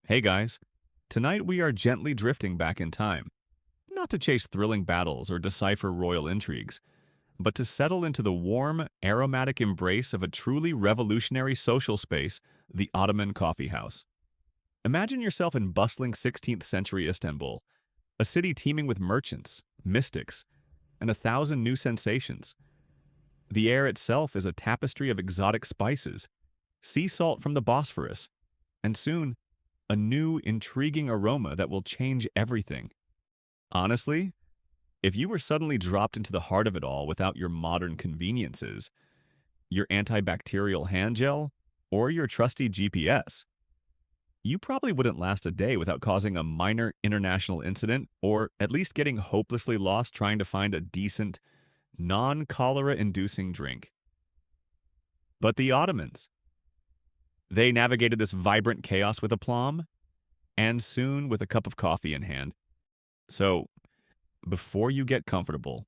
Hey guys, tonight we are gently drifting back in time, not to chase thrilling battles or decipher royal intrigues, but to settle into the warm, aromatic embrace of a truly revolutionary social space, the Ottoman Coffeehouse. Imagine yourself in bustling 16th century Istanbul, a city teeming with merchants, mystics, and 1,000 new sensations. The air itself is a tapestry of exotic spices, sea salt from the Bosphorus, and soon, a new, intriguing aroma that will change everything. Honestly, if you were suddenly dropped into the heart of it all without your modern conveniences, your antibacterial hand gel, or your trusty GPS, you probably wouldn't last a day without causing a minor international incident or at least getting hopelessly lost trying to find a decent, non-cholera inducing drink. But the Ottomans, they navigated this vibrant chaos with aplomb, and soon with a cup of coffee in hand. So, before you get comfortable,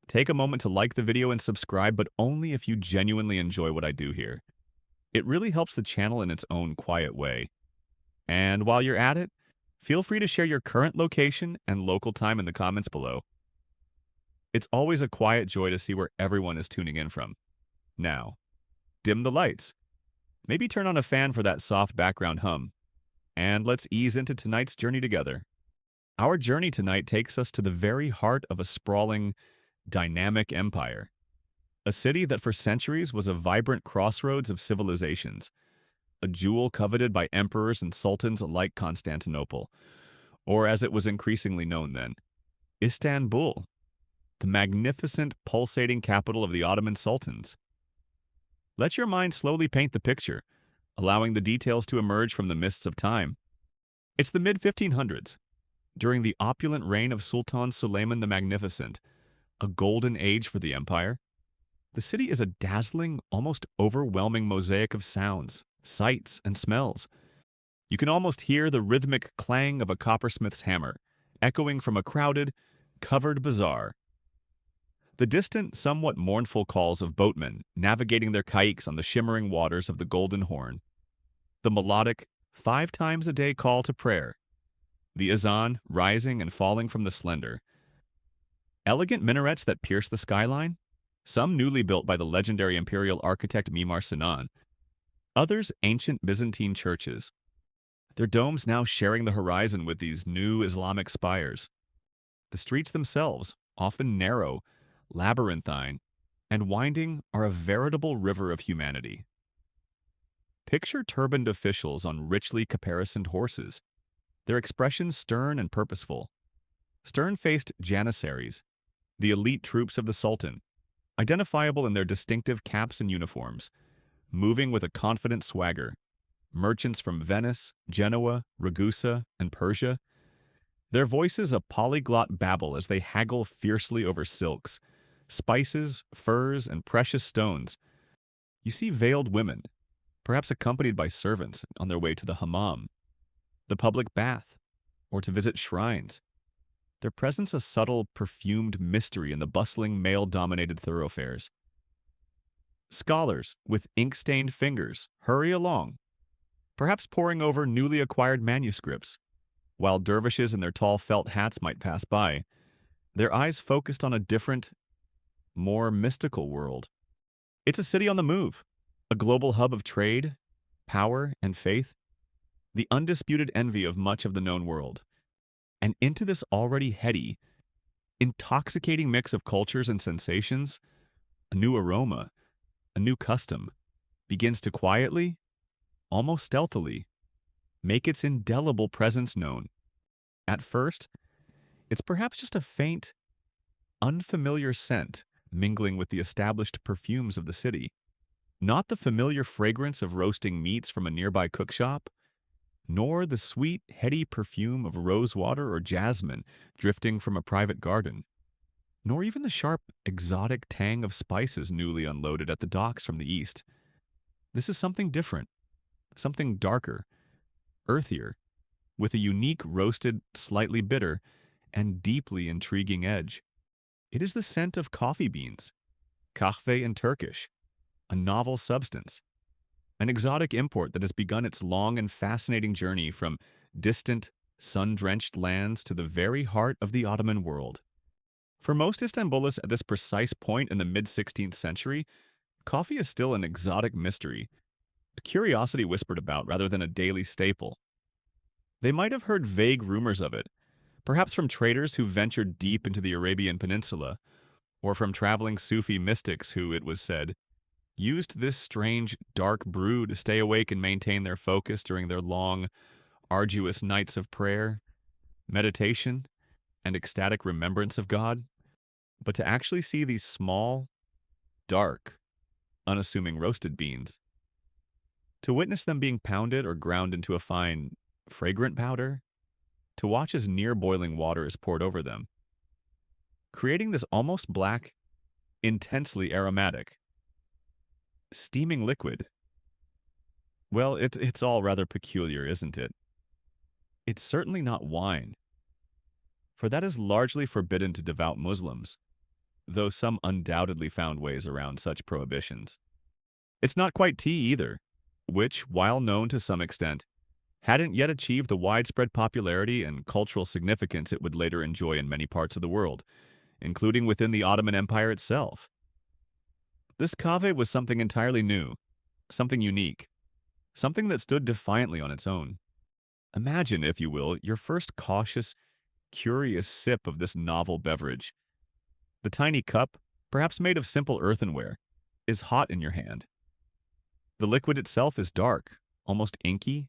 take a moment to like the video and subscribe, but only if you genuinely enjoy what I do here. It really helps the channel in its own quiet way. And while you're at it, feel free to share your current location and local time in the comments below. It's always a quiet joy to see where everyone is tuning in from. Now, dim the lights. Maybe turn on a fan for that soft background hum. And let's ease into tonight's journey together. Our journey tonight takes us to the very heart of a sprawling, dynamic empire. A city that for centuries was a vibrant crossroads of civilizations, a jewel coveted by emperors and sultans like Constantinople, or as it was increasingly known then, Istanbul, the magnificent, pulsating capital of the Ottoman sultans. Let your mind slowly paint the picture, allowing the details to emerge from the mists of time. It's the mid-1500s, during the opulent reign of Sultan Suleiman the Magnificent, a golden age for the empire. The city is a dazzling, almost overwhelming mosaic of sounds, sights, and smells. You can almost hear the rhythmic clang of a coppersmith's hammer, echoing from a crowded, covered bazaar. The distant, somewhat mournful calls of boatmen navigating their kayaks on the shimmering waters of the Golden Horn. The melodic, 5 times a day call to prayer. The azan rising and falling from the slender. Elegant minarets that pierce the skyline, some newly built by the legendary imperial architect Mimar Sinan, others ancient Byzantine churches, their domes now sharing the horizon with these new Islamic spires. The streets themselves, often narrow, labyrinthine, and winding, are a veritable river of humanity. Picture turbaned officials on richly caparisoned horses, their expressions stern and purposeful. Stern-faced janissaries, the elite troops of the Sultan, identifiable in their distinctive caps and uniforms, moving with a confident swagger. Merchants from Venice, Genoa, Ragusa, and Persia, their voices a polyglot babble as they haggle fiercely over silks, spices, furs, and precious stones. You see veiled women, perhaps accompanied by servants, on their way to the hammam, the public bath, or to visit shrines. Their presence a subtle, perfumed mystery in the bustling, male-dominated thoroughfares. Scholars, with ink-stained fingers, hurry along, perhaps poring over newly acquired manuscripts, while dervishes in their tall felt hats might pass by, their eyes focused on a different, more mystical world. It's a city on the move, a global hub of trade, power, and faith, the undisputed envy of much of the known world. And into this already heady, intoxicating mix of cultures and sensations, a new aroma, a new custom, begins to quietly, almost stealthily, make its indelible presence known. At first, it's perhaps just a faint, unfamiliar scent mingling with the established perfumes of the city. Not the familiar fragrance of roasting meats from a nearby cookshop, nor the sweet, heady perfume of rosewater or jasmine drifting from a private garden, nor even the sharp, exotic tang of spices newly unloaded at the docks from the east. This is something different, something darker, earthier, with a unique roasted, slightly bitter, and deeply intriguing edge. It is the scent of coffee beans, kahve in Turkish, a novel substance. an exotic import that has begun its long and fascinating journey from distant, sun-drenched lands to the very heart of the Ottoman world. For most Istanbulis at this precise point in the mid-16th century, coffee is still an exotic mystery, a curiosity whispered about rather than a daily staple. They might have heard vague rumors of it, perhaps from traders who ventured deep into the Arabian Peninsula, or from traveling Sufi mystics who, it was said, used this strange, dark brew to stay awake and maintain their focus during their long, arduous nights of prayer, meditation, and ecstatic remembrance of God. But to actually see these small, dark, unassuming roasted beans, to witness them being pounded or ground into a fine, fragrant powder, to watch as near boiling water is poured over them, creating this almost black, intensely aromatic, steaming liquid. Well, it's all rather peculiar, isn't it? It's certainly not wine, for that is largely forbidden to devout Muslims, though some undoubtedly found ways around such prohibitions. It's not quite tea either, which, while known to some extent, hadn't yet achieved the widespread popularity and cultural significance it would later enjoy in many parts of the world, including within the Ottoman Empire itself. This cave was something entirely new, something unique, something that stood defiantly on its own. Imagine, if you will, your first cautious, curious sip of this novel beverage. The tiny cup, perhaps made of simple earthenware, is hot in your hand. The liquid itself is dark, almost inky,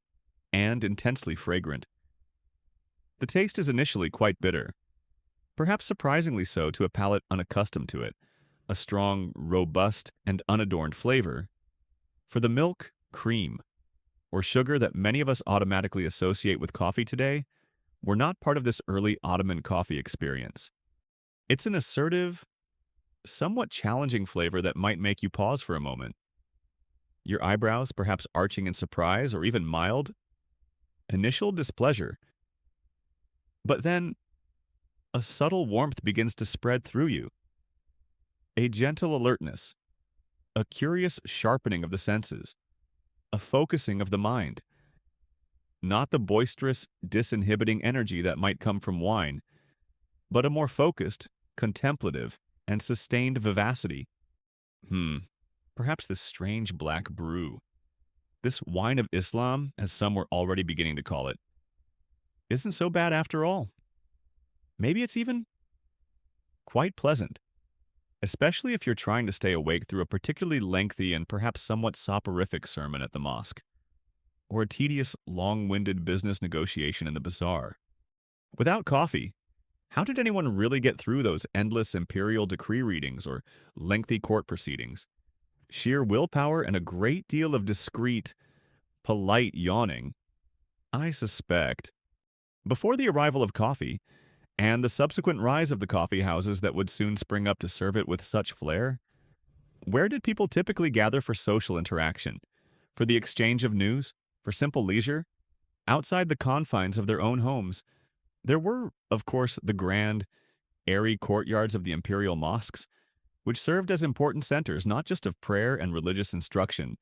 and intensely fragrant. The taste is initially quite bitter, perhaps surprisingly so to a palate unaccustomed to it, a strong, robust, and unadorned flavor. For the milk, cream, or sugar that many of us automatically associate with coffee today were not part of this early Ottoman coffee experience. It's an assertive, somewhat challenging flavor that might make you pause for a moment. Your eyebrows perhaps arching in surprise or even mild, initial displeasure. But then, a subtle warmth begins to spread through you. A gentle alertness, a curious sharpening of the senses, a focusing of the mind. Not the boisterous, disinhibiting energy that might come from wine, but a more focused, contemplative, and sustained vivacity. Perhaps this strange black brew, this wine of Islam, as some were already beginning to call it, isn't so bad after all. Maybe it's even quite pleasant, especially if you're trying to stay awake through a particularly lengthy and perhaps somewhat soporific sermon at the mosque, or a tedious, long-winded business negotiation in the bazaar. Without coffee, how did anyone really get through those endless imperial decree readings or lengthy court proceedings? Sheer willpower and a great deal of discreet, polite yawning, I suspect. Before the arrival of coffee, and the subsequent rise of the coffee houses that would soon spring up to serve it with such flair, where did people typically gather for social interaction, for the exchange of news, for simple leisure? Outside the confines of their own homes, there were, of course, the grand, airy courtyards of the imperial mosques, which served as important centers not just of prayer and religious instruction,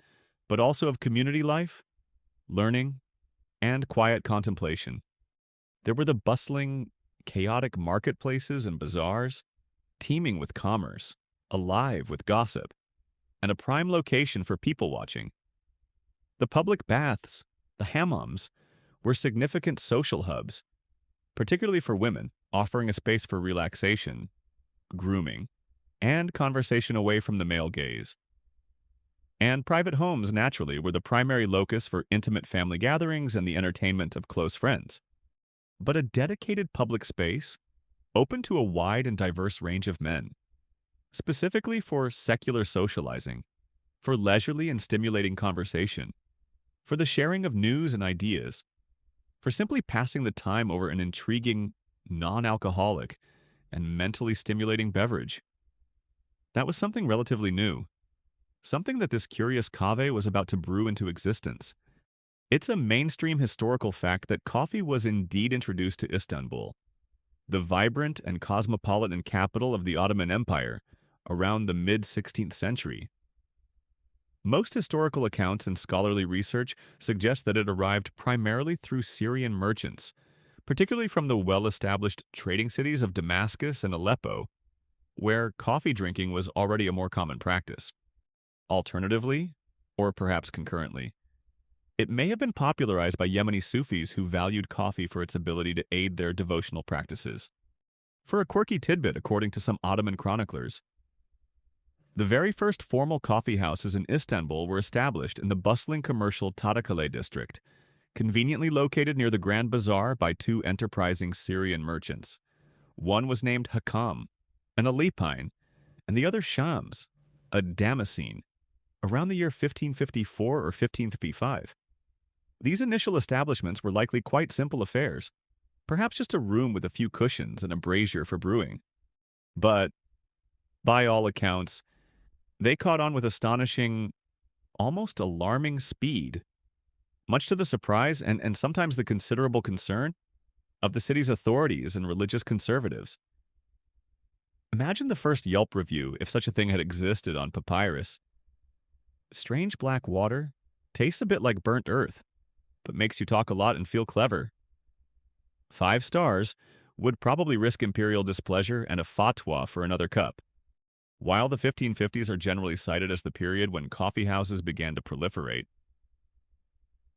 but also of community life, learning, and quiet contemplation. There were the bustling, chaotic marketplaces and bazaars, teeming with commerce, alive with gossip, and a prime location for people-watching. The public baths, the hammams, were significant social hubs, particularly for women, offering a space for relaxation, grooming, and conversation away from the male gaze. And private homes, naturally, were the primary locus for intimate family gatherings and the entertainment of close friends. But a dedicated public space, open to a wide and diverse range of men, specifically for secular socializing, for leisurely and stimulating conversation, for the sharing of news and ideas, for simply passing the time over an intriguing, non-alcoholic, and mentally stimulating beverage. That was something relatively new, something that this curious cave was about to brew into existence. It's a mainstream historical fact that coffee was indeed introduced to Istanbul, the vibrant and cosmopolitan capital of the Ottoman Empire, around the mid-16th century. Most historical accounts and scholarly research suggest that it arrived primarily through Syrian merchants, particularly from the well-established trading cities of Damascus and Aleppo, where coffee drinking was already a more common practice. Alternatively, or perhaps concurrently, it may have been popularized by Yemeni Sufis who valued coffee for its ability to aid their devotional practices. For a quirky tidbit, according to some Ottoman chroniclers, the very first formal coffee houses in Istanbul were established in the bustling commercial Tatakale district, conveniently located near the Grand Bazaar by two enterprising Syrian merchants. One was named Hakam, an Alepine, and the other Shams, a Damascene, around the year 1554 or 1555. These initial establishments were likely quite simple affairs, perhaps just a room with a few cushions and a brazier for brewing. But, by all accounts, they caught on with astonishing, almost alarming speed, much to the surprise and sometimes the considerable concern of the city's authorities and religious conservatives. Imagine the first Yelp review, if such a thing had existed on papyrus. Strange black water, tastes a bit like burnt earth, but makes you talk a lot and feel clever. 5 stars, would probably risk imperial displeasure and a fatwa for another cup. While the 1550s are generally cited as the period when coffee houses began to proliferate,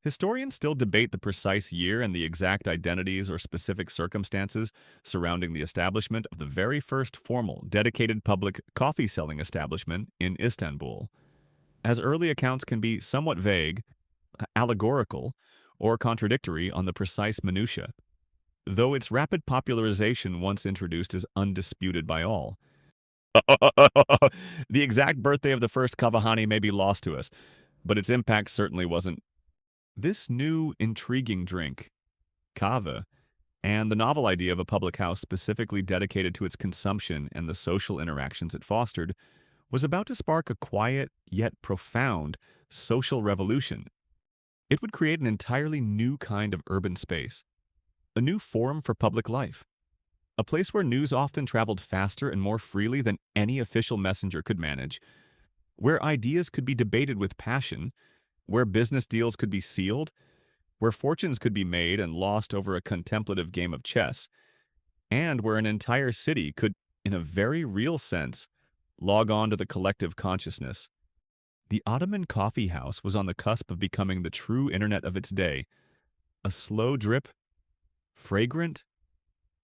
historians still debate the precise year and the exact identities or specific circumstances surrounding the establishment of the very first formal, dedicated public coffee-selling establishment in Istanbul, as early accounts can be somewhat vague, allegorical, or contradictory on the precise minutiae, though its rapid popularization once introduced is undisputed by all. The exact birthday of the first Kavahani may be lost to us, but its impact certainly wasn't. This new, intriguing drink, kava, and the novel idea of a public house specifically dedicated to its consumption and the social interactions it fostered, was about to spark a quiet, yet profound, social revolution. It would create an entirely new kind of urban space, a new forum for public life, a place where news often traveled faster and more freely than any official messenger could manage, where ideas could be debated with passion, where business deals could be sealed, where fortunes could be made and lost over a contemplative game of chess, and where an entire city could, in a very real sense, log on to the collective consciousness. The Ottoman Coffee House was on the cusp of becoming the true internet of its day, a slow drip, fragrant,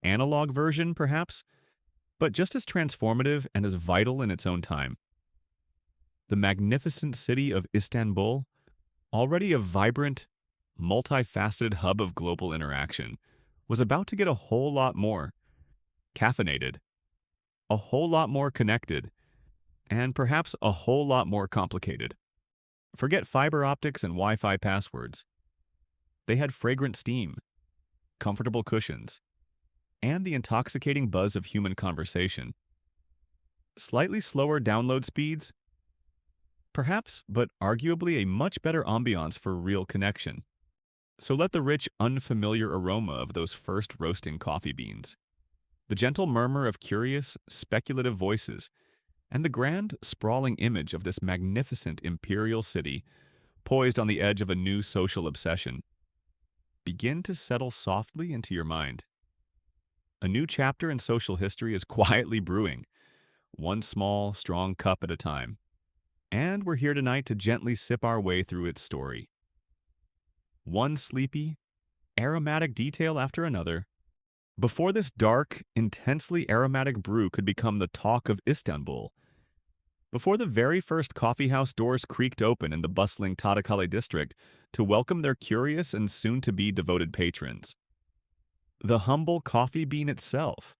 analog version, perhaps, but just as transformative and as vital in its own time. The magnificent city of Istanbul, already a vibrant, multifaceted hub of global interaction, was about to get a whole lot more caffeinated, a whole lot more connected, and perhaps a whole lot more complicated. Forget fiber optics and Wi-Fi passwords. They had fragrant steam, comfortable cushions, and the intoxicating buzz of human conversation. Slightly slower download speeds, perhaps, but arguably a much better ambiance for real connection. So let the rich, unfamiliar aroma of those first roasting coffee beans, the gentle murmur of curious, speculative voices, and the grand, sprawling image of this magnificent imperial city poised on the edge of a new social obsession begin to settle softly into your mind. A new chapter in social history is quietly brewing, one small, strong cup at a time. And we're here tonight to gently sip our way through its story. One sleepy, aromatic detail after another, before this dark, intensely aromatic brew could become the talk of Istanbul, before the very first coffeehouse doors creaked open in the bustling Tatakale district to welcome their curious and soon-to-be devoted patrons. The humble coffee bean itself,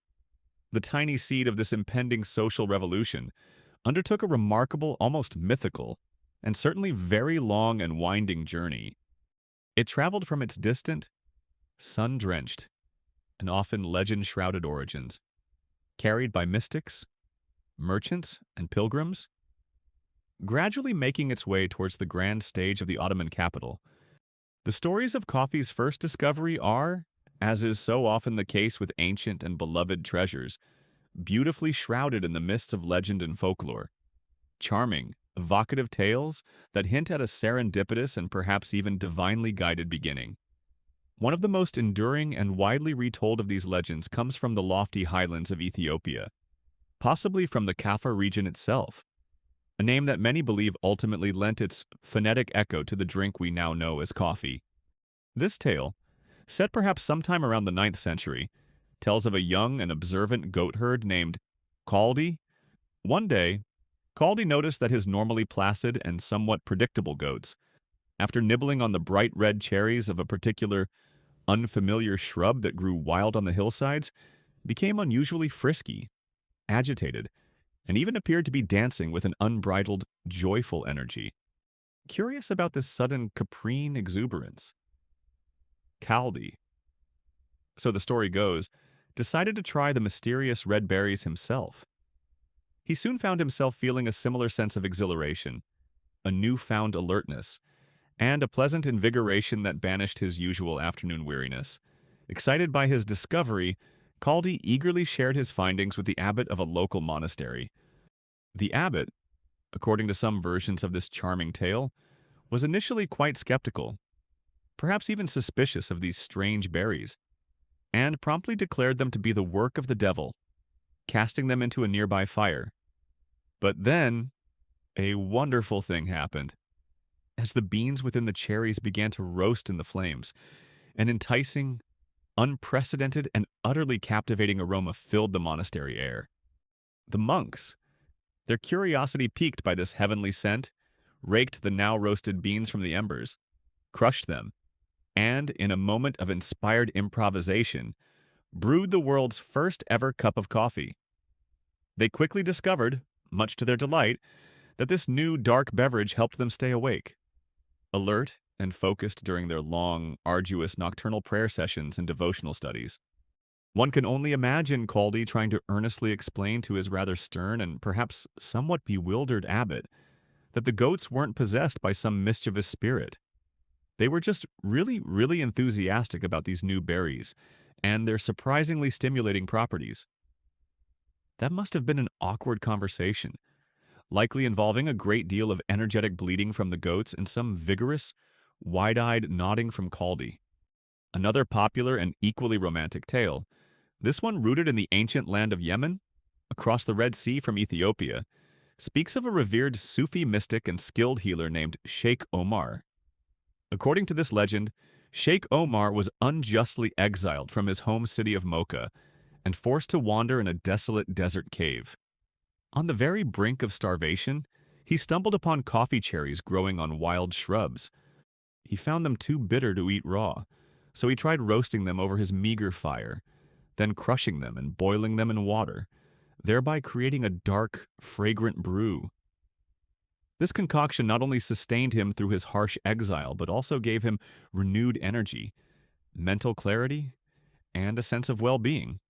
the tiny seed of this impending social revolution, undertook a remarkable, almost mythical, and certainly very long and winding journey. It traveled from its distant, sun-drenched, and often legend-shrouded origins, carried by mystics, merchants, and pilgrims, gradually making its way towards the grand stage of the Ottoman capital. The stories of coffee's first discovery are, as is so often the case with ancient and beloved treasures, beautifully shrouded in the mists of legend and folklore, charming, evocative tales that hint at a serendipitous and perhaps even divinely guided beginning. One of the most enduring and widely retold of these legends comes from the lofty highlands of Ethiopia, possibly from the Kaffa region itself, a name that many believe ultimately lent its phonetic echo to the drink we now know as coffee. This tale, set perhaps sometime around the 9th century, tells of a young and observant goatherd named Kaldi. One day, Kaldi noticed that his normally placid and somewhat predictable goats, after nibbling on the bright red cherries of a particular unfamiliar shrub that grew wild on the hillsides, became unusually frisky, agitated, and even appeared to be dancing with an unbridled, joyful energy. Curious about this sudden caprine exuberance, Kaldi, so the story goes, decided to try the mysterious red berries himself. He soon found himself feeling a similar sense of exhilaration, a newfound alertness, and a pleasant invigoration that banished his usual afternoon weariness. Excited by his discovery, Kaldi eagerly shared his findings with the abbot of a local monastery. The abbot, according to some versions of this charming tale, was initially quite skeptical, perhaps even suspicious of these strange berries, and promptly declared them to be the work of the devil, casting them into a nearby fire. But then, a wonderful thing happened. As the beans within the cherries began to roast in the flames, an enticing, unprecedented, and utterly captivating aroma filled the monastery air. The monks, their curiosity piqued by this heavenly scent, raked the now roasted beans from the embers, crushed them, and, in a moment of inspired improvisation, brewed the world's first ever cup of coffee. They quickly discovered, much to their delight, that this new dark beverage helped them stay awake, alert and focused during their long, arduous nocturnal prayer sessions and devotional studies. One can only imagine Kaldi trying to earnestly explain to his rather stern and perhaps somewhat bewildered abbot that the goats weren't possessed by some mischievous spirit. They were just really enthusiastic about these new berries and their surprisingly stimulating properties. That must have been an awkward conversation, likely involving a great deal of energetic bleating from the goats and some vigorous, wide-eyed nodding from Kaldi. Another popular and equally romantic tale, this one rooted in the ancient land of Yemen, across the Red Sea from Ethiopia, speaks of a revered Sufi mystic and skilled healer named Sheikh Omar. According to this legend, Sheikh Omar was unjustly exiled from his home city of Mocha and forced to wander in a desolate desert cave. On the very brink of starvation, he stumbled upon coffee cherries growing on wild shrubs. He found them too bitter to eat raw, so he tried roasting them over his meager fire, then crushing them and boiling them in water, thereby creating a dark, fragrant brew. This concoction not only sustained him through his harsh exile, but also gave him renewed energy, mental clarity, and a sense of well-being.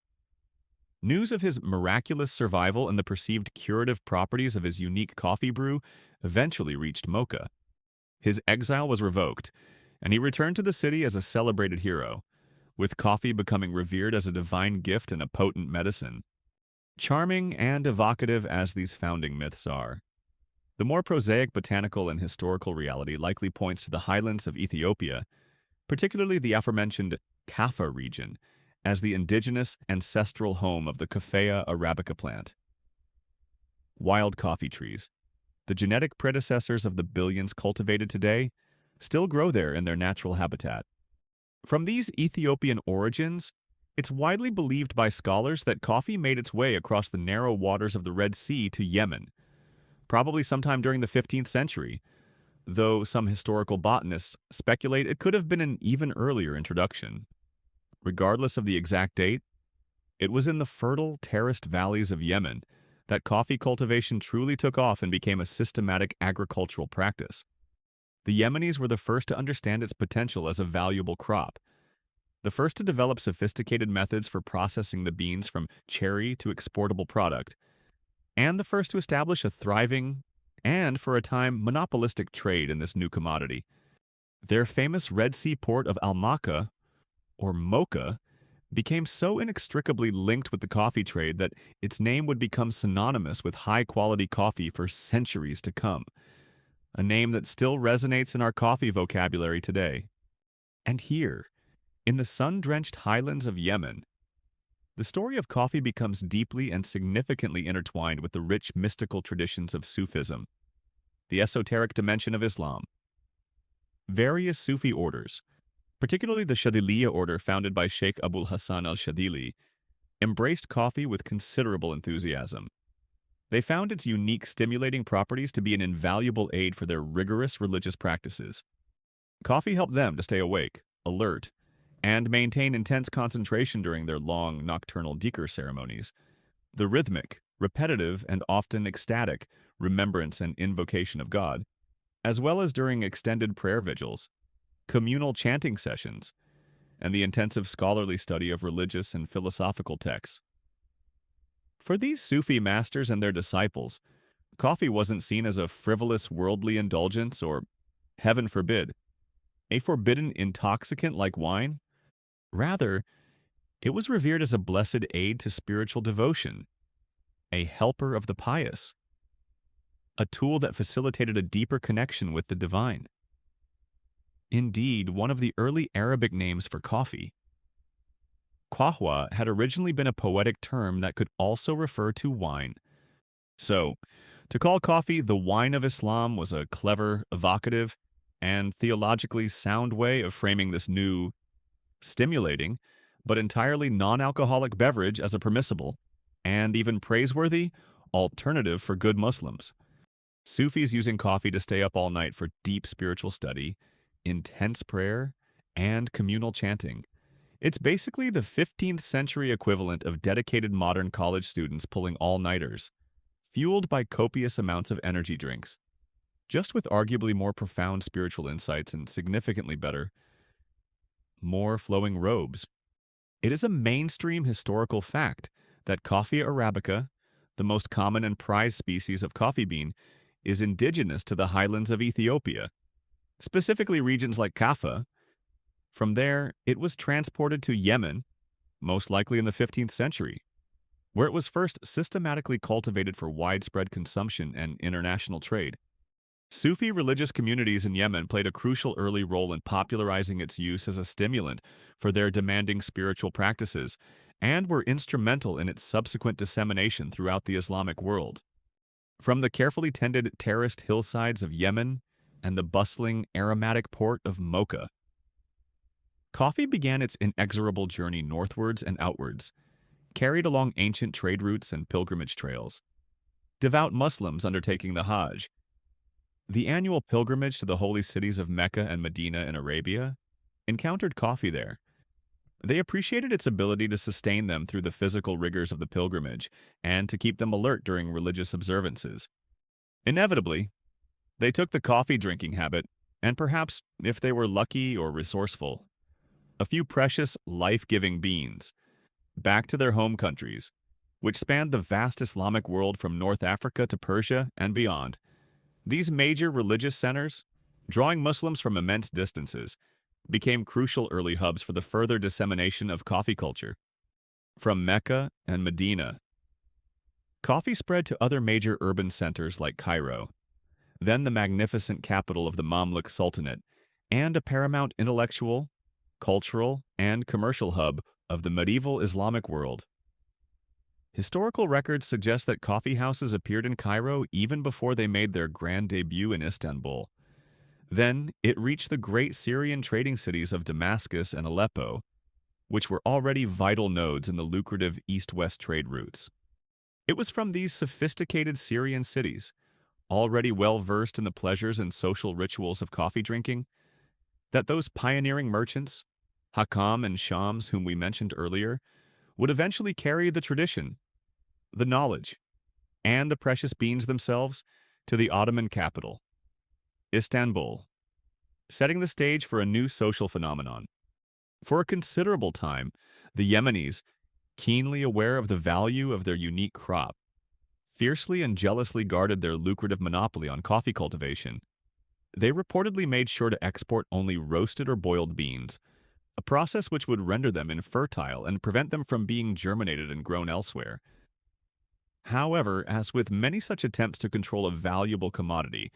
News of his miraculous survival and the perceived curative properties of his unique coffee brew eventually reached Mocha. His exile was revoked, and he returned to the city as a celebrated hero, with coffee becoming revered as a divine gift and a potent medicine. Charming and evocative as these founding myths are, the more prosaic botanical and historical reality likely points to the highlands of Ethiopia, particularly the aforementioned Kaffa region, as the indigenous ancestral home of the Coffea arabica plant. Wild coffee trees, the genetic predecessors of the billions cultivated today, still grow there in their natural habitat. From these Ethiopian origins, it's widely believed by scholars that coffee made its way across the narrow waters of the Red Sea to Yemen, probably sometime during the 15th century, though some historical botanists speculate it could have been an even earlier introduction. Regardless of the exact date, it was in the fertile, terraced valleys of Yemen that coffee cultivation truly took off and became a systematic agricultural practice. The Yemenis were the first to understand its potential as a valuable crop, the first to develop sophisticated methods for processing the beans from cherry to exportable product, and the first to establish a thriving and, for a time, monopolistic trade in this new commodity. Their famous Red Sea port of Al-Makka, or Mocha, became so inextricably linked with the coffee trade that its name would become synonymous with high-quality coffee for centuries to come, a name that still resonates in our coffee vocabulary today. And here, in the sun-drenched highlands of Yemen, the story of coffee becomes deeply and significantly intertwined with the rich mystical traditions of Sufism, the esoteric dimension of Islam. Various Sufi orders, particularly the Shadiliya order founded by Sheikh Abul Hassan al-Shadili, embraced coffee with considerable enthusiasm. They found its unique stimulating properties to be an invaluable aid for their rigorous religious practices. Coffee helped them to stay awake, alert, and maintain intense concentration during their long nocturnal dhikr ceremonies. The rhythmic, repetitive, and often ecstatic remembrance and invocation of God, as well as during extended prayer vigils, communal chanting sessions, and the intensive scholarly study of religious and philosophical texts. For these Sufi masters and their disciples, coffee wasn't seen as a frivolous worldly indulgence or, heaven forbid, a forbidden intoxicant like wine. Rather, it was revered as a blessed aid to spiritual devotion, a helper of the pious, a tool that facilitated a deeper connection with the divine. Indeed, one of the early Arabic names for coffee, qahwa, had originally been a poetic term that could also refer to wine. So, to call coffee the wine of Islam was a clever, evocative, and theologically sound way of framing this new, stimulating, but entirely non-alcoholic beverage as a permissible, and even praiseworthy, alternative for good Muslims. Sufis using coffee to stay up all night for deep spiritual study, intense prayer, and communal chanting. It's basically the 15th century equivalent of dedicated modern college students pulling all-nighters, fueled by copious amounts of energy drinks, just with arguably more profound spiritual insights and significantly better, more flowing robes. It is a mainstream historical fact that Coffea arabica, the most common and prized species of coffee bean, is indigenous to the highlands of Ethiopia, specifically regions like Kaffa. From there, it was transported to Yemen, most likely in the 15th century, where it was first systematically cultivated for widespread consumption and international trade. Sufi religious communities in Yemen played a crucial early role in popularizing its use as a stimulant for their demanding spiritual practices, and were instrumental in its subsequent dissemination throughout the Islamic world. From the carefully tended terraced hillsides of Yemen and the bustling, aromatic port of Mocha, coffee began its inexorable journey northwards and outwards, carried along ancient trade routes and pilgrimage trails. Devout Muslims undertaking the Hajj, the annual pilgrimage to the holy cities of Mecca and Medina in Arabia, encountered coffee there. They appreciated its ability to sustain them through the physical rigors of the pilgrimage and to keep them alert during religious observances. Inevitably, they took the coffee drinking habit, and perhaps, if they were lucky or resourceful, a few precious, life-giving beans, back to their home countries, which spanned the vast Islamic world from North Africa to Persia and beyond. These major religious centers, drawing Muslims from immense distances, became crucial early hubs for the further dissemination of coffee culture. From Mecca and Medina, coffee spread to other major urban centers like Cairo, then the magnificent capital of the Mamluk Sultanate, and a paramount intellectual, cultural, and commercial hub of the medieval Islamic world. Historical records suggest that coffee houses appeared in Cairo even before they made their grand debut in Istanbul. Then, it reached the great Syrian trading cities of Damascus and Aleppo, which were already vital nodes in the lucrative east-west trade routes. It was from these sophisticated Syrian cities, already well-versed in the pleasures and social rituals of coffee drinking, that those pioneering merchants, Hakam and Shams whom we mentioned earlier, would eventually carry the tradition, the knowledge, and the precious beans themselves to the Ottoman capital, Istanbul, setting the stage for a new social phenomenon. For a considerable time, the Yemenis, keenly aware of the value of their unique crop, fiercely and jealously guarded their lucrative monopoly on coffee cultivation. They reportedly made sure to export only roasted or boiled beans, a process which would render them infertile and prevent them from being germinated and grown elsewhere. However, as with many such attempts to control a valuable commodity,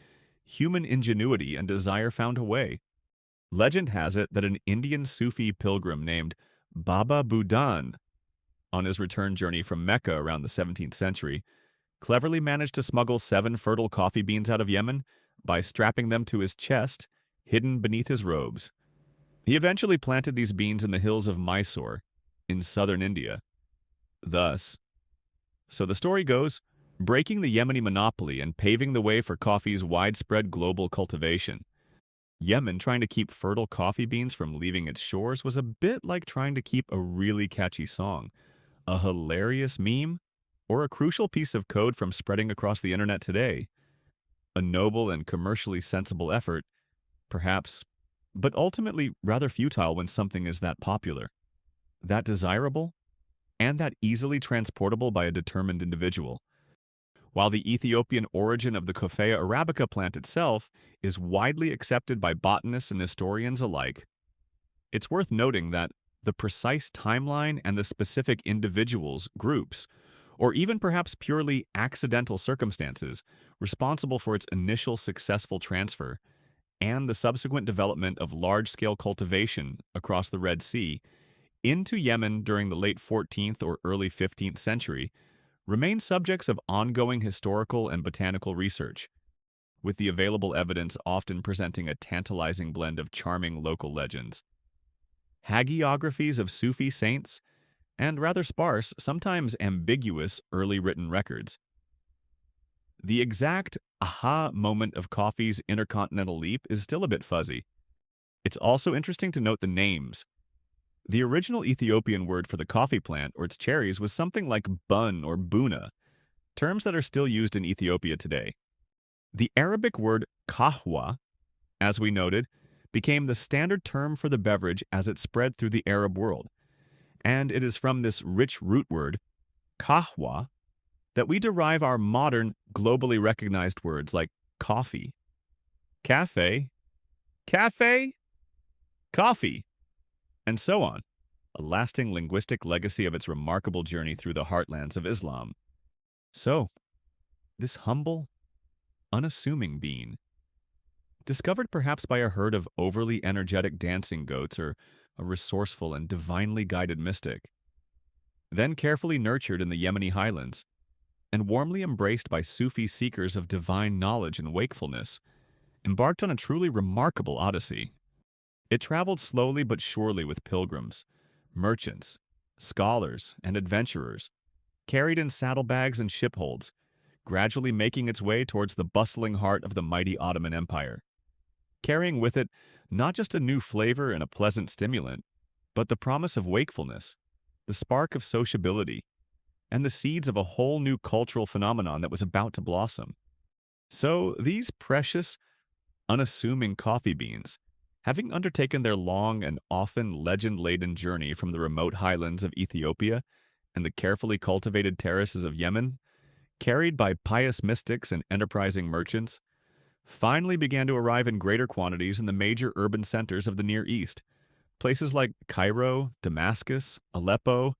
human ingenuity and desire found a way. Legend has it that an Indian Sufi pilgrim named Baba Budan, on his return journey from Mecca around the 17th century, cleverly managed to smuggle 7 fertile coffee beans out of Yemen by strapping them to his chest, hidden beneath his robes. He eventually planted these beans in the hills of Mysore, in southern India. Thus, so the story goes, breaking the Yemeni monopoly and paving the way for coffee's widespread global cultivation. Yemen trying to keep fertile coffee beans from leaving its shores was a bit like trying to keep a really catchy song, a hilarious meme, or a crucial piece of code from spreading across the internet today. A noble and commercially sensible effort, perhaps, but ultimately rather futile when something is that popular, that desirable, and that easily transportable by a determined individual. While the Ethiopian origin of the Coffea arabica plant itself is widely accepted by botanists and historians alike, it's worth noting that the precise timeline and the specific individuals, groups, or even perhaps purely accidental circumstances responsible for its initial successful transfer and the subsequent development of large-scale cultivation across the Red Sea into Yemen during the late 14th or early 15th century remain subjects of ongoing historical and botanical research, with the available evidence often presenting a tantalizing blend of charming local legends, hagiographies of Sufi saints, and rather sparse, sometimes ambiguous early written records. The exact aha moment of coffee's intercontinental leap is still a bit fuzzy. It's also interesting to note the names. The original Ethiopian word for the coffee plant or its cherries was something like bun or buna, terms that are still used in Ethiopia today. The Arabic word kahwa, as we noted, became the standard term for the beverage as it spread through the Arab world, and it is from this rich root word, kahwa, that we derive our modern, globally recognized words like coffee, cafe, coffee, and so on, a lasting linguistic legacy of its remarkable journey through the heartlands of Islam. So, this humble, unassuming bean, discovered perhaps by a herd of overly energetic dancing goats or a resourceful and divinely guided mystic, then carefully nurtured in the Yemeni highlands, and warmly embraced by Sufi seekers of divine knowledge and wakefulness, embarked on a truly remarkable odyssey. It traveled slowly but surely with pilgrims, merchants, scholars, and adventurers, carried in saddlebags and shipholds, gradually making its way towards the bustling heart of the mighty Ottoman Empire, carrying with it not just a new flavor and a pleasant stimulant, but the promise of wakefulness, the spark of sociability, and the seeds of a whole new cultural phenomenon that was about to blossom. So these precious, unassuming coffee beans, having undertaken their long and often legend-laden journey from the remote highlands of Ethiopia and the carefully cultivated terraces of Yemen, carried by pious mystics and enterprising merchants, finally began to arrive in greater quantities in the major urban centers of the Near East, places like Cairo, Damascus, Aleppo,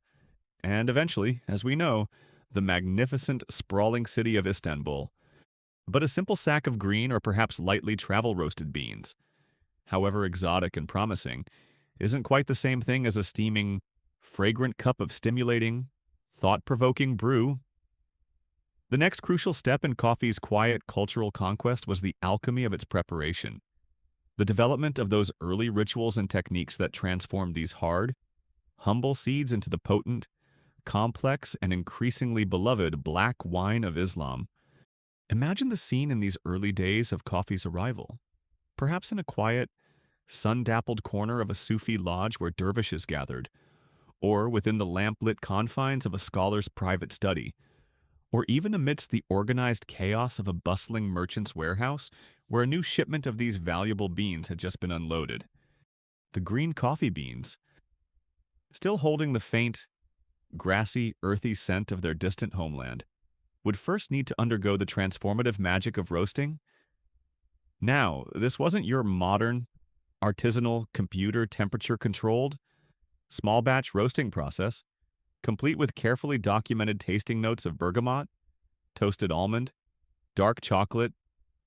and eventually, as we know, the magnificent, sprawling city of Istanbul. But a simple sack of green or perhaps lightly travel-roasted beans, however exotic and promising, isn't quite the same thing as a steaming, fragrant cup of stimulating, thought-provoking brew. The next crucial step in coffee's quiet cultural conquest was the alchemy of its preparation, the development of those early rituals and techniques that transformed these hard, humble seeds into the potent, complex, and increasingly beloved black wine of Islam. Imagine the scene in these early days of coffee's arrival, perhaps in a quiet, sun-dappled corner of a Sufi lodge where dervishes gathered, or within the lamp-lit confines of a scholar's private study, or even amidst the organized chaos of a bustling merchant's warehouse where a new shipment of these valuable beans had just been unloaded. The green coffee beans, still holding the faint, grassy, earthy scent of their distant homeland, would first need to undergo the transformative magic of roasting. Now, this wasn't your modern, artisanal, computer temperature controlled, small batch roasting process, complete with carefully documented tasting notes of bergamot, toasted almond, dark chocolate,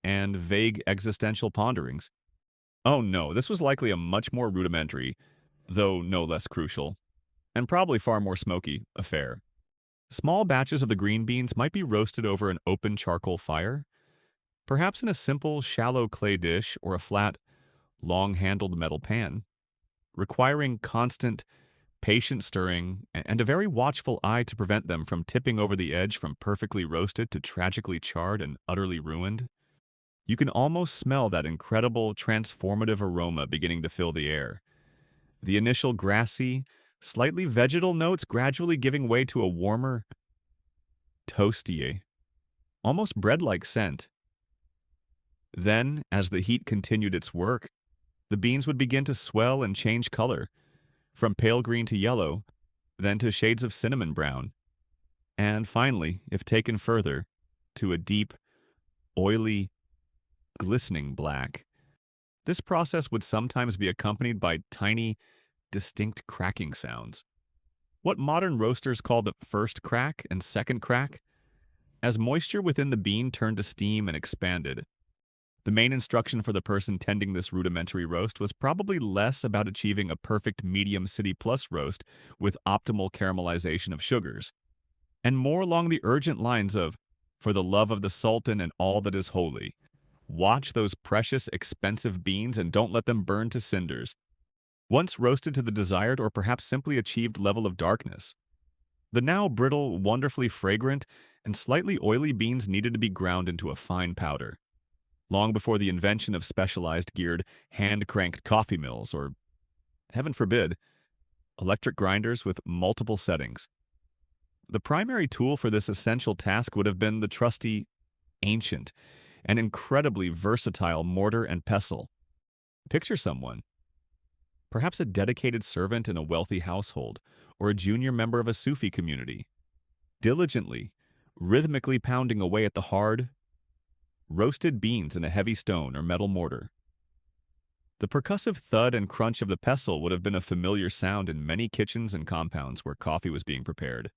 and vague existential ponderings. Oh no, this was likely a much more rudimentary, though no less crucial, and probably far more smoky, affair. Small batches of the green beans might be roasted over an open charcoal fire, perhaps in a simple, shallow clay dish or a flat, long-handled metal pan, requiring constant, patient stirring and a very watchful eye to prevent them from tipping over the edge from perfectly roasted to tragically charred and utterly ruined. You can almost smell that incredible, transformative aroma beginning to fill the air. The initial grassy, slightly vegetal notes gradually giving way to a warmer, toasty, almost bread-like scent. Then, as the heat continued its work, the beans would begin to swell and change color, from pale green to yellow, then to shades of cinnamon brown, and finally, if taken further, to a deep, oily, glistening black. This process would sometimes be accompanied by tiny, distinct cracking sounds. What modern roasters call the first crack and second crack, as moisture within the bean turned to steam and expanded. The main instruction for the person tending this rudimentary roast was probably less about achieving a perfect medium city plus roast with optimal caramelization of sugars, and more along the urgent lines of, "For the love of the Sultan and all that is holy, watch those precious, expensive beans and don't let them burn to cinders." Once roasted to the desired or perhaps simply achieved level of darkness, the now brittle, wonderfully fragrant, and slightly oily beans needed to be ground into a fine powder. Long before the invention of specialized geared, hand-cranked coffee mills or, heaven forbid, electric grinders with multiple settings. The primary tool for this essential task would have been the trusty, ancient, and incredibly versatile mortar and pestle. Picture someone, perhaps a dedicated servant in a wealthy household or a junior member of a Sufi community, diligently, rhythmically pounding away at the hard, roasted beans in a heavy stone or metal mortar. The percussive thud and crunch of the pestle would have been a familiar sound in many kitchens and compounds where coffee was being prepared.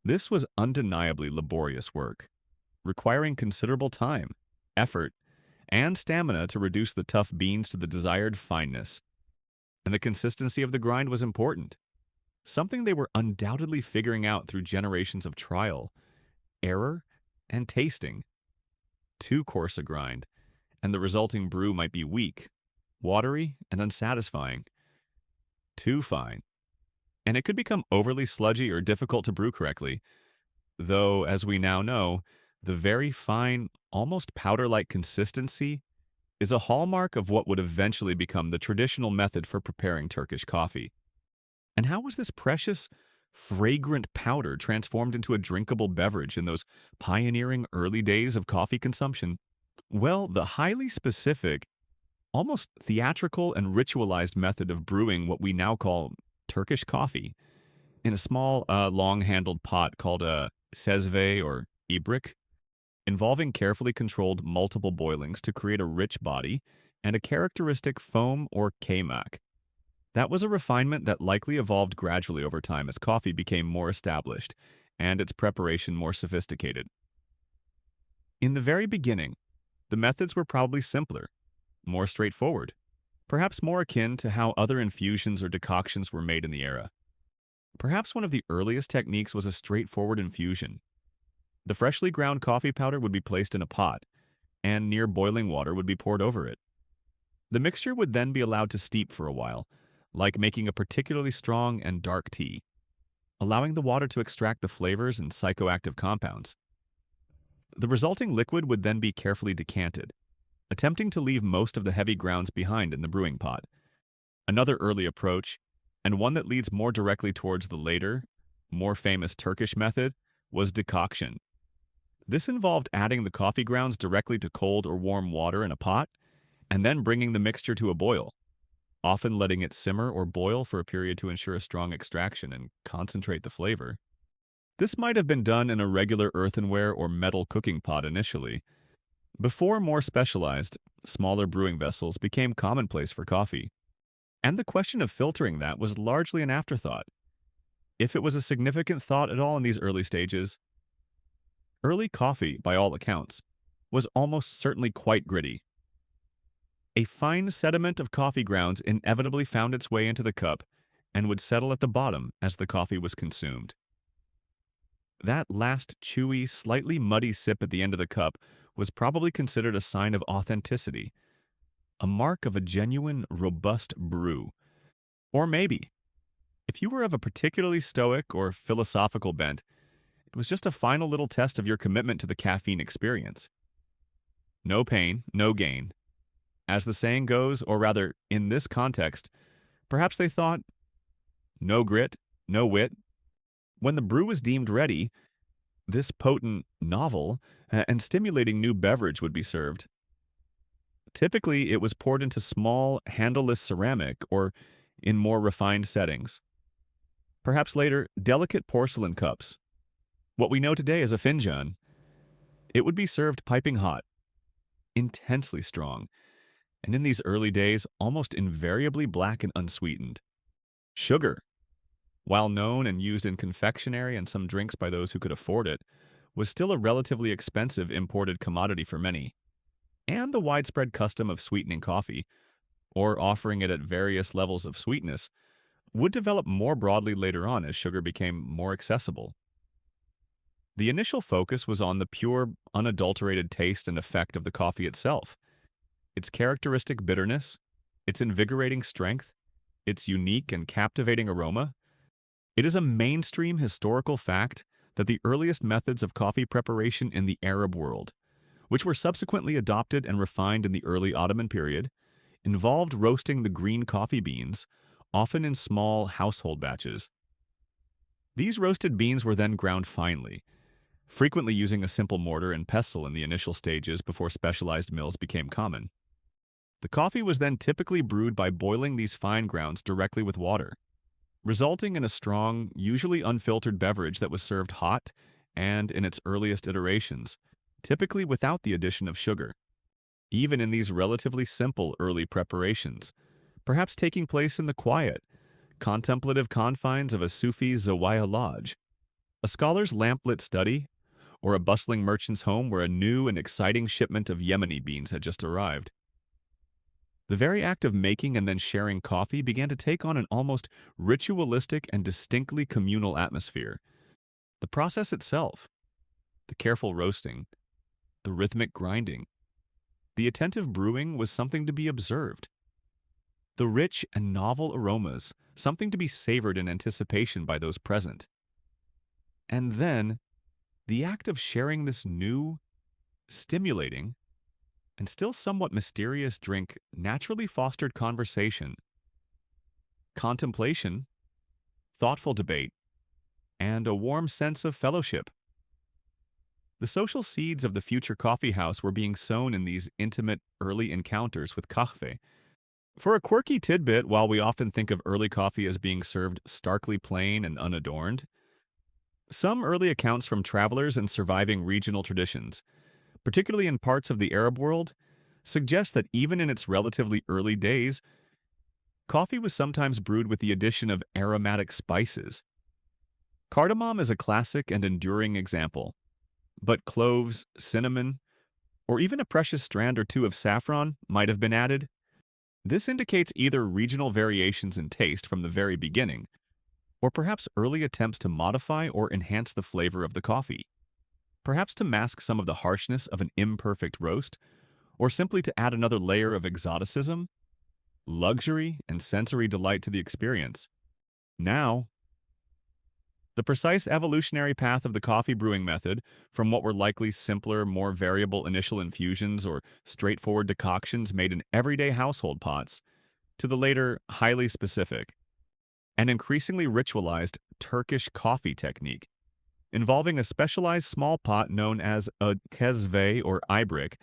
This was undeniably laborious work, requiring considerable time, effort, and stamina to reduce the tough beans to the desired fineness. And the consistency of the grind was important, something they were undoubtedly figuring out through generations of trial, error, and tasting. Too coarse a grind, and the resulting brew might be weak, watery, and unsatisfying. Too fine, and it could become overly sludgy or difficult to brew correctly, though, as we now know, the very fine, almost powder-like consistency is a hallmark of what would eventually become the traditional method for preparing Turkish coffee. And how was this precious, fragrant powder transformed into a drinkable beverage in those pioneering early days of coffee consumption? Well, the highly specific, almost theatrical and ritualized method of brewing what we now call Turkish coffee in a small, long-handled pot called a sezve or ibrik, involving carefully controlled multiple boilings to create a rich body and a characteristic foam or kaymak. That was a refinement that likely evolved gradually over time as coffee became more established and its preparation more sophisticated. In the very beginning, the methods were probably simpler, more straightforward, perhaps more akin to how other infusions or decoctions were made in the era. Perhaps one of the earliest techniques was a straightforward infusion. The freshly ground coffee powder would be placed in a pot, and near boiling water would be poured over it. The mixture would then be allowed to steep for a while, like making a particularly strong and dark tea, allowing the water to extract the flavors and psychoactive compounds. The resulting liquid would then be carefully decanted, attempting to leave most of the heavy grounds behind in the brewing pot. Another early approach, and one that leads more directly towards the later, more famous Turkish method, was decoction. This involved adding the coffee grounds directly to cold or warm water in a pot, and then bringing the mixture to a boil, often letting it simmer or boil for a period to ensure a strong extraction and concentrate the flavor. This might have been done in a regular earthenware or metal cooking pot initially, Before more specialized, smaller brewing vessels became commonplace for coffee, and the question of filtering that was largely an afterthought. If it was a significant thought at all in these early stages, early coffee, by all accounts, was almost certainly quite gritty. A fine sediment of coffee grounds inevitably found its way into the cup and would settle at the bottom as the coffee was consumed. That last chewy, slightly muddy sip at the end of the cup was probably considered a sign of authenticity, a mark of a genuine, robust brew. Or maybe, if you were of a particularly stoic or philosophical bent, it was just a final little test of your commitment to the caffeine experience. No pain, no gain. As the saying goes, or rather, in this context, perhaps they thought, no grit, no wit. When the brew was deemed ready, this potent, novel, and stimulating new beverage would be served. Typically, it was poured into small, handleless ceramic or in more refined settings. Perhaps later, delicate porcelain cups. What we know today as a finjan. It would be served piping hot, intensely strong, and in these early days, almost invariably black and unsweetened. Sugar, while known and used in confectionery and some drinks by those who could afford it, was still a relatively expensive imported commodity for many. And the widespread custom of sweetening coffee, or offering it at various levels of sweetness, would develop more broadly later on as sugar became more accessible. The initial focus was on the pure, unadulterated taste and effect of the coffee itself, its characteristic bitterness, its invigorating strength, its unique and captivating aroma. It is a mainstream historical fact that the earliest methods of coffee preparation in the Arab world, which were subsequently adopted and refined in the early Ottoman period, involved roasting the green coffee beans, often in small household batches. These roasted beans were then ground finely, frequently using a simple mortar and pestle in the initial stages before specialized mills became common. The coffee was then typically brewed by boiling these fine grounds directly with water, resulting in a strong, usually unfiltered beverage that was served hot and, in its earliest iterations, typically without the addition of sugar. Even in these relatively simple early preparations, perhaps taking place in the quiet, contemplative confines of a Sufi Zawaya lodge, a scholar's lamplit study, or a bustling merchant's home where a new and exciting shipment of Yemeni beans had just arrived. The very act of making and then sharing coffee began to take on an almost ritualistic and distinctly communal atmosphere. The process itself, the careful roasting, the rhythmic grinding, the attentive brewing was something to be observed. The rich and novel aromas, something to be savored in anticipation by those present. And then, the act of sharing this new, stimulating, and still somewhat mysterious drink naturally fostered conversation, contemplation, thoughtful debate, and a warm sense of fellowship. The social seeds of the future coffee house were being sown in these intimate early encounters with kahve. For a quirky tidbit, while we often think of early coffee as being served starkly plain and unadorned, some early accounts from travelers and surviving regional traditions, particularly in parts of the Arab world, suggest that even in its relatively early days, coffee was sometimes brewed with the addition of aromatic spices. Cardamom is a classic and enduring example, but cloves, cinnamon, or even a precious strand or two of saffron might have been added. This indicates either regional variations in taste from the very beginning, or perhaps early attempts to modify or enhance the flavor of the coffee, perhaps to mask some of the harshness of an imperfect roast, or simply to add another layer of exoticism, luxury, and sensory delight to the experience. Now, the precise evolutionary path of the coffee brewing method, from what were likely simpler, more variable initial infusions or straightforward decoctions made in everyday household pots, to the later, highly specific, and increasingly ritualized Turkish coffee technique, involving a specialized small pot known as a kezve or ibrick,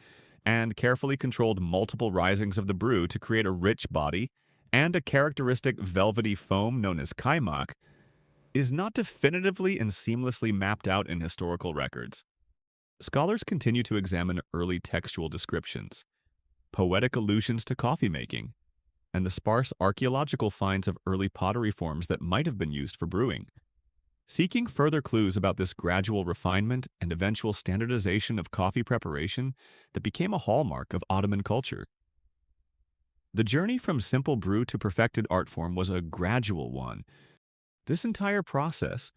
and carefully controlled multiple risings of the brew to create a rich body, and a characteristic velvety foam known as kaimak, is not definitively and seamlessly mapped out in historical records. Scholars continue to examine early textual descriptions, poetic allusions to coffee making, and the sparse archaeological finds of early pottery forms that might have been used for brewing. Seeking further clues about this gradual refinement and eventual standardization of coffee preparation that became a hallmark of Ottoman culture. The journey from simple brew to perfected art form was a gradual one. This entire process,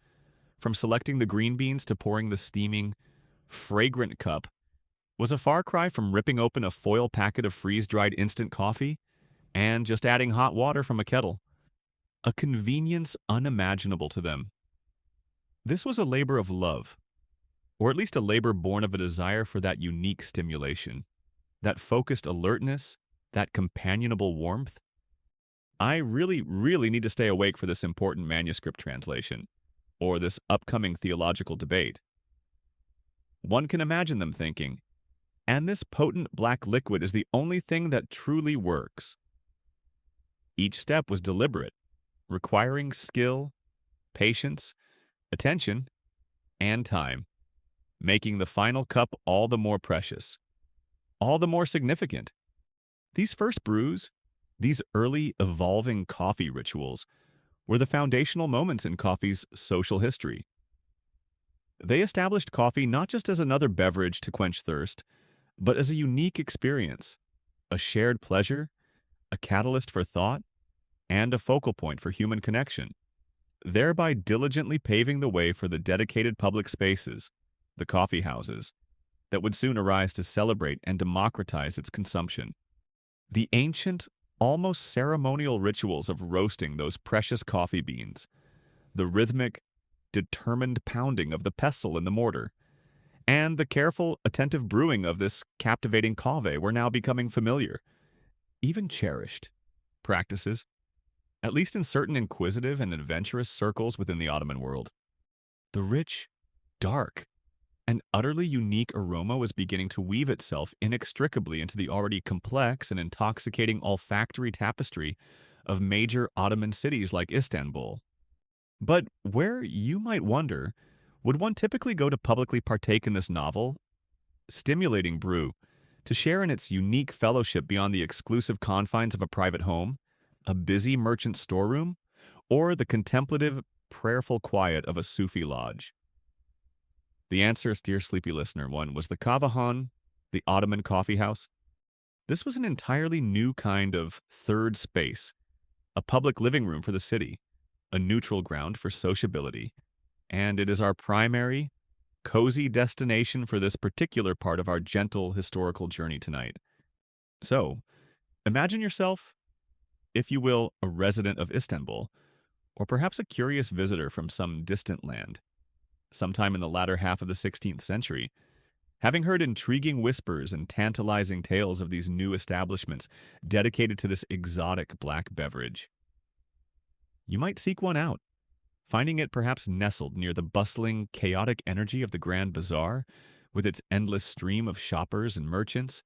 from selecting the green beans to pouring the steaming, fragrant cup, was a far cry from ripping open a foil packet of freeze-dried instant coffee and just adding hot water from a kettle, a convenience unimaginable to them. This was a labor of love, or at least a labor born of a desire for that unique stimulation, that focused alertness, that companionable warmth. I really need to stay awake for this important manuscript translation, or this upcoming theological debate. One can imagine them thinking, and this potent black liquid is the only thing that truly works. Each step was deliberate, requiring skill, patience, attention, and time, making the final cup all the more precious, all the more significant. These first brews, these early evolving coffee rituals, were the foundational moments in coffee's social history. They established coffee not just as another beverage to quench thirst, but as a unique experience, a shared pleasure, a catalyst for thought, and a focal point for human connection, thereby diligently paving the way for the dedicated public spaces, the coffee houses, that would soon arise to celebrate and democratize its consumption. The ancient, almost ceremonial rituals of roasting those precious coffee beans, the rhythmic, determined pounding of the pestle in the mortar, and the careful, attentive brewing of this captivating cave were now becoming familiar, even cherished, practices, at least in certain inquisitive and adventurous circles within the Ottoman world. The rich, dark, and utterly unique aroma was beginning to weave itself inextricably into the already complex and intoxicating olfactory tapestry of major Ottoman cities like Istanbul. But where, you might wonder, would one typically go to publicly partake in this novel, stimulating brew, to share in its unique fellowship beyond the exclusive confines of a private home, a busy merchant storeroom, or the contemplative, prayerful quiet of a Sufi lodge? The answer, dear sleepy listener, one was the Kavahan, the Ottoman Coffeehouse. This was an entirely new kind of third space, a public living room for the city, a neutral ground for sociability, and it is our primary, cozy destination for this particular part of our gentle historical journey tonight. So, imagine yourself, if you will, a resident of Istanbul, or perhaps a curious visitor from some distant land, sometime in the latter half of the 16th century, having heard intriguing whispers and tantalizing tales of these new establishments dedicated to this exotic black beverage. You might seek one out, finding it perhaps nestled near the bustling, chaotic energy of the Grand Bazaar, with its endless stream of shoppers and merchants.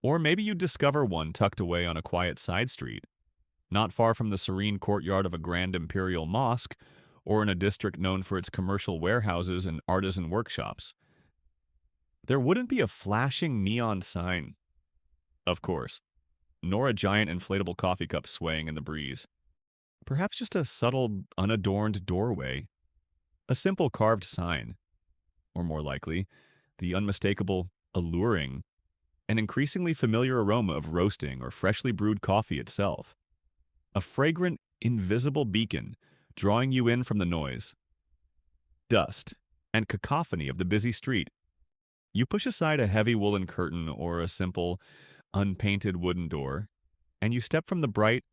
Or maybe you discover one tucked away on a quiet side street, not far from the serene courtyard of a grand imperial mosque, or in a district known for its commercial warehouses and artisan workshops. There wouldn't be a flashing neon sign, of course, nor a giant inflatable coffee cup swaying in the breeze. Perhaps just a subtle, unadorned doorway, a simple carved sign, or more likely, the unmistakable, alluring, and increasingly familiar aroma of roasting or freshly brewed coffee itself. A fragrant, invisible beacon drawing you in from the noise, dust, and cacophony of the busy street. You push aside a heavy woolen curtain or a simple, unpainted wooden door, and you step from the bright,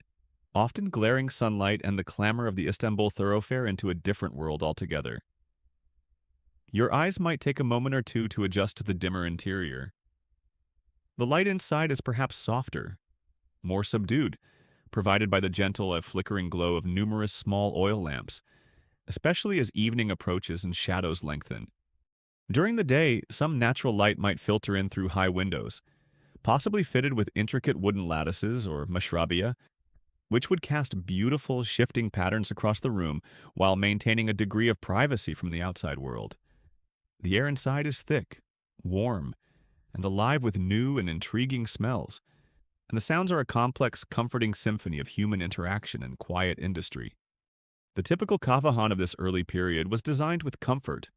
often glaring sunlight and the clamor of the Istanbul thoroughfare into a different world altogether. Your eyes might take a moment or two to adjust to the dimmer interior. The light inside is perhaps softer, more subdued, provided by the gentle and flickering glow of numerous small oil lamps, especially as evening approaches and shadows lengthen. During the day, some natural light might filter in through high windows, possibly fitted with intricate wooden lattices or mashrabia, which would cast beautiful, shifting patterns across the room while maintaining a degree of privacy from the outside world. The air inside is thick, warm, and alive with new and intriguing smells. And the sounds are a complex, comforting symphony of human interaction and quiet industry. The typical kavahan of this early period was designed with comfort,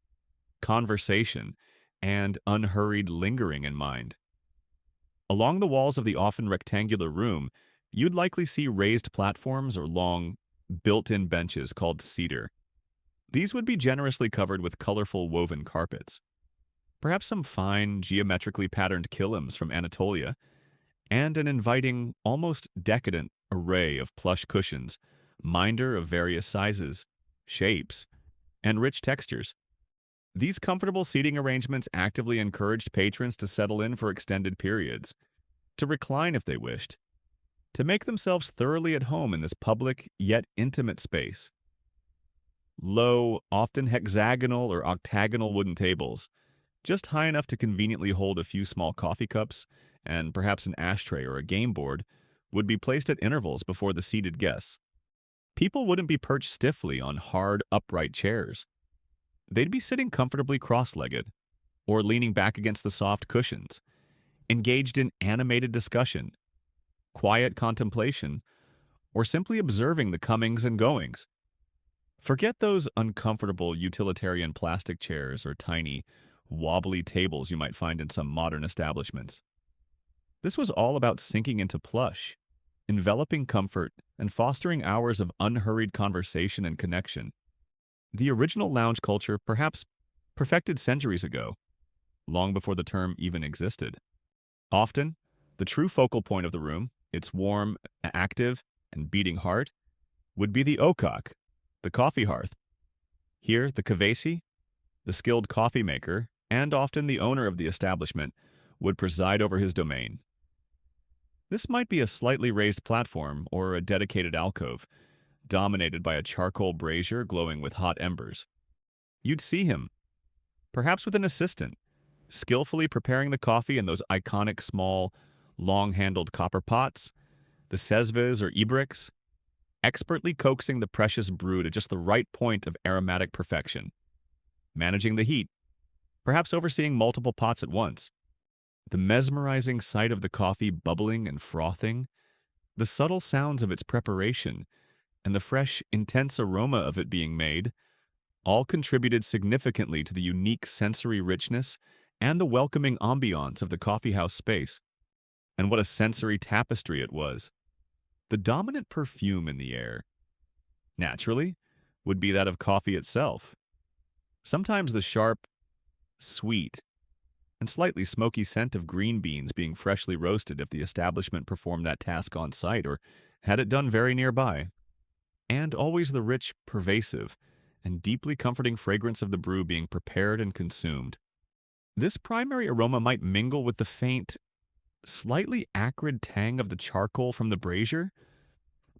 conversation, and unhurried lingering in mind. Along the walls of the often rectangular room, you'd likely see raised platforms or long, built-in benches called cedar. These would be generously covered with colorful woven carpets, perhaps some fine, geometrically patterned kilims from Anatolia, and an inviting, almost decadent array of plush cushions, minder of various sizes, shapes, and rich textures. These comfortable seating arrangements actively encouraged patrons to settle in for extended periods, to recline if they wished, to make themselves thoroughly at home in this public yet intimate space. Low, often hexagonal or octagonal wooden tables, just high enough to conveniently hold a few small coffee cups and perhaps an ashtray or a game board, would be placed at intervals before the seated guests. People wouldn't be perched stiffly on hard, upright chairs. They'd be sitting comfortably cross-legged, or leaning back against the soft cushions, engaged in animated discussion, quiet contemplation, or simply observing the comings and goings. Forget those uncomfortable utilitarian plastic chairs or tiny, wobbly tables you might find in some modern establishments. This was all about sinking into plush, enveloping comfort, and fostering hours of unhurried conversation and connection. The original lounge culture perhaps perfected centuries ago, long before the term even existed. Often, the true focal point of the room, its warm, active, and beating heart, would be the okak, the coffee hearth. Here, the kavesi, the skilled coffee maker, and often the owner of the establishment, would preside over his domain. This might be a slightly raised platform or a dedicated alcove, dominated by a charcoal brazier glowing with hot embers. You'd see him, perhaps with an assistant, skillfully preparing the coffee in those iconic small, long-handled copper pots, the sezves or ibriks, expertly coaxing the precious brew to just the right point of aromatic perfection, managing the heat, perhaps overseeing multiple pots at once. The mesmerizing sight of the coffee bubbling and frothing, the subtle sounds of its preparation, and the fresh, intense aroma of it being made, all contributed significantly to the unique sensory richness and the welcoming ambiance of the coffeehouse space. And what a sensory tapestry it was. The dominant perfume in the air, naturally, would be that of coffee itself. Sometimes the sharp, sweet, and slightly smoky scent of green beans being freshly roasted if the establishment performed that task on site or had it done very nearby. And always the rich, pervasive, and deeply comforting fragrance of the brew being prepared and consumed. This primary aroma might mingle with the faint, slightly acrid tang of the charcoal from the brazier,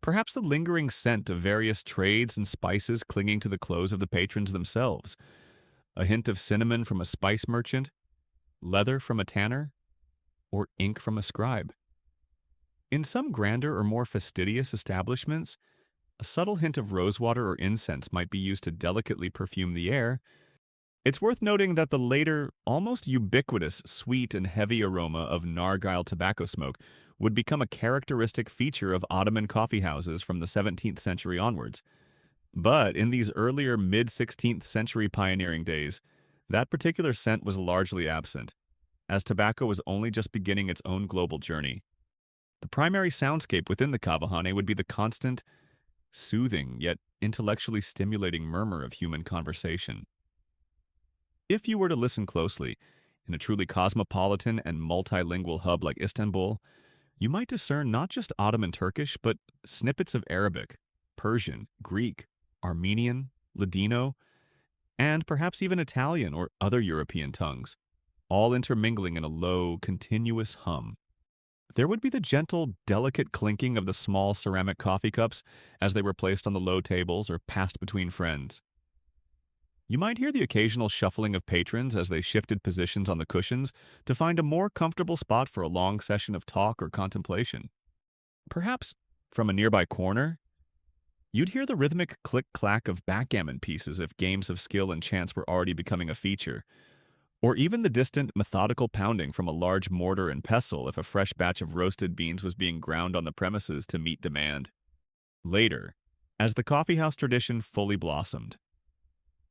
perhaps the lingering scent of various trades and spices clinging to the clothes of the patrons themselves, a hint of cinnamon from a spice merchant, leather from a tanner, or ink from a scribe. In some grander or more fastidious establishments, a subtle hint of rosewater or incense might be used to delicately perfume the air. It's worth noting that the later, almost ubiquitous sweet and heavy aroma of nargile tobacco smoke would become a characteristic feature of Ottoman coffeehouses from the 17th century onwards. But in these earlier mid-16th century pioneering days, that particular scent was largely absent, as tobacco was only just beginning its own global journey. The primary soundscape within the kavahane would be the constant, soothing yet intellectually stimulating murmur of human conversation. If you were to listen closely, in a truly cosmopolitan and multilingual hub like Istanbul, you might discern not just Ottoman Turkish, but snippets of Arabic, Persian, Greek, Armenian, Ladino, and perhaps even Italian or other European tongues, all intermingling in a low, continuous hum. There would be the gentle, delicate clinking of the small ceramic coffee cups as they were placed on the low tables or passed between friends. You might hear the occasional shuffling of patrons as they shifted positions on the cushions to find a more comfortable spot for a long session of talk or contemplation. Perhaps, from a nearby corner, you'd hear the rhythmic click-clack of backgammon pieces if games of skill and chance were already becoming a feature, or even the distant methodical pounding from a large mortar and pestle if a fresh batch of roasted beans was being ground on the premises to meet demand. Later, as the coffeehouse tradition fully blossomed,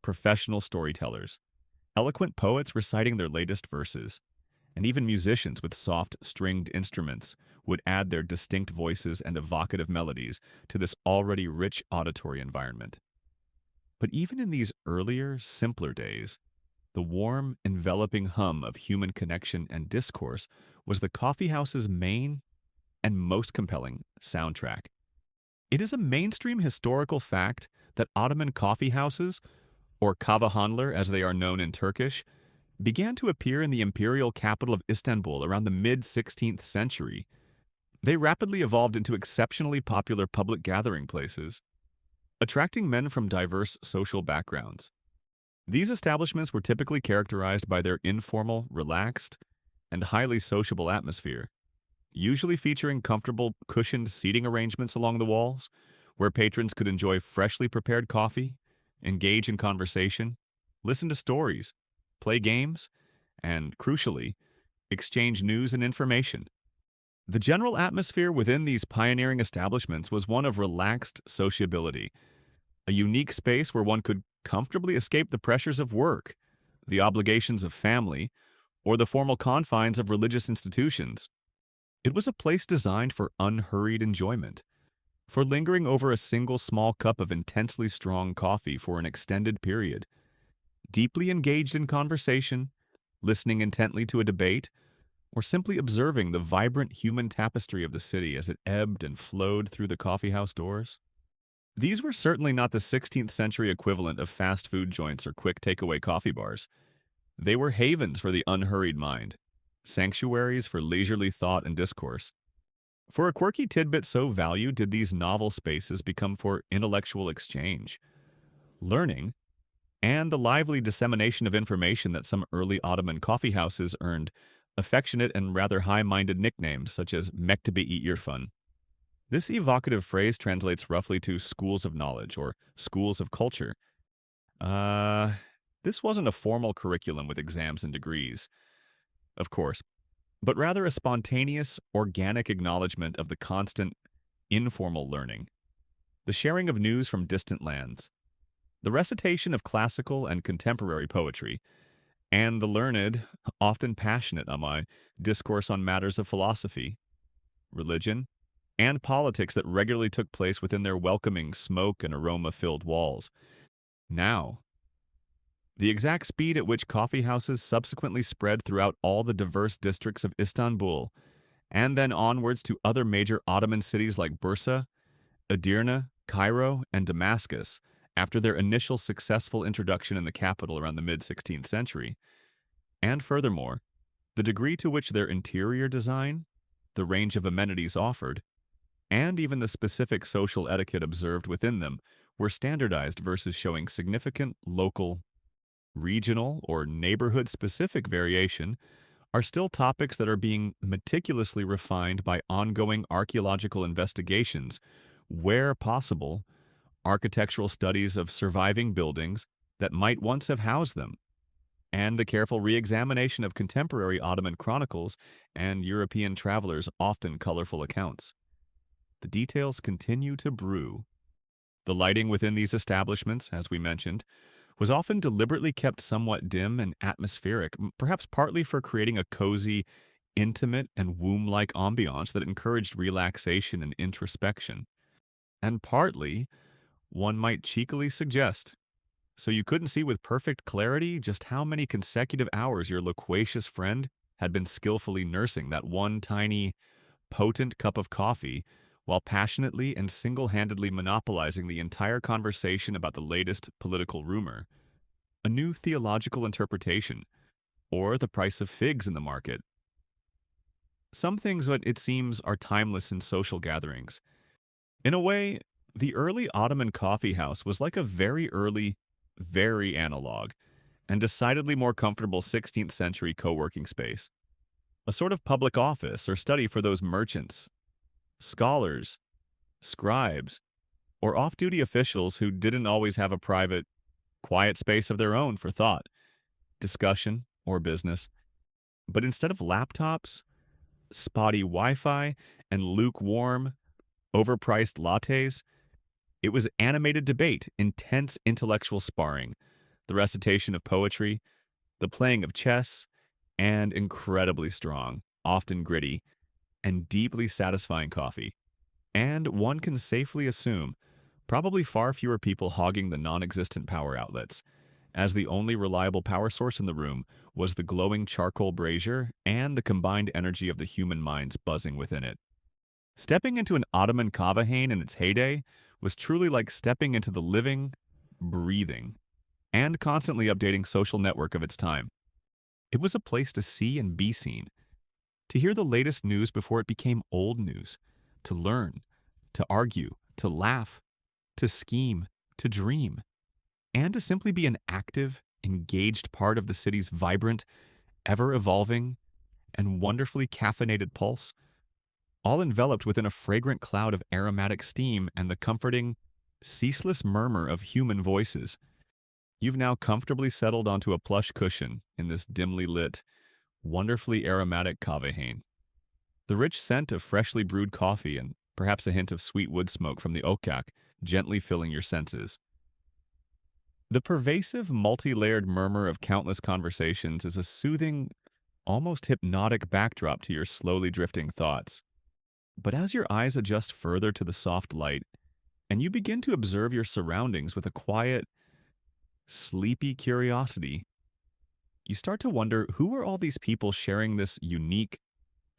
professional storytellers, eloquent poets reciting their latest verses, and even musicians with soft stringed instruments would add their distinct voices and evocative melodies to this already rich auditory environment. But even in these earlier, simpler days, the warm, enveloping hum of human connection and discourse was the coffeehouse's main and most compelling soundtrack. It is a mainstream historical fact that Ottoman coffeehouses, or kahvehanlar as they are known in Turkish, began to appear in the imperial capital of Istanbul around the mid-16th century. They rapidly evolved into exceptionally popular public gathering places, attracting men from diverse social backgrounds. These establishments were typically characterized by their informal, relaxed, and highly sociable atmosphere, usually featuring comfortable, cushioned seating arrangements along the walls, where patrons could enjoy freshly prepared coffee, engage in conversation, listen to stories, play games, and, crucially, exchange news and information. The general atmosphere within these pioneering establishments was one of relaxed sociability, a unique space where one could comfortably escape the pressures of work, the obligations of family, or the formal confines of religious institutions. It was a place designed for unhurried enjoyment, for lingering over a single small cup of intensely strong coffee for an extended period, deeply engaged in conversation, listening intently to a debate, or simply observing the vibrant human tapestry of the city as it ebbed and flowed through the coffeehouse doors. These were certainly not the 16th century equivalent of fast food joints or quick takeaway coffee bars. They were havens for the unhurried mind, sanctuaries for leisurely thought and discourse. For a quirky tidbit so valued did these novel spaces become for intellectual exchange, learning, and the lively dissemination of information that some early Ottoman coffeehouses earned affectionate and rather high-minded nicknames such as Mektebi İrfan. This evocative phrase translates roughly to schools of knowledge or schools of culture. Uh, this wasn't a formal curriculum with exams and degrees, of course, but rather a spontaneous, organic acknowledgement of the constant, informal learning, the sharing of news from distant lands, the recitation of classical and contemporary poetry, and the learned, often passionate, discourse on matters of philosophy, religion, and politics that regularly took place within their welcoming smoke and aroma-filled walls. Now, the exact speed at which coffeehouses subsequently spread throughout all the diverse districts of Istanbul, and then onwards to other major Ottoman cities like Bursa, Edirne, Cairo, and Damascus, after their initial successful introduction in the capital around the mid-16th century. And furthermore, the degree to which their interior design, the range of amenities offered, and even the specific social etiquette observed within them were standardized versus showing significant local, regional, or neighborhood-specific variation are still topics that are being meticulously refined by ongoing archaeological investigations, where possible, architectural studies of surviving buildings that might once have housed them, and the careful re-examination of contemporary Ottoman chronicles and European travelers' often colorful accounts. The details continue to brew. The lighting within these establishments, as we mentioned, was often deliberately kept somewhat dim and atmospheric, perhaps partly for creating a cozy, intimate, and womb-like ambiance that encouraged relaxation and introspection. And partly, one might cheekily suggest, so you couldn't see with perfect clarity just how many consecutive hours your loquacious friend had been skillfully nursing that one tiny, potent cup of coffee while passionately and single-handedly monopolizing the entire conversation about the latest political rumor, a new theological interpretation, or the price of figs in the market. Some things that it seems are timeless in social gatherings. In a way, the early Ottoman coffee house was like a very early, very analog, and decidedly more comfortable 16th century co-working space. A sort of public office or study for those merchants, scholars, scribes, or off-duty officials who didn't always have a private, quiet space of their own for thought, discussion, or business. But instead of laptops, spotty Wi-Fi, and lukewarm, overpriced lattes, it was animated debate, intense intellectual sparring, the recitation of poetry, the playing of chess, and incredibly strong, often gritty, and deeply satisfying coffee. And one can safely assume probably far fewer people hogging the non-existent power outlets, as the only reliable power source in the room was the glowing charcoal brazier and the combined energy of the human minds buzzing within it. Stepping into an Ottoman Coffeehane in its heyday was truly like stepping into the living, breathing, and constantly updating social network of its time. It was a place to see and be seen, to hear the latest news before it became old news, to learn, to argue, to laugh, to scheme, to dream, and to simply be an active, engaged part of the city's vibrant, ever-evolving, and wonderfully caffeinated pulse, all enveloped within a fragrant cloud of aromatic steam and the comforting, ceaseless murmur of human voices. You've now comfortably settled onto a plush cushion in this dimly lit, wonderfully aromatic Kavehane. The rich scent of freshly brewed coffee and perhaps a hint of sweet wood smoke from the okak gently filling your senses. The pervasive, multi-layered murmur of countless conversations is a soothing, almost hypnotic backdrop to your slowly drifting thoughts. But as your eyes adjust further to the soft light, and you begin to observe your surroundings with a quiet, sleepy curiosity, you start to wonder who are all these people sharing this unique,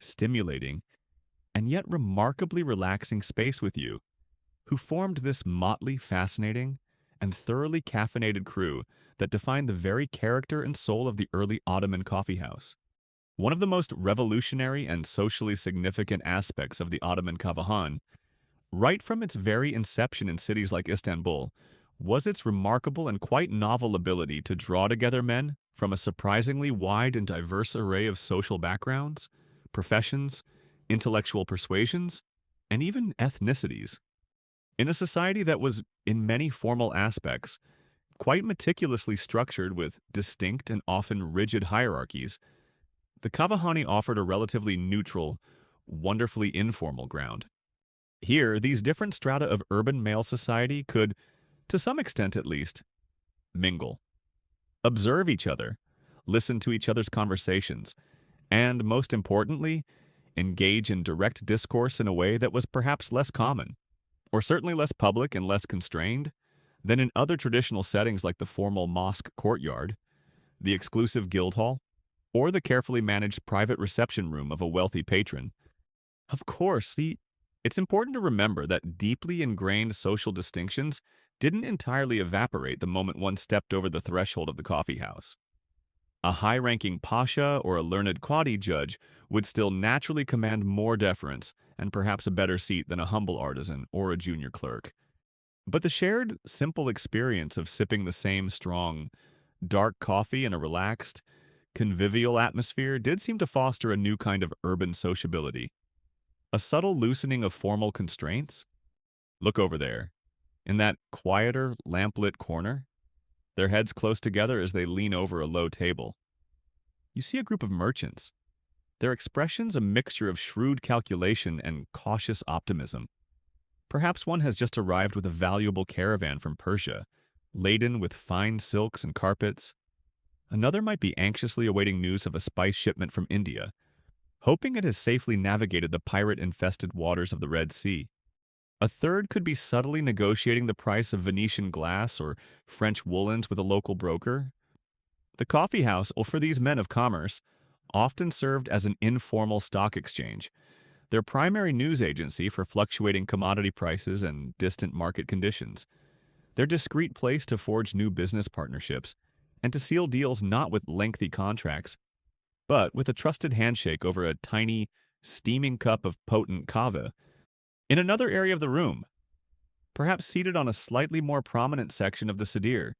stimulating, and yet remarkably relaxing space with you, who formed this motley, fascinating, and thoroughly caffeinated crew that defined the very character and soul of the early Ottoman coffee house. One of the most revolutionary and socially significant aspects of the Ottoman Kavahan, right from its very inception in cities like Istanbul, was its remarkable and quite novel ability to draw together men from a surprisingly wide and diverse array of social backgrounds, professions, intellectual persuasions, and even ethnicities. In a society that was, in many formal aspects, quite meticulously structured with distinct and often rigid hierarchies, the Kavahani offered a relatively neutral, wonderfully informal ground. Here, these different strata of urban male society could, to some extent at least, mingle, observe each other, listen to each other's conversations, and, most importantly, engage in direct discourse in a way that was perhaps less common, or certainly less public and less constrained, than in other traditional settings like the formal mosque courtyard, the exclusive guild hall, or the carefully managed private reception room of a wealthy patron. Of course, it's important to remember that deeply ingrained social distinctions didn't entirely evaporate the moment one stepped over the threshold of the coffee house. A high-ranking pasha or a learned qadi judge would still naturally command more deference and perhaps a better seat than a humble artisan or a junior clerk. But the shared, simple experience of sipping the same strong, dark coffee in a relaxed, convivial atmosphere did seem to foster a new kind of urban sociability. A subtle loosening of formal constraints. Look over there, in that quieter, lamplit corner, their heads close together as they lean over a low table. You see a group of merchants, their expressions a mixture of shrewd calculation and cautious optimism. Perhaps one has just arrived with a valuable caravan from Persia, laden with fine silks and carpets. Another might be anxiously awaiting news of a spice shipment from India, hoping it has safely navigated the pirate-infested waters of the Red Sea. A third could be subtly negotiating the price of Venetian glass or French woolens with a local broker. The coffee house, or for these men of commerce, often served as an informal stock exchange, their primary news agency for fluctuating commodity prices and distant market conditions, their discreet place to forge new business partnerships, and to seal deals not with lengthy contracts, but with a trusted handshake over a tiny, steaming cup of potent kava. In another area of the room, perhaps seated on a slightly more prominent section of the sedir,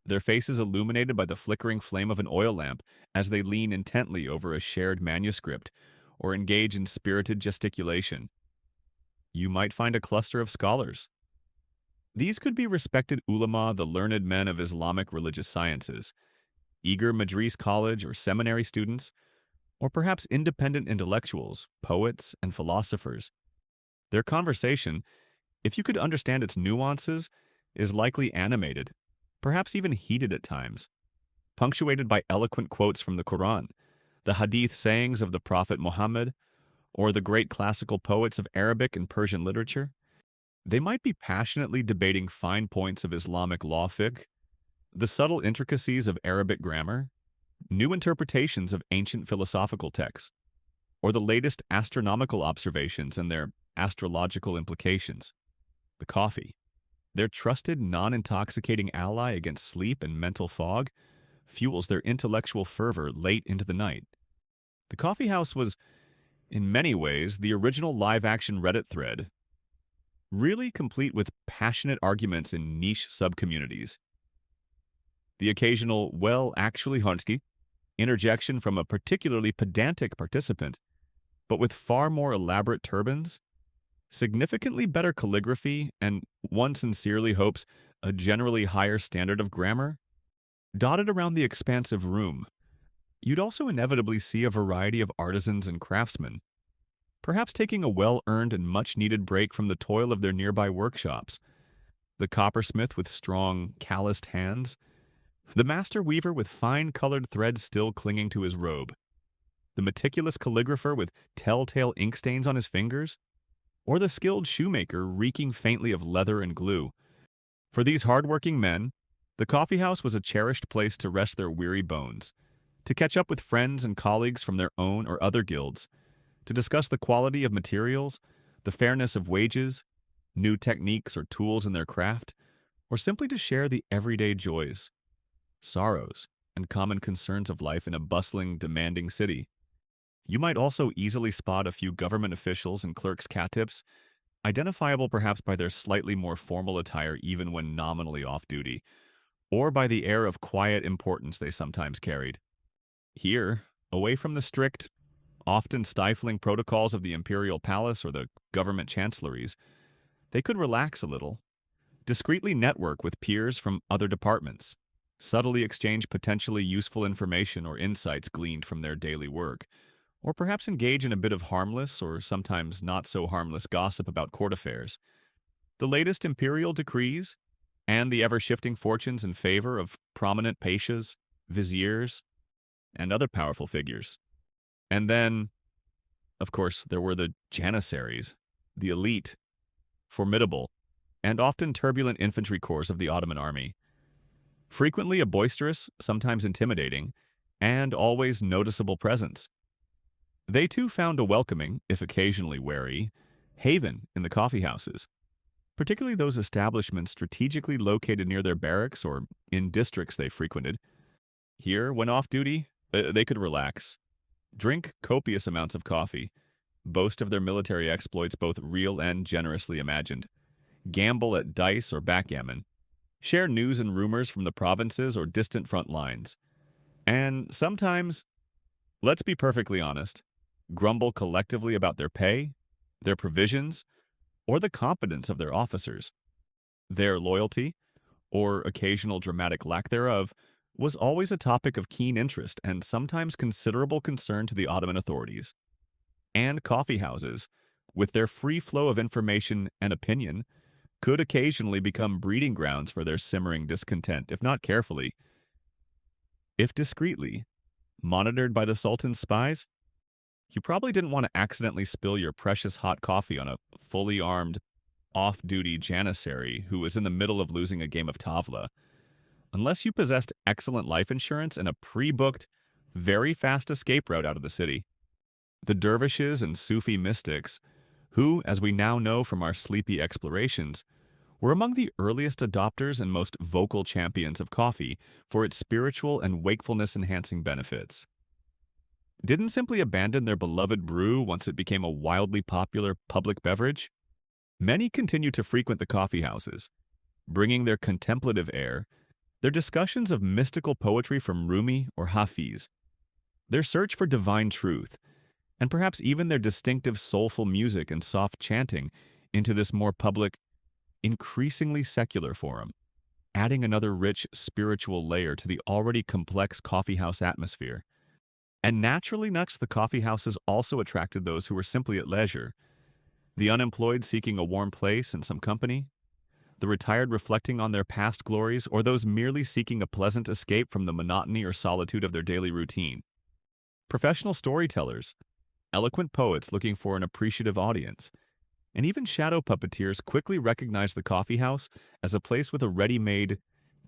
their faces illuminated by the flickering flame of an oil lamp as they lean intently over a shared manuscript or engage in spirited gesticulation. You might find a cluster of scholars. These could be respected ulama, the learned men of Islamic religious sciences, eager Madris college or seminary students, or perhaps independent intellectuals, poets, and philosophers. Their conversation, if you could understand its nuances, is likely animated, perhaps even heated at times, punctuated by eloquent quotes from the Quran, the hadith sayings of the Prophet Muhammad, or the great classical poets of Arabic and Persian literature. They might be passionately debating fine points of Islamic law fiqh, the subtle intricacies of Arabic grammar, new interpretations of ancient philosophical texts, or the latest astronomical observations and their astrological implications. The coffee, their trusted, non-intoxicating ally against sleep and mental fog, fuels their intellectual fervor late into the night. The coffee house was, in many ways, the original live-action Reddit thread, really complete with passionate arguments in niche subcommunities. The occasional, well, actually, Hansky, interjection from a particularly pedantic participant, but with far more elaborate turbans, significantly better calligraphy, and one sincerely hopes a generally higher standard of grammar, dotted around the expansive room. You'd also inevitably see a variety of artisans and craftsmen, perhaps taking a well-earned and much-needed break from the toil of their nearby workshops. The coppersmith with strong, calloused hands, the master weaver with fine-colored threads still clinging to his robe, the meticulous calligrapher with telltale ink stains on his fingers, or the skilled shoemaker reeking faintly of leather and glue. For these hard-working men, the coffeehouse was a cherished place to rest their weary bones, to catch up with friends and colleagues from their own or other guilds, to discuss the quality of materials, the fairness of wages, new techniques or tools in their craft, or simply to share the everyday joys, sorrows, and common concerns of life in a bustling, demanding city. You might also easily spot a few government officials and clerks' cat-tips, identifiable perhaps by their slightly more formal attire even when nominally off-duty, or by the air of quiet importance they sometimes carried. Here, away from the strict, often stifling protocols of the imperial palace or the government chancelleries, they could relax a little, discreetly network with peers from other departments, subtly exchange potentially useful information or insights gleaned from their daily work, or perhaps engage in a bit of harmless or sometimes not so harmless gossip about court affairs, the latest imperial decrees, and the ever-shifting fortunes in favor of prominent pashas, viziers, and other powerful figures. And then, of course, there were the janissaries, the elite, formidable, and often turbulent infantry corps of the Ottoman army, frequently a boisterous, sometimes intimidating, and always noticeable presence. They too found a welcoming, if occasionally wary, haven in the coffeehouses, particularly those establishments strategically located near their barracks or in districts they frequented. Here, when off-duty, they could relax, drink copious amounts of coffee, boast of their military exploits both real and generously imagined, gamble at dice or backgammon, share news and rumors from the provinces or distant front lines, and sometimes, let's be perfectly honest, grumble collectively about their pay, their provisions, or the competence of their officers. Their loyalty, or occasional dramatic lack thereof, was always a topic of keen interest and sometimes considerable concern to the Ottoman authorities. And coffeehouses, with their free flow of information and opinion, could occasionally become breeding grounds for their simmering discontent, if not carefully, if discreetly, monitored by the Sultan's spies. You probably didn't want to accidentally spill your precious hot coffee on a fully armed, off-duty janissary who was in the middle of losing a game of tavla, unless you possessed excellent life insurance and a pre-booked, very fast escape route out of the city. The dervishes and Sufi mystics, who, as we now know from our sleepy explorations, were among the earliest adopters and most vocal champions of coffee for its spiritual and wakefulness-enhancing benefits, didn't simply abandon their beloved brew once it became a wildly popular public beverage. Many continue to frequent the coffeehouses, bringing their contemplative air, their discussions of mystical poetry from Rumi or Hafiz, their search for divine truth, and perhaps even their distinctive soulful music and soft chanting into this more public, increasingly secular forum. adding another rich spiritual layer to the already complex coffeehouse atmosphere. And naturally next, the coffeehouses also attracted those who were simply at leisure, the unemployed seeking a warm place and some company, the retired reflecting on their past glories, or those merely seeking a pleasant escape from the monotony or solitude of their daily routine. Professional storytellers, eloquent poets looking for an appreciative audience, and even shadow puppeteers quickly recognized the coffeehouse as a place with a ready-made,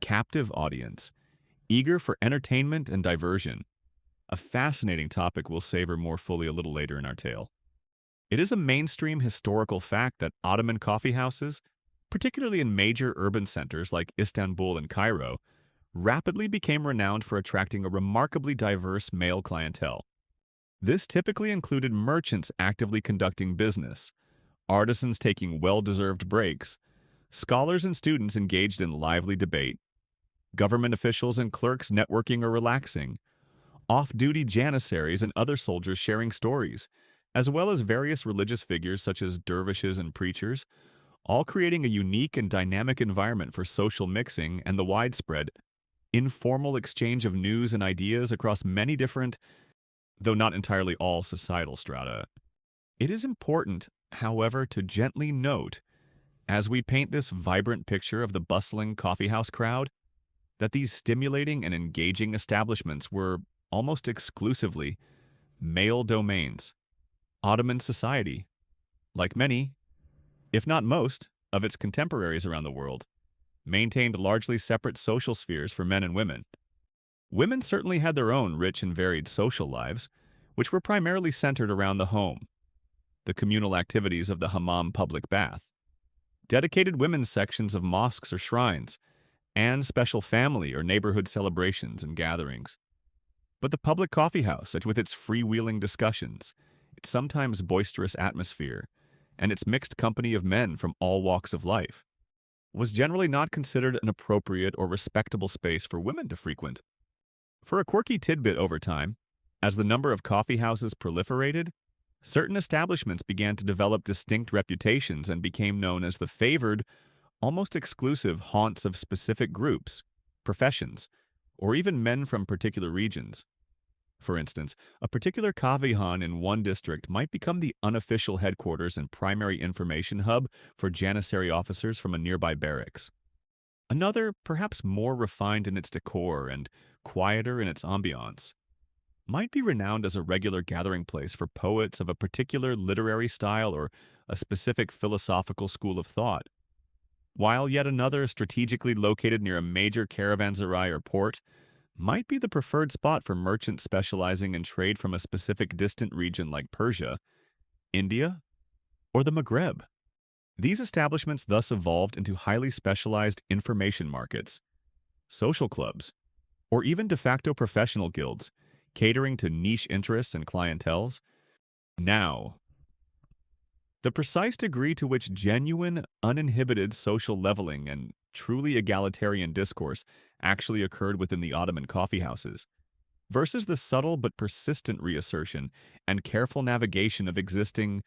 captive audience, eager for entertainment and diversion. A fascinating topic we'll savor more fully a little later in our tale. It is a mainstream historical fact that Ottoman coffeehouses, particularly in major urban centers like Istanbul and Cairo, rapidly became renowned for attracting a remarkably diverse male clientele. This typically included merchants actively conducting business, artisans taking well-deserved breaks, scholars and students engaged in lively debate, government officials and clerks networking or relaxing, off-duty janissaries and other soldiers sharing stories, as well as various religious figures such as dervishes and preachers, all creating a unique and dynamic environment for social mixing and the widespread, informal exchange of news and ideas across many different, though not entirely all, societal strata. It is important, however, to gently note, as we paint this vibrant picture of the bustling coffeehouse crowd, that these stimulating and engaging establishments were almost exclusively male domains. Ottoman society, like many, if not most, of its contemporaries around the world, maintained largely separate social spheres for men and women. Women certainly had their own rich and varied social lives, which were primarily centered around the home, the communal activities of the hammam public bath, dedicated women's sections of mosques or shrines, and special family or neighborhood celebrations and gatherings. But the public coffeehouse, with its freewheeling discussions, its sometimes boisterous atmosphere, and its mixed company of men from all walks of life, was generally not considered an appropriate or respectable space for women to frequent. For a quirky tidbit over time, as the number of coffeehouses proliferated, certain establishments began to develop distinct reputations and became known as the favored, almost exclusive haunts of specific groups, professions, or even men from particular regions. For instance, a particular kavihan in one district might become the unofficial headquarters and primary information hub for janissary officers from a nearby barracks. Another, perhaps more refined in its decor and quieter in its ambiance, might be renowned as a regular gathering place for poets of a particular literary style or a specific philosophical school of thought, while yet another, strategically located near a major caravanserai or port, might be the preferred spot for merchants specializing in trade from a specific distant region like Persia, India, or the Maghreb. These establishments thus evolved into highly specialized information markets, social clubs, or even de facto professional guilds, catering to niche interests and clienteles. Now, the precise degree to which genuine, uninhibited social leveling and truly egalitarian discourse actually occurred within the Ottoman coffeehouses, versus the subtle but persistent reassertion and careful navigation of existing,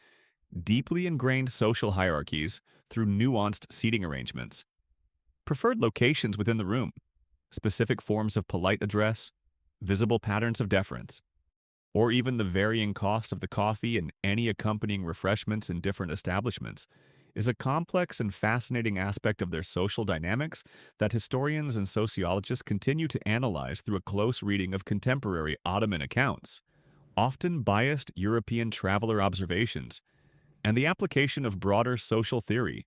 deeply ingrained social hierarchies through nuanced seating arrangements, preferred locations within the room, specific forms of polite address, visible patterns of deference, or even the varying cost of the coffee and any accompanying refreshments in different establishments, is a complex and fascinating aspect of their social dynamics that historians and sociologists continue to analyze through a close reading of contemporary Ottoman accounts, often biased European traveler observations, and the application of broader social theory.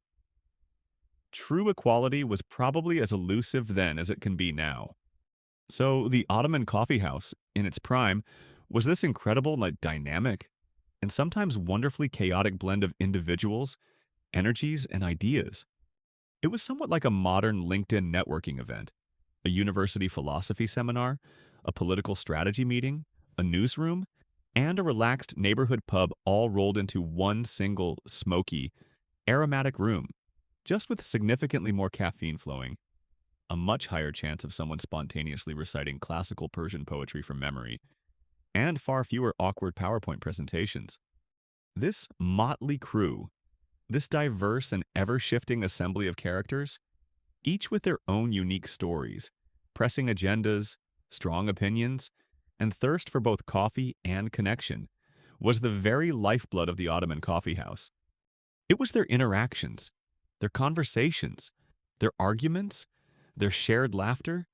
True equality was probably as elusive then as it can be now. So the Ottoman coffeehouse, in its prime, was this incredible, dynamic, and sometimes wonderfully chaotic blend of individuals, energies, and ideas. It was somewhat like a modern LinkedIn networking event, a university philosophy seminar, a political strategy meeting, a newsroom, and a relaxed neighborhood pub all rolled into one single, smoky, aromatic room, just with significantly more caffeine flowing, a much higher chance of someone spontaneously reciting classical Persian poetry from memory, and far fewer awkward PowerPoint presentations. This motley crew, this diverse and ever-shifting assembly of characters, each with their own unique stories, pressing agendas, strong opinions, and thirst for both coffee and connection, was the very lifeblood of the Ottoman Coffee House. It was their interactions, their conversations, their arguments, their shared laughter,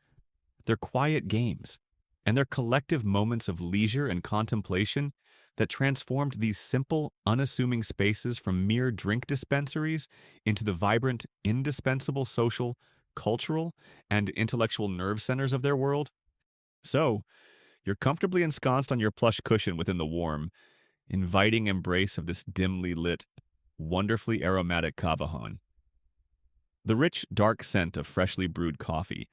their quiet games, and their collective moments of leisure and contemplation that transformed these simple, unassuming spaces from mere drink dispensaries into the vibrant, indispensable social, cultural, and intellectual nerve centers of their world. So, you're comfortably ensconced on your plush cushion within the warm, inviting embrace of this dimly lit, wonderfully aromatic kavahan. The rich, dark scent of freshly brewed coffee,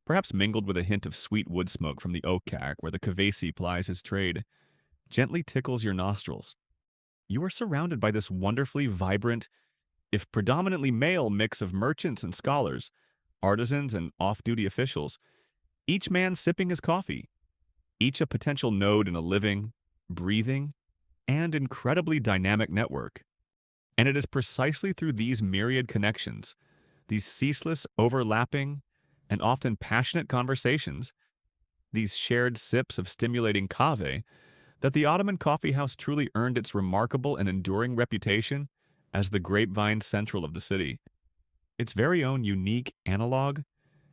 perhaps mingled with a hint of sweet wood smoke from the oak cack where the Kavesi plies his trade, gently tickles your nostrils. You are surrounded by this wonderfully vibrant, if predominantly male mix of merchants and scholars, artisans and off-duty officials, each man sipping his coffee, each a potential node in a living, breathing, and incredibly dynamic network. And it is precisely through these myriad connections, these ceaseless, overlapping, and often passionate conversations, these shared sips of stimulating cave, that the Ottoman Coffee House truly earned its remarkable and enduring reputation as the grapevine central of the city, its very own unique analog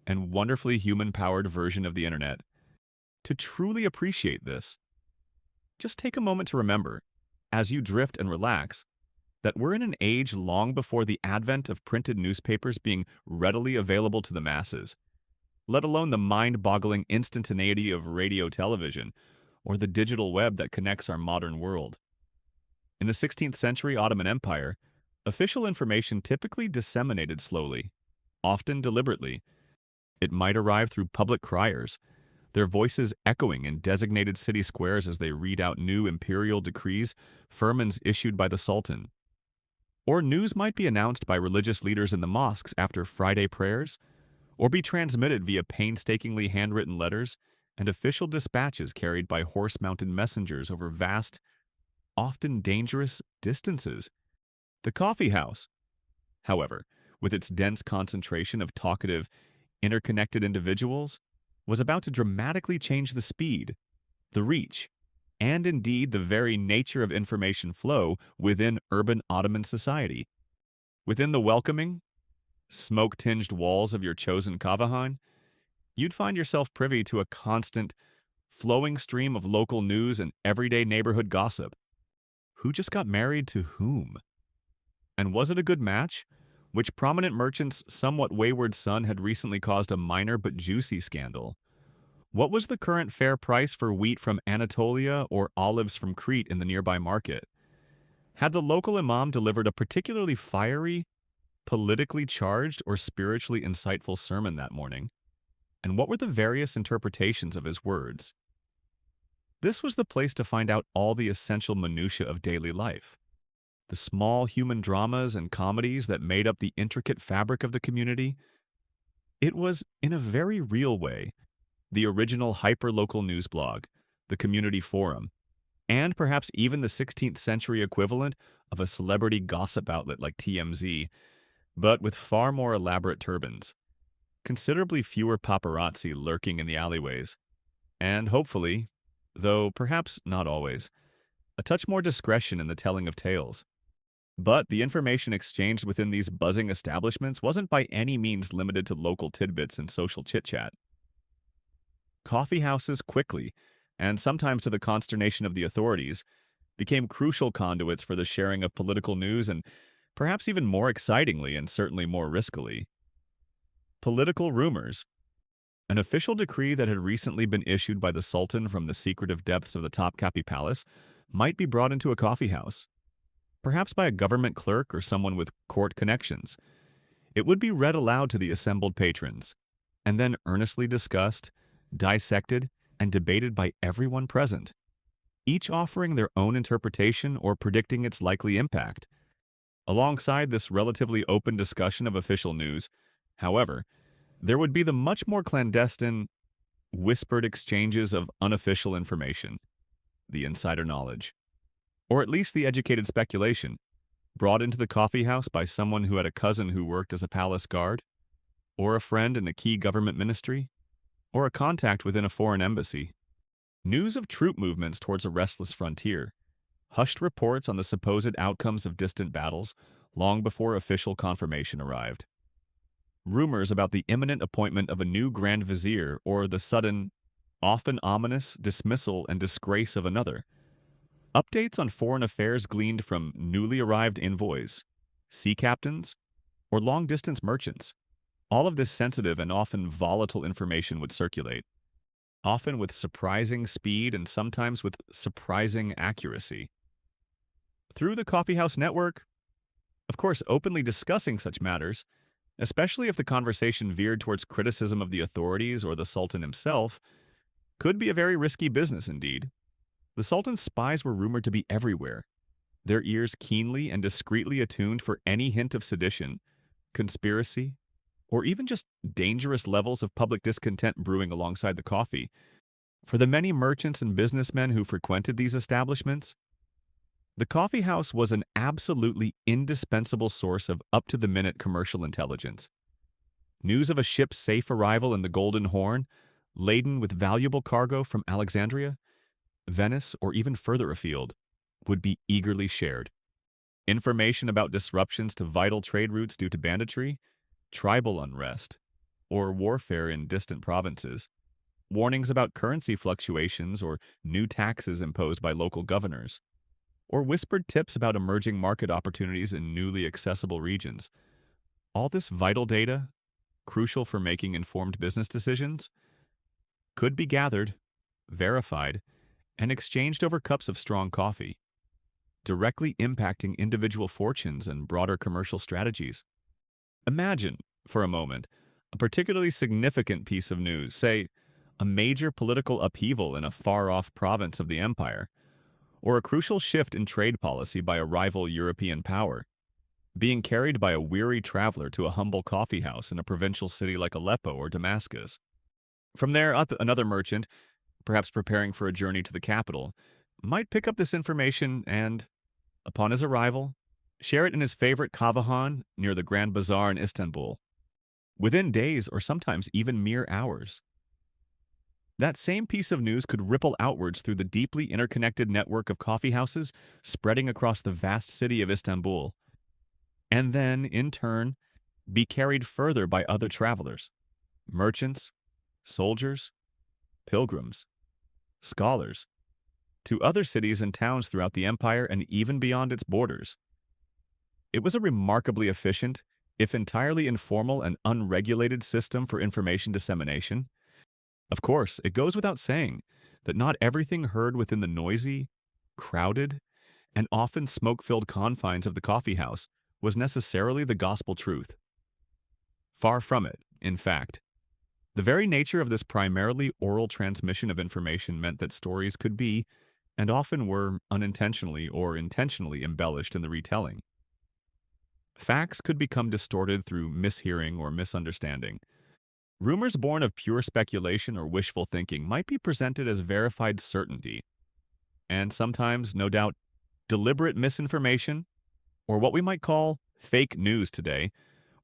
and wonderfully human-powered version of the internet. To truly appreciate this, just take a moment to remember, as you drift and relax, that we're in an age long before the advent of printed newspapers being readily available to the masses, let alone the mind-boggling instantaneity of radio television or the digital web that connects our modern world. In the 16th century Ottoman Empire, official information typically disseminated slowly, often deliberately. It might arrive through public criers, their voices echoing in designated city squares as they read out new imperial decrees, firmans issued by the Sultan. Or news might be announced by religious leaders in the mosques after Friday prayers, or be transmitted via painstakingly handwritten letters and official dispatches carried by horse-mounted messengers over vast, often dangerous distances. The coffee house, however, with its dense concentration of talkative, interconnected individuals, was about to dramatically change the speed, the reach, and indeed the very nature of information flow within urban Ottoman society. Within the welcoming, smoke-tinged walls of your chosen kavahan, you'd find yourself privy to a constant, flowing stream of local news and everyday neighborhood gossip. Who just got married to whom? And was it a good match? Which prominent merchant's somewhat wayward son had recently caused a minor but juicy scandal? What was the current fair price for wheat from Anatolia or olives from Crete in the nearby market? Had the local imam delivered a particularly fiery, politically charged, or spiritually insightful sermon that morning? And what were the various interpretations of his words? This was the place to find out all the essential minutiae of daily life, the small human dramas and comedies that made up the intricate fabric of the community. It was, in a very real way, the original hyper-local news blog, the community forum, and perhaps even the 16th century equivalent of a celebrity gossip outlet like TMZ, but with far more elaborate turbans, considerably fewer paparazzi lurking in the alleyways, and hopefully, though perhaps not always, a touch more discretion in the telling of tales. But the information exchanged within these buzzing establishments wasn't by any means limited to local tidbits and social chit-chat. Coffee houses quickly, and sometimes to the consternation of the authorities, became crucial conduits for the sharing of political news and, perhaps even more excitingly and certainly more riskily, political rumors. An official decree that had recently been issued by the Sultan from the secretive depths of the Topkapi Palace might be brought into a coffee house, perhaps by a government clerk or someone with court connections. It would be read aloud to the assembled patrons, and then earnestly discussed, dissected, and debated by everyone present, each offering their own interpretation or predicting its likely impact. Alongside this relatively open discussion of official news, however, there would be the much more clandestine, whispered exchanges of unofficial information, the insider knowledge, or at least the educated speculation, brought into the coffee house by someone who had a cousin who worked as a palace guard. or a friend in a key government ministry, or a contact within a foreign embassy. News of troop movements towards a restless frontier, hushed reports on the supposed outcomes of distant battles long before official confirmation arrived, rumors about the imminent appointment of a new grand vizier or the sudden, often ominous, dismissal and disgrace of another, updates on foreign affairs gleaned from newly arrived envoys, sea captains, or long-distance merchants. All of this sensitive and often volatile information would circulate, often with surprising speed and sometimes with surprising accuracy. Through the coffeehouse network, of course, openly discussing such matters, especially if the conversation veered towards criticism of the authorities or the Sultan himself, could be a very risky business indeed. The Sultan's spies were rumored to be everywhere, their ears keenly and discreetly attuned for any hint of sedition, conspiracy, or even just dangerous levels of public discontent brewing alongside the coffee. For the many merchants and businessmen who frequented these establishments, the coffee house was an absolutely indispensable source of up-to-the-minute commercial intelligence. News of a ship's safe arrival in the Golden Horn, laden with valuable cargo from Alexandria, Venice, or even further afield, would be eagerly shared. Information about disruptions to vital trade routes due to banditry, tribal unrest, or warfare in distant provinces, warnings about currency fluctuations or new taxes imposed by local governors, or whispered tips about emerging market opportunities in newly accessible regions. All this vital data, crucial for making informed business decisions, could be gathered, verified, and exchanged over cups of strong coffee, directly impacting individual fortunes and broader commercial strategies. Imagine, for a moment, a particularly significant piece of news, say, a major political upheaval in a far-off province of the empire, or a crucial shift in trade policy by a rival European power, being carried by a weary traveler to a humble coffeehouse in a provincial city like Aleppo or Damascus. From there, another merchant, perhaps preparing for a journey to the capital, might pick up this information and, upon his arrival, share it in his favorite kavahan near the Grand Bazaar in Istanbul, within days or sometimes even mere hours. That same piece of news could ripple outwards through the deeply interconnected network of coffeehouses spreading across the vast city of Istanbul, and then, in turn, be carried further by other travelers, merchants, soldiers, pilgrims, scholars, to other cities and towns throughout the empire and even beyond its borders. It was a remarkably efficient, if entirely informal and unregulated system for information dissemination. Of course, it goes without saying that not everything heard within the noisy, crowded, and often smoke-filled confines of the coffeehouse was necessarily the gospel truth. Far from it, in fact. The very nature of this primarily oral transmission of information meant that stories could be, and often were, unintentionally or intentionally embellished in the retelling. Facts could become distorted through mishearing or misunderstanding. Rumors born of pure speculation or wishful thinking might be presented as verified certainty, and sometimes, no doubt, deliberate misinformation, or what we might call fake news today,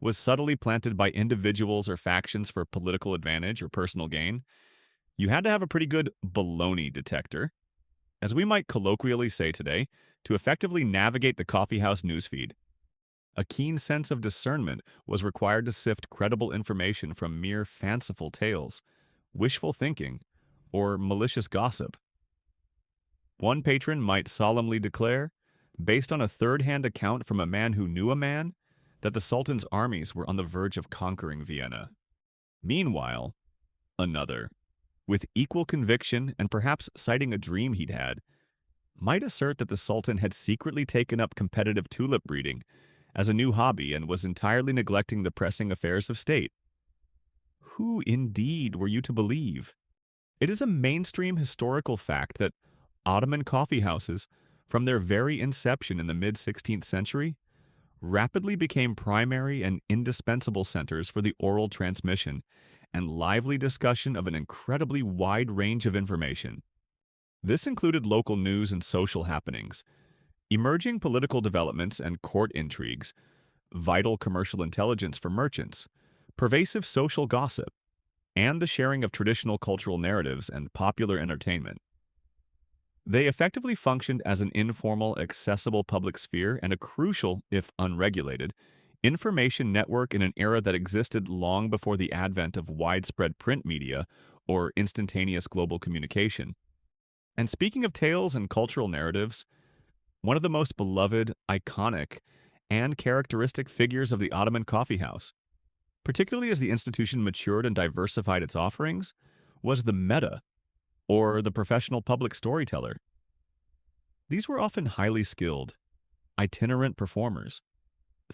was subtly planted by individuals or factions for political advantage or personal gain. You had to have a pretty good baloney detector, as we might colloquially say today, to effectively navigate the coffeehouse newsfeed. A keen sense of discernment was required to sift credible information from mere fanciful tales, wishful thinking, or malicious gossip. One patron might solemnly declare, based on a third-hand account from a man who knew a man, that the Sultan's armies were on the verge of conquering Vienna. Meanwhile, another, with equal conviction and perhaps citing a dream he'd had, might assert that the Sultan had secretly taken up competitive tulip breeding as a new hobby and was entirely neglecting the pressing affairs of state. Who indeed were you to believe? It is a mainstream historical fact that Ottoman coffeehouses, from their very inception in the mid-16th century, rapidly became primary and indispensable centers for the oral transmission and lively discussion of an incredibly wide range of information. This included local news and social happenings, emerging political developments and court intrigues, vital commercial intelligence for merchants, pervasive social gossip, and the sharing of traditional cultural narratives and popular entertainment. They effectively functioned as an informal, accessible public sphere and a crucial, if unregulated, information network in an era that existed long before the advent of widespread print media or instantaneous global communication. And speaking of tales and cultural narratives, one of the most beloved, iconic, and characteristic figures of the Ottoman Coffeehouse, particularly as the institution matured and diversified its offerings, was the meta, or the professional public storyteller. These were often highly skilled, itinerant performers,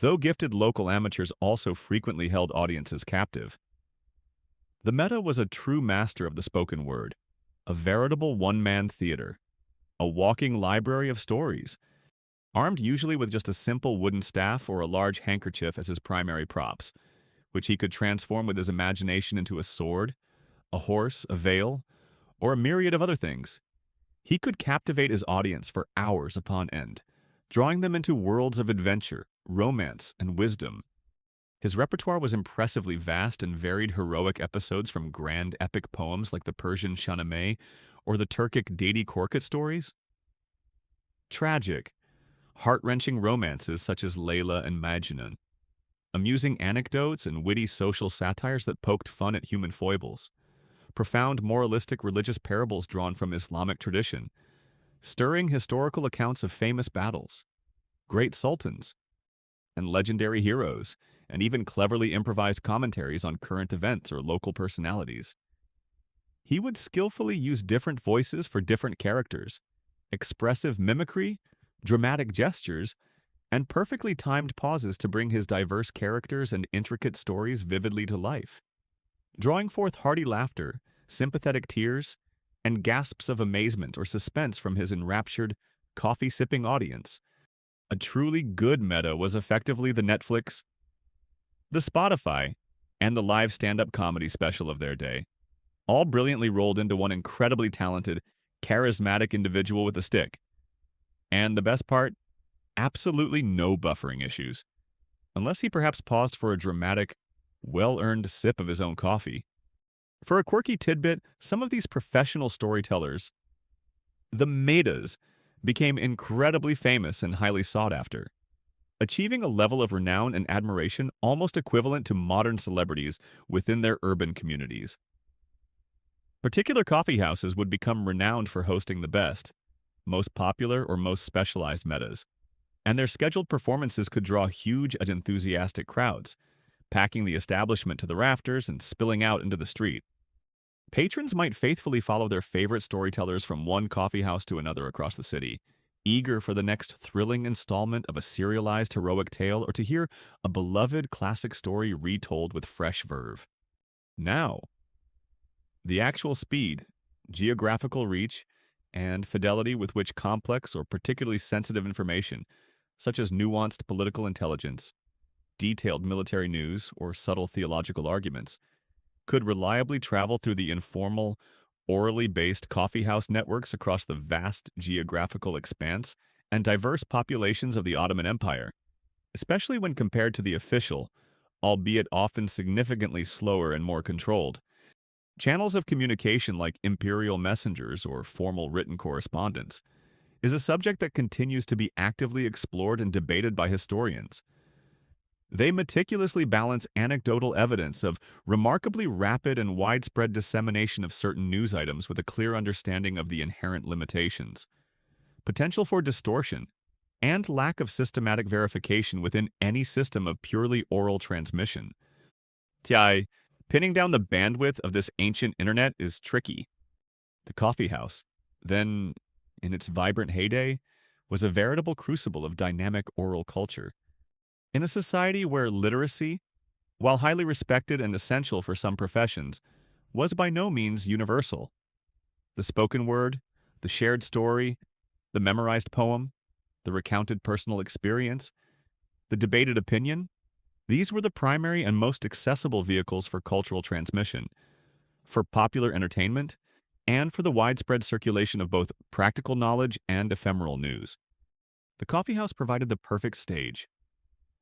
though gifted local amateurs also frequently held audiences captive. The meta was a true master of the spoken word, a veritable one-man theater, a walking library of stories, armed usually with just a simple wooden staff or a large handkerchief as his primary props, which he could transform with his imagination into a sword, a horse, a veil, or a myriad of other things. He could captivate his audience for hours upon end, drawing them into worlds of adventure, romance, and wisdom. His repertoire was impressively vast and varied heroic episodes from grand epic poems like the Persian Shahnameh or the Turkic Dede Korkut stories. Tragic, heart-wrenching romances such as Layla and Majnun, amusing anecdotes and witty social satires that poked fun at human foibles, profound moralistic religious parables drawn from Islamic tradition, stirring historical accounts of famous battles, great sultans, and legendary heroes, and even cleverly improvised commentaries on current events or local personalities. He would skillfully use different voices for different characters, expressive mimicry, dramatic gestures, and perfectly timed pauses to bring his diverse characters and intricate stories vividly to life, drawing forth hearty laughter, sympathetic tears, and gasps of amazement or suspense from his enraptured, coffee-sipping audience. A truly good meta was effectively the Netflix, the Spotify, and the live stand-up comedy special of their day, all brilliantly rolled into one incredibly talented, charismatic individual with a stick. And the best part? Absolutely no buffering issues, unless he perhaps paused for a dramatic, well-earned sip of his own coffee. For a quirky tidbit, some of these professional storytellers, the metas, became incredibly famous and highly sought after, achieving a level of renown and admiration almost equivalent to modern celebrities within their urban communities. Particular coffeehouses would become renowned for hosting the best, most popular or most specialized metas, and their scheduled performances could draw huge and enthusiastic crowds, packing the establishment to the rafters and spilling out into the street. Patrons might faithfully follow their favorite storytellers from one coffeehouse to another across the city, eager for the next thrilling installment of a serialized heroic tale or to hear a beloved classic story retold with fresh verve. Now, the actual speed, geographical reach, and fidelity with which complex or particularly sensitive information, such as nuanced political intelligence, detailed military news, or subtle theological arguments, could reliably travel through the informal, orally based coffeehouse networks across the vast geographical expanse and diverse populations of the Ottoman Empire, especially when compared to the official, albeit often significantly slower and more controlled, channels of communication like imperial messengers or formal written correspondence, is a subject that continues to be actively explored and debated by historians. They meticulously balance anecdotal evidence of remarkably rapid and widespread dissemination of certain news items with a clear understanding of the inherent limitations, potential for distortion, and lack of systematic verification within any system of purely oral transmission. Tiai, pinning down the bandwidth of this ancient internet is tricky. The coffeehouse, then, in its vibrant heyday, was a veritable crucible of dynamic oral culture. In a society where literacy, while highly respected and essential for some professions, was by no means universal. The spoken word, the shared story, the memorized poem, the recounted personal experience, the debated opinion, these were the primary and most accessible vehicles for cultural transmission, for popular entertainment, and for the widespread circulation of both practical knowledge and ephemeral news. The coffeehouse provided the perfect stage,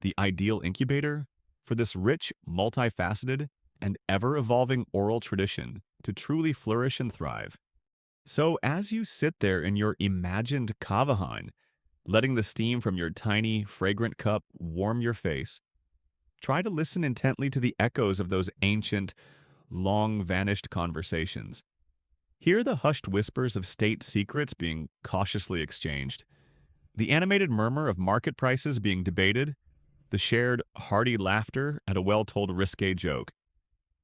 the ideal incubator, for this rich, multifaceted, and ever-evolving oral tradition to truly flourish and thrive. So as you sit there in your imagined kavahan, letting the steam from your tiny, fragrant cup warm your face, try to listen intently to the echoes of those ancient, long-vanished conversations. Hear the hushed whispers of state secrets being cautiously exchanged, the animated murmur of market prices being debated, the shared, hearty laughter at a well-told risque joke,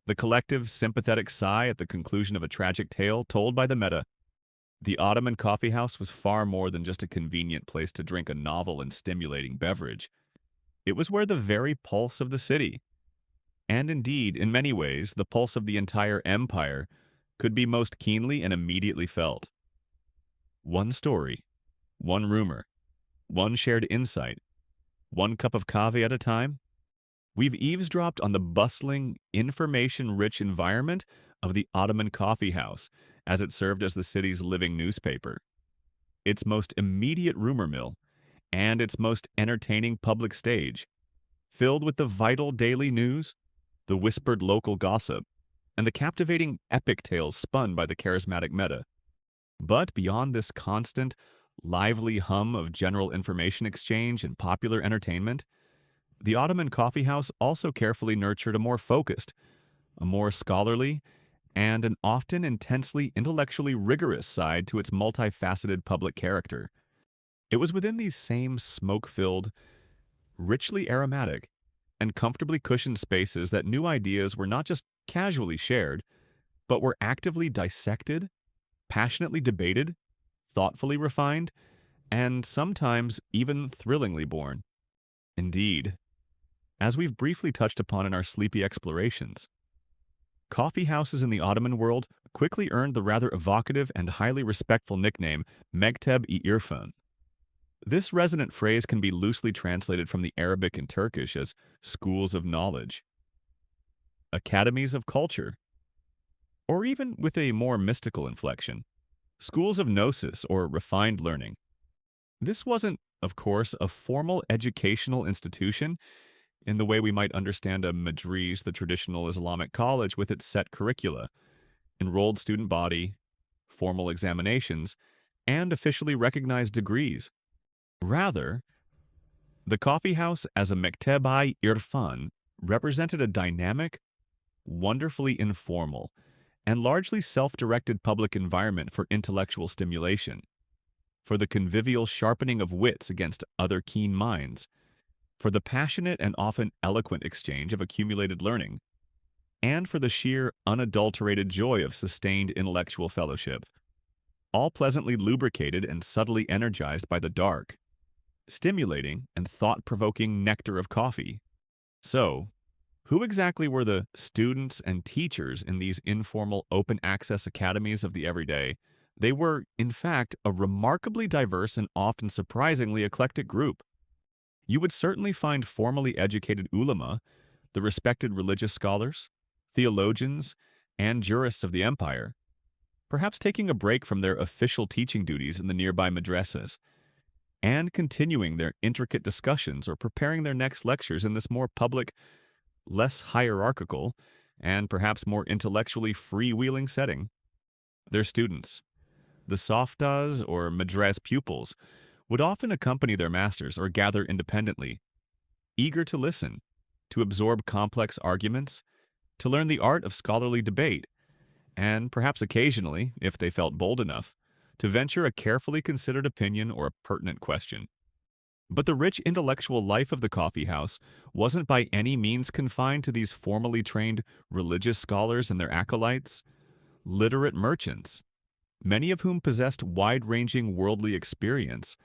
the collective, sympathetic sigh at the conclusion of a tragic tale told by the meta. The Ottoman Coffeehouse was far more than just a convenient place to drink a novel and stimulating beverage. It was where the very pulse of the city, and indeed, in many ways, the pulse of the entire empire, could be most keenly and immediately felt. One story, one rumor, one shared insight, one cup of coffee at a time, we've eavesdropped on the bustling, information-rich environment of the Ottoman Coffeehouse as it served as the city's living newspaper, its most immediate rumor mill, and its most entertaining public stage, filled with the vital daily news, the whispered local gossip, and the captivating epic tales spun by the charismatic meta. But beyond this constant, lively hum of general information exchange and popular entertainment, the Ottoman Coffeehouse also carefully nurtured a more focused, a more scholarly, and an often intensely intellectually rigorous side to its multifaceted public character. It was within these same smoke-filled, richly aromatic, and comfortably cushioned spaces that new ideas were not just casually shared, but were actively dissected, passionately debated, thoughtfully refined, and sometimes even thrillingly born. Indeed, as we've briefly touched upon in our sleepy explorations, coffee houses in the Ottoman world quickly earned the rather evocative and highly respectful nickname Mekteb-i Irfan. This resonant phrase can be loosely translated from the Arabic and Turkish as schools of knowledge, academies of culture, or even with a more mystical inflection, schools of gnosis or refined learning. This wasn't, of course, a formal educational institution in the way we might understand a madris, the traditional Islamic college with its set curricula, enrolled student body, formal examinations, and officially recognized degrees. Rather, the coffeehouse as a Mekteb-i Irfan represented a dynamic, wonderfully informal, and largely self-directed public environment for intellectual stimulation, for the convivial sharpening of wits against other keen minds, for the passionate and often eloquent exchange of accumulated learning, and for the sheer, unadulterated joy of sustained intellectual fellowship, all pleasantly lubricated and subtly energized by the dark, stimulating and thought-provoking nectar of coffee. So, who exactly were the students and teachers in these informal open-access academies of the everyday? They were, in fact, a remarkably diverse and often surprisingly eclectic group. You would certainly find formally educated ulama, the respected religious scholars, theologians, and jurists of the empire, perhaps taking a break from their official teaching duties in the nearby madrasas, and continuing their intricate discussions or preparing their next lectures in this more public, less hierarchical, and perhaps more intellectually freewheeling setting. Their students, the softas or madras pupils, would often accompany their masters or gather independently, eager to listen, to absorb complex arguments, to learn the art of scholarly debate, and perhaps occasionally, if they felt bold enough, to venture a carefully considered opinion or a pertinent question. But the rich intellectual life of the coffeehouse wasn't by any means confined to these formally trained religious scholars and their acolytes, literate merchants, many of whom possessed wide-ranging worldly experience,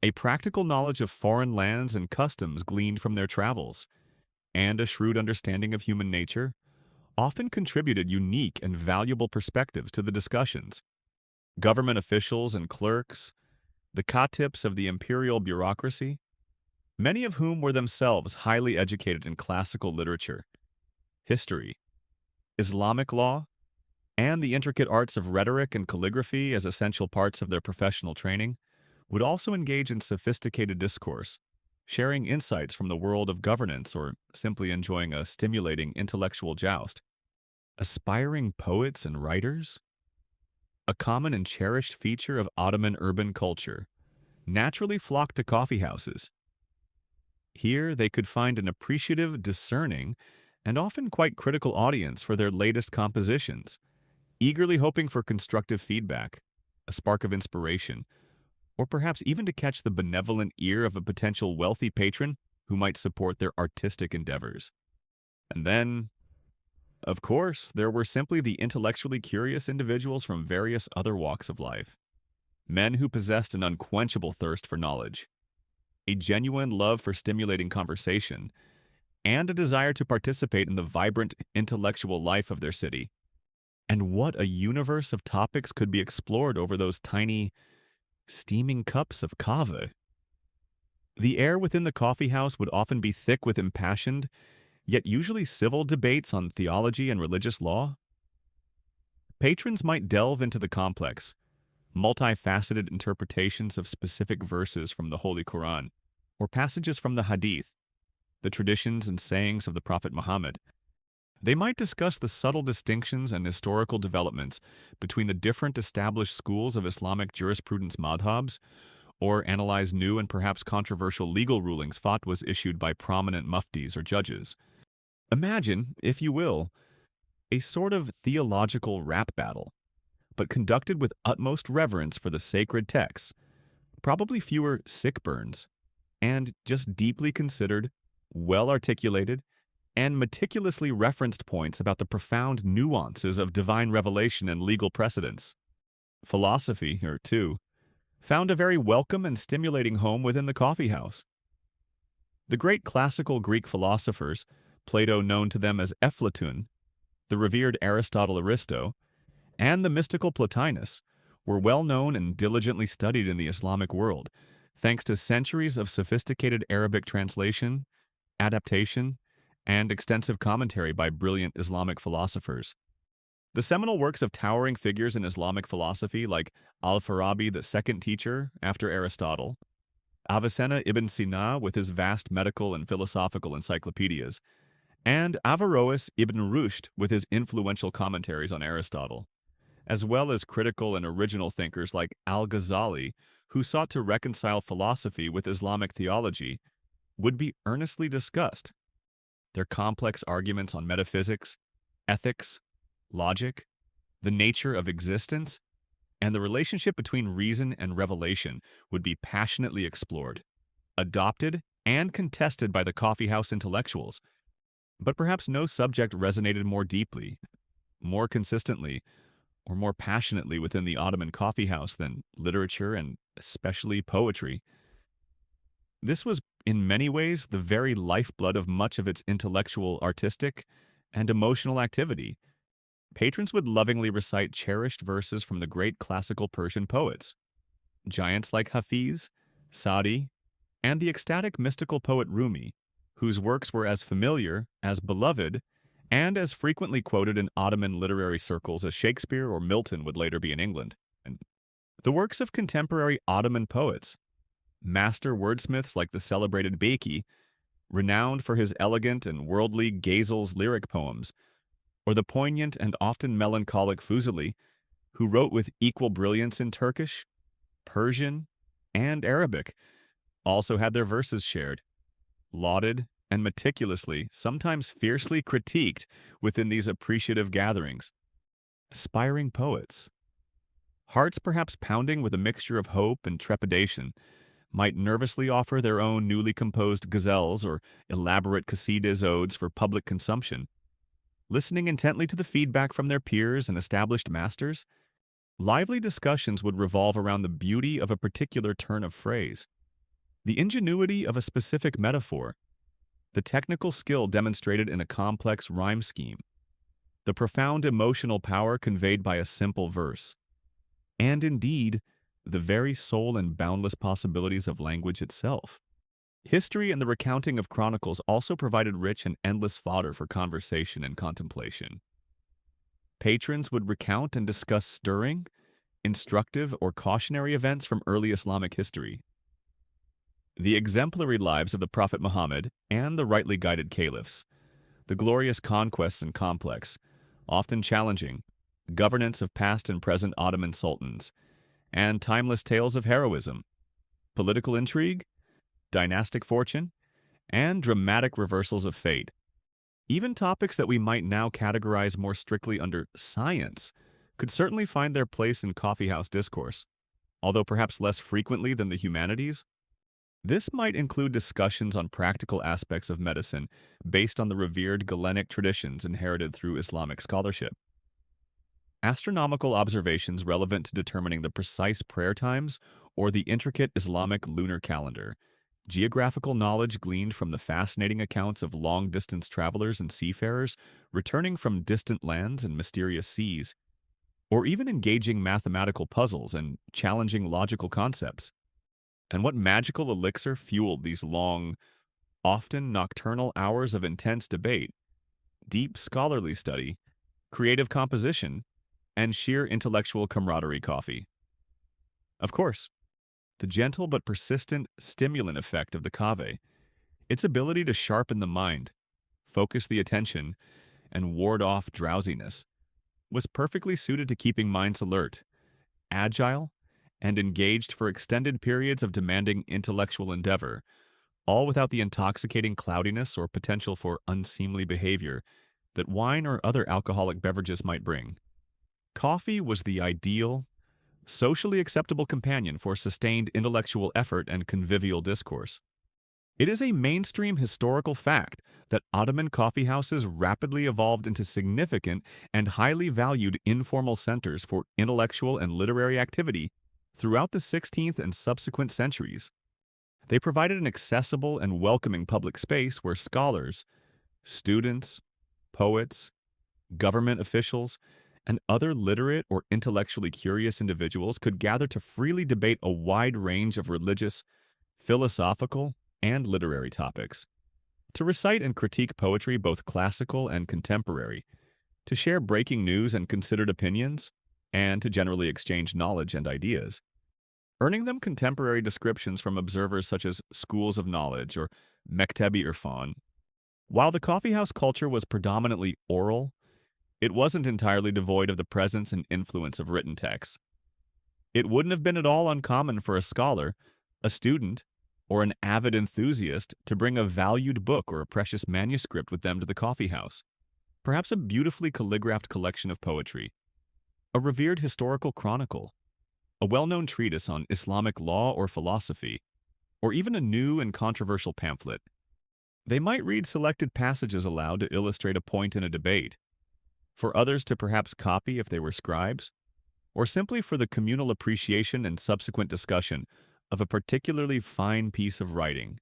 a practical knowledge of foreign lands and customs gleaned from their travels, and a shrewd understanding of human nature, often contributed unique and valuable perspectives to the discussions. Government officials and clerks, the katips of the imperial bureaucracy, many of whom were themselves highly educated in classical literature, history, Islamic law, and the intricate arts of rhetoric and calligraphy as essential parts of their professional training, would also engage in sophisticated discourse, sharing insights from the world of governance or simply enjoying a stimulating intellectual joust. Aspiring poets and writers, a common and cherished feature of Ottoman urban culture, naturally flocked to coffeehouses. Here, they could find an appreciative, discerning, and often quite critical audience for their latest compositions, eagerly hoping for constructive feedback, a spark of inspiration, or perhaps even to catch the benevolent ear of a potential wealthy patron who might support their artistic endeavors. And then, of course, there were simply the intellectually curious individuals from various other walks of life, men who possessed an unquenchable thirst for knowledge, a genuine love for stimulating conversation, and a desire to participate in the vibrant intellectual life of their city. And what a universe of topics could be explored over those tiny, steaming cups of kava. The air within the coffeehouse would often be thick with impassioned, yet usually civil debates on theology and religious law. Patrons might delve into the complex, multifaceted interpretations of specific verses from the Holy Quran, or passages from the Hadith, the traditions and sayings of the Prophet Muhammad. They might discuss the subtle distinctions and historical developments between the different established schools of Islamic jurisprudence madhabs, or analyze new and perhaps controversial legal rulings fatwas issued by prominent muftis or judges. Imagine, if you will, a sort of theological rap battle, but conducted with utmost reverence for the sacred texts, probably fewer sick burns, and just deeply considered, well-articulated, and meticulously referenced points about the profound nuances of divine revelation and legal precedents. Philosophy, or two, found a very welcome and stimulating home within the coffeehouse. The great classical Greek philosophers, Plato known to them as Eflatun, the revered Aristotle Aristo, and the mystical Plotinus, were well known and diligently studied in the Islamic world, thanks to centuries of sophisticated Arabic translation, adaptation, and extensive commentary by brilliant Islamic philosophers. The seminal works of towering figures in Islamic philosophy like Al-Farabi, the second teacher after Aristotle, Avicenna ibn Sina with his vast medical and philosophical encyclopedias, and Averroes ibn Rushd with his influential commentaries on Aristotle, as well as critical and original thinkers like Al-Ghazali, who sought to reconcile philosophy with Islamic theology, would be earnestly discussed. Their complex arguments on metaphysics, ethics, logic, the nature of existence, and the relationship between reason and revelation would be passionately explored, adopted, and contested by the coffeehouse intellectuals. But perhaps no subject resonated more deeply, more consistently, or more passionately within the Ottoman coffeehouse than literature and especially poetry. This was, in many ways, the very lifeblood of much of its intellectual, artistic, and emotional activity. Patrons would lovingly recite cherished verses from the great classical Persian poets, giants like Hafiz, Sadi, and the ecstatic mystical poet Rumi, whose works were as familiar, as beloved, and as frequently quoted in Ottoman literary circles as Shakespeare or Milton would later be in England. And the works of contemporary Ottoman poets, master wordsmiths like the celebrated Beki, renowned for his elegant and worldly Gazel's lyric poems, or the poignant and often melancholic Fuzuli, who wrote with equal brilliance in Turkish, Persian, and Arabic, also had their verses shared, lauded, and meticulously, sometimes fiercely critiqued within these appreciative gatherings. Aspiring poets, hearts perhaps pounding with a mixture of hope and trepidation, might nervously offer their own newly composed ghazals or elaborate qasidas odes for public consumption. Listening intently to the feedback from their peers and established masters, lively discussions would revolve around the beauty of a particular turn of phrase, the ingenuity of a specific metaphor, the technical skill demonstrated in a complex rhyme scheme, the profound emotional power conveyed by a simple verse, and indeed, the very soul and boundless possibilities of language itself. History and the recounting of chronicles also provided rich and endless fodder for conversation and contemplation. Patrons would recount and discuss stirring, instructive, or cautionary events from early Islamic history. The exemplary lives of the Prophet Muhammad and the rightly guided caliphs, the glorious conquests and complex, often challenging, governance of past and present Ottoman sultans, and timeless tales of heroism, political intrigue, dynastic fortune, and dramatic reversals of fate. Even topics that we might now categorize more strictly under science could certainly find their place in coffeehouse discourse, although perhaps less frequently than the humanities. This might include discussions on practical aspects of medicine based on the revered Galenic traditions inherited through Islamic scholarship. Astronomical observations relevant to determining the precise prayer times or the intricate Islamic lunar calendar. Geographical knowledge gleaned from the fascinating accounts of long-distance travelers and seafarers returning from distant lands and mysterious seas, or even engaging mathematical puzzles and challenging logical concepts. And what magical elixir fueled these long, often nocturnal hours of intense debate, deep scholarly study, creative composition, and sheer intellectual camaraderie coffee? Of course, the gentle but persistent stimulant effect of the cave, its ability to sharpen the mind, focus the attention, and ward off drowsiness, was perfectly suited to keeping minds alert, agile, and engaged for extended periods of demanding intellectual endeavor, all without the intoxicating cloudiness or potential for unseemly behavior that wine or other alcoholic beverages might bring. Coffee was the ideal, socially acceptable companion for sustained intellectual effort and convivial discourse. It is a mainstream historical fact that Ottoman coffeehouses rapidly evolved into significant and highly valued informal centers for intellectual and literary activity throughout the 16th and subsequent centuries. They provided an accessible and welcoming public space where scholars, students, poets, government officials, and other literate or intellectually curious individuals could gather to freely debate a wide range of religious, philosophical, and literary topics, to recite and critique poetry both classical and contemporary, to share breaking news and considered opinions, and to generally exchange knowledge and ideas, earning them contemporary descriptions from observers such as schools of knowledge or mektebi irfan. While the coffeehouse culture was predominantly oral, it wasn't entirely devoid of the presence and influence of written texts. It wouldn't have been at all uncommon for a scholar, a student, or an avid enthusiast to bring a valued book or a precious manuscript with them to the coffeehouse. Perhaps a beautifully calligraphed collection of poetry, a revered historical chronicle, a well-known treatise on Islamic law or philosophy, or even a new and controversial pamphlet. They might read selected passages aloud to illustrate a point in a debate, for others to perhaps copy if they were scribes, or simply for the communal appreciation and subsequent discussion of a particularly fine piece of writing.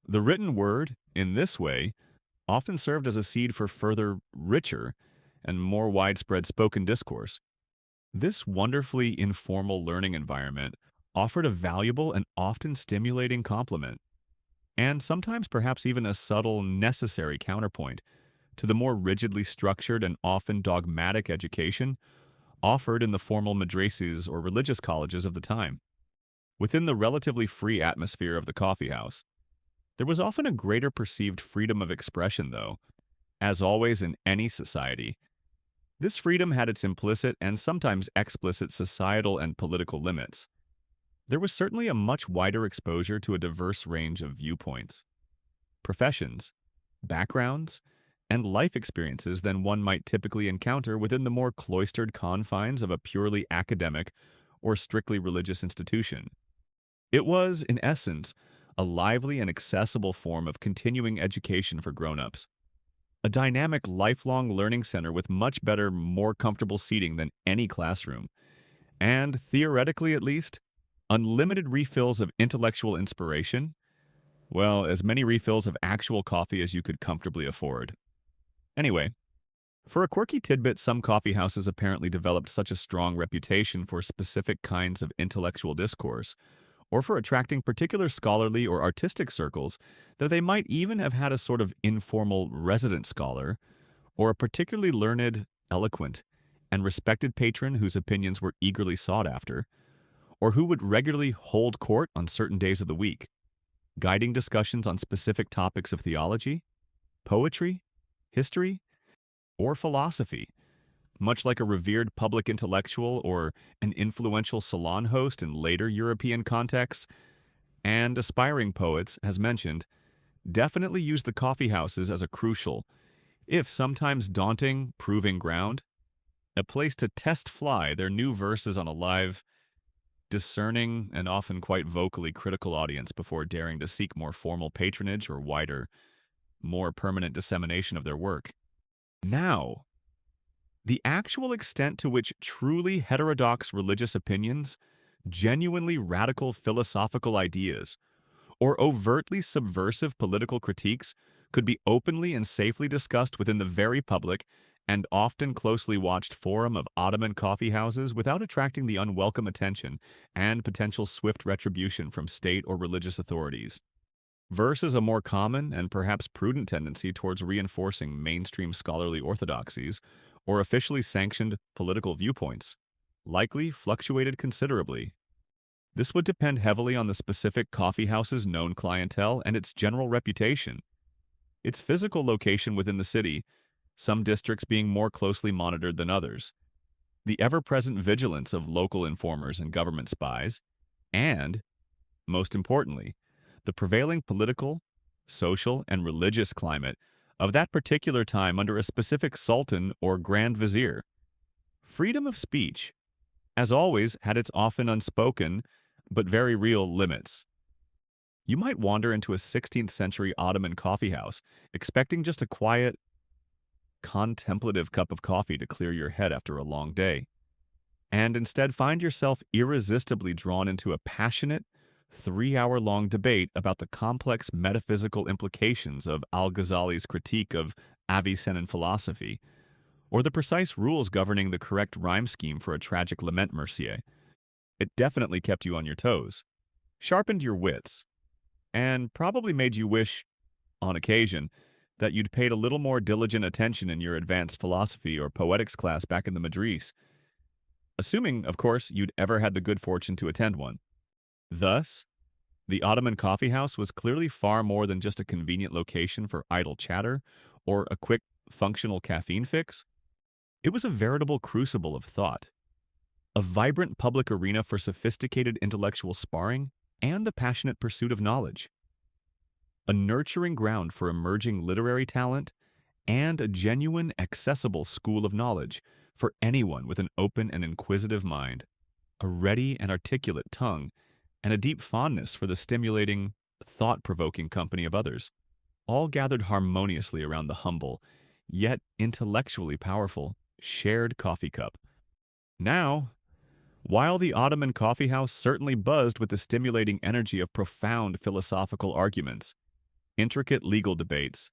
The written word, in this way, often served as a seed for further, richer, and more widespread spoken discourse. This wonderfully informal learning environment offered a valuable and often stimulating complement, and sometimes perhaps even a subtle, necessary counterpoint to the more rigidly structured and often dogmatic education offered in the formal madrasas or religious colleges of the time. Within the relatively free atmosphere of the coffeehouse, there was often a greater perceived freedom of expression, though. As always in any society, this freedom had its implicit and sometimes explicit societal and political limits. There was certainly a much wider exposure to a diverse range of viewpoints, professions, backgrounds, and life experiences than one might typically encounter within the more cloistered confines of a purely academic or strictly religious institution. It was, in essence, a lively and accessible form of continuing education for grown-ups, a dynamic lifelong learning center with much better, more comfortable seating than any classroom, and, theoretically at least, unlimited refills of intellectual inspiration, well, as many refills of actual coffee as you could comfortably afford. Anyway, for a quirky tidbit, some coffeehouses apparently developed such a strong reputation for specific kinds of intellectual discourse, or for attracting particular scholarly or artistic circles, that they might even have had a sort of informal resident scholar, or a particularly learned, eloquent, and respected patron whose opinions were eagerly sought after, or who would regularly hold court on certain days of the week, guiding discussions on specific topics of theology, poetry, history, or philosophy, much like a revered public intellectual or an influential salon host in later European contexts. And aspiring poets, as mentioned, definitely use the coffee houses as a crucial, if sometimes daunting, proving ground, a place to test fly their new verses on a live, discerning, and often quite vocally critical audience before daring to seek more formal patronage or wider, more permanent dissemination of their work. Now, the actual extent to which truly heterodox religious opinions, genuinely radical philosophical ideas, or overtly subversive political critiques could be openly and safely discussed within the very public and often closely watched forum of Ottoman coffee houses without attracting the unwelcome attention and potential swift retribution from state or religious authorities, versus a more common and perhaps prudent tendency towards reinforcing mainstream scholarly orthodoxies or officially sanctioned political viewpoints, likely fluctuated considerably. This would depend heavily on the specific coffeehouse's known clientele and its general reputation, its physical location within the city, some districts being more closely monitored than others, the ever-present vigilance of local informers and government spies, and, most importantly, the prevailing political, social, and religious climate of that particular time under a specific sultan or grand vizier. Freedom of speech, as always, had its often unspoken but very real limits. You might wander into a 16th century Ottoman coffeehouse expecting just a quiet, contemplative cup of coffee to clear your head after a long day, and instead find yourself irresistibly drawn into a passionate, 3-hour-long debate about the complex metaphysical implications of Al-Ghazali's critique of Avicennan philosophy, or the precise rules governing the correct rhyme scheme for a tragic lament Mercier. It definitely kept you on your toes, sharpened your wits, and probably made you wish, on occasion, that you'd paid a little more diligent attention in your advanced philosophy or poetics class back in the Madris, assuming, of course, you'd ever had the good fortune to attend one. Thus, the Ottoman coffeehouse was clearly far more than just a convenient location for idle chatter or a quick, functional caffeine fix. It was a veritable crucible of thought, a vibrant public arena for sophisticated intellectual sparring and the passionate pursuit of knowledge, a nurturing ground for emerging literary talent, and a genuine, accessible school of knowledge for anyone with an open and inquisitive mind, a ready and articulate tongue, and a deep fondness for the stimulating, thought-provoking company of others, all gathered harmoniously around the humble, yet intellectually powerful, shared coffee cup. Now, while the Ottoman coffeehouse certainly buzzed with the stimulating energy of profound philosophical arguments, intricate legal debates,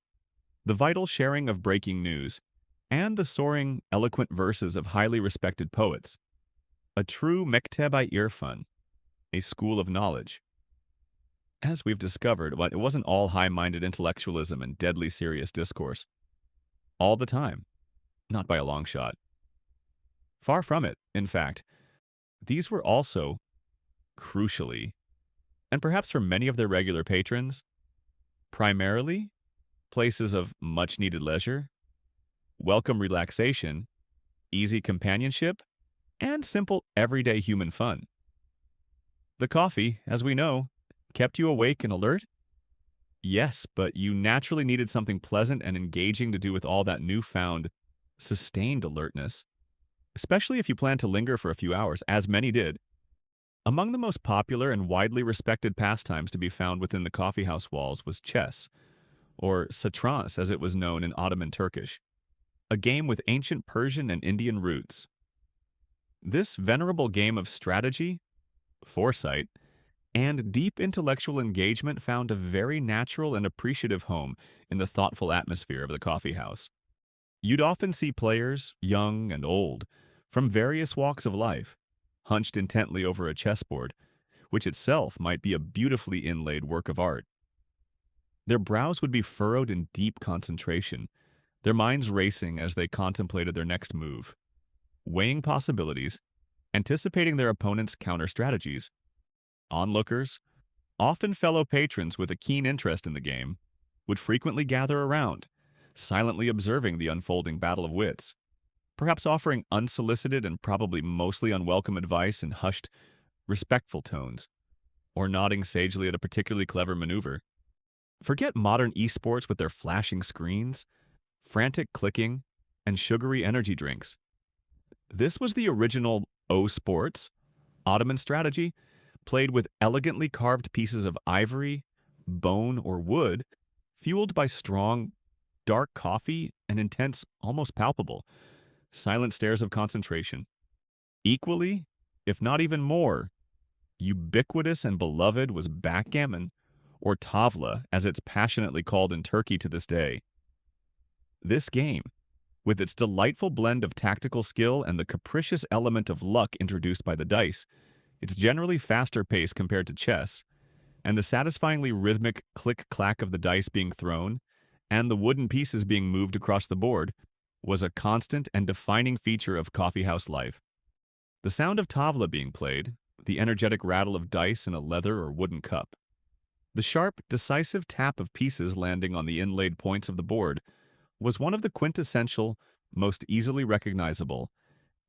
the vital sharing of breaking news, and the soaring, eloquent verses of highly respected poets, a true mekteb-i-irfan, a school of knowledge. As we've discovered, it wasn't all high-minded intellectualism and deadly serious discourse. All the time. Not by a long shot. Far from it, in fact. These were also, crucially, and perhaps for many of their regular patrons, primarily places of much-needed leisure, welcome relaxation, easy companionship, and simple everyday human fun. The coffee, as we know, kept you awake and alert? Yes, but you naturally needed something pleasant and engaging to do with all that newfound, sustained alertness, especially if you plan to linger for a few hours, as many did. Among the most popular and widely respected pastimes to be found within the coffeehouse walls was chess, or satranç as it was known in Ottoman Turkish, a game with ancient Persian and Indian roots. This venerable game of strategy, foresight, and deep intellectual engagement found a very natural and appreciative home in the thoughtful atmosphere of the coffeehouse. You'd often see players, young and old, from various walks of life, hunched intently over a chessboard, which itself might be a beautifully inlaid work of art. Their brows would be furrowed in deep concentration, their minds racing as they contemplated their next move, weighing possibilities anticipating their opponent's counter strategies. Onlookers, often fellow patrons with a keen interest in the game, would frequently gather around, silently observing the unfolding battle of wits, perhaps offering unsolicited and probably mostly unwelcome advice in hushed, respectful tones, or nodding sagely at a particularly clever maneuver. Forget modern esports with their flashing screens, frantic clicking, and sugary energy drinks. This was the original O Sports, Ottoman strategy, played with elegantly carved pieces of ivory, bone, or wood, fueled by strong, dark coffee and intense, almost palpable, silent stares of concentration. Equally, if not even more, ubiquitous and beloved was backgammon, or tavla, as it's passionately called in Turkey to this day. This game, with its delightful blend of tactical skill and the capricious element of luck introduced by the dice, it's generally faster paced compared to chess, and the satisfyingly rhythmic click-clack of the dice being thrown and the wooden pieces being moved across the board was a constant and defining feature of coffeehouse life. The sound of tavla being played, the energetic rattle of dice in a leather or wooden cup, the sharp, decisive tap of pieces landing on the inlaid points of the board was one of the quintessential, most easily recognizable,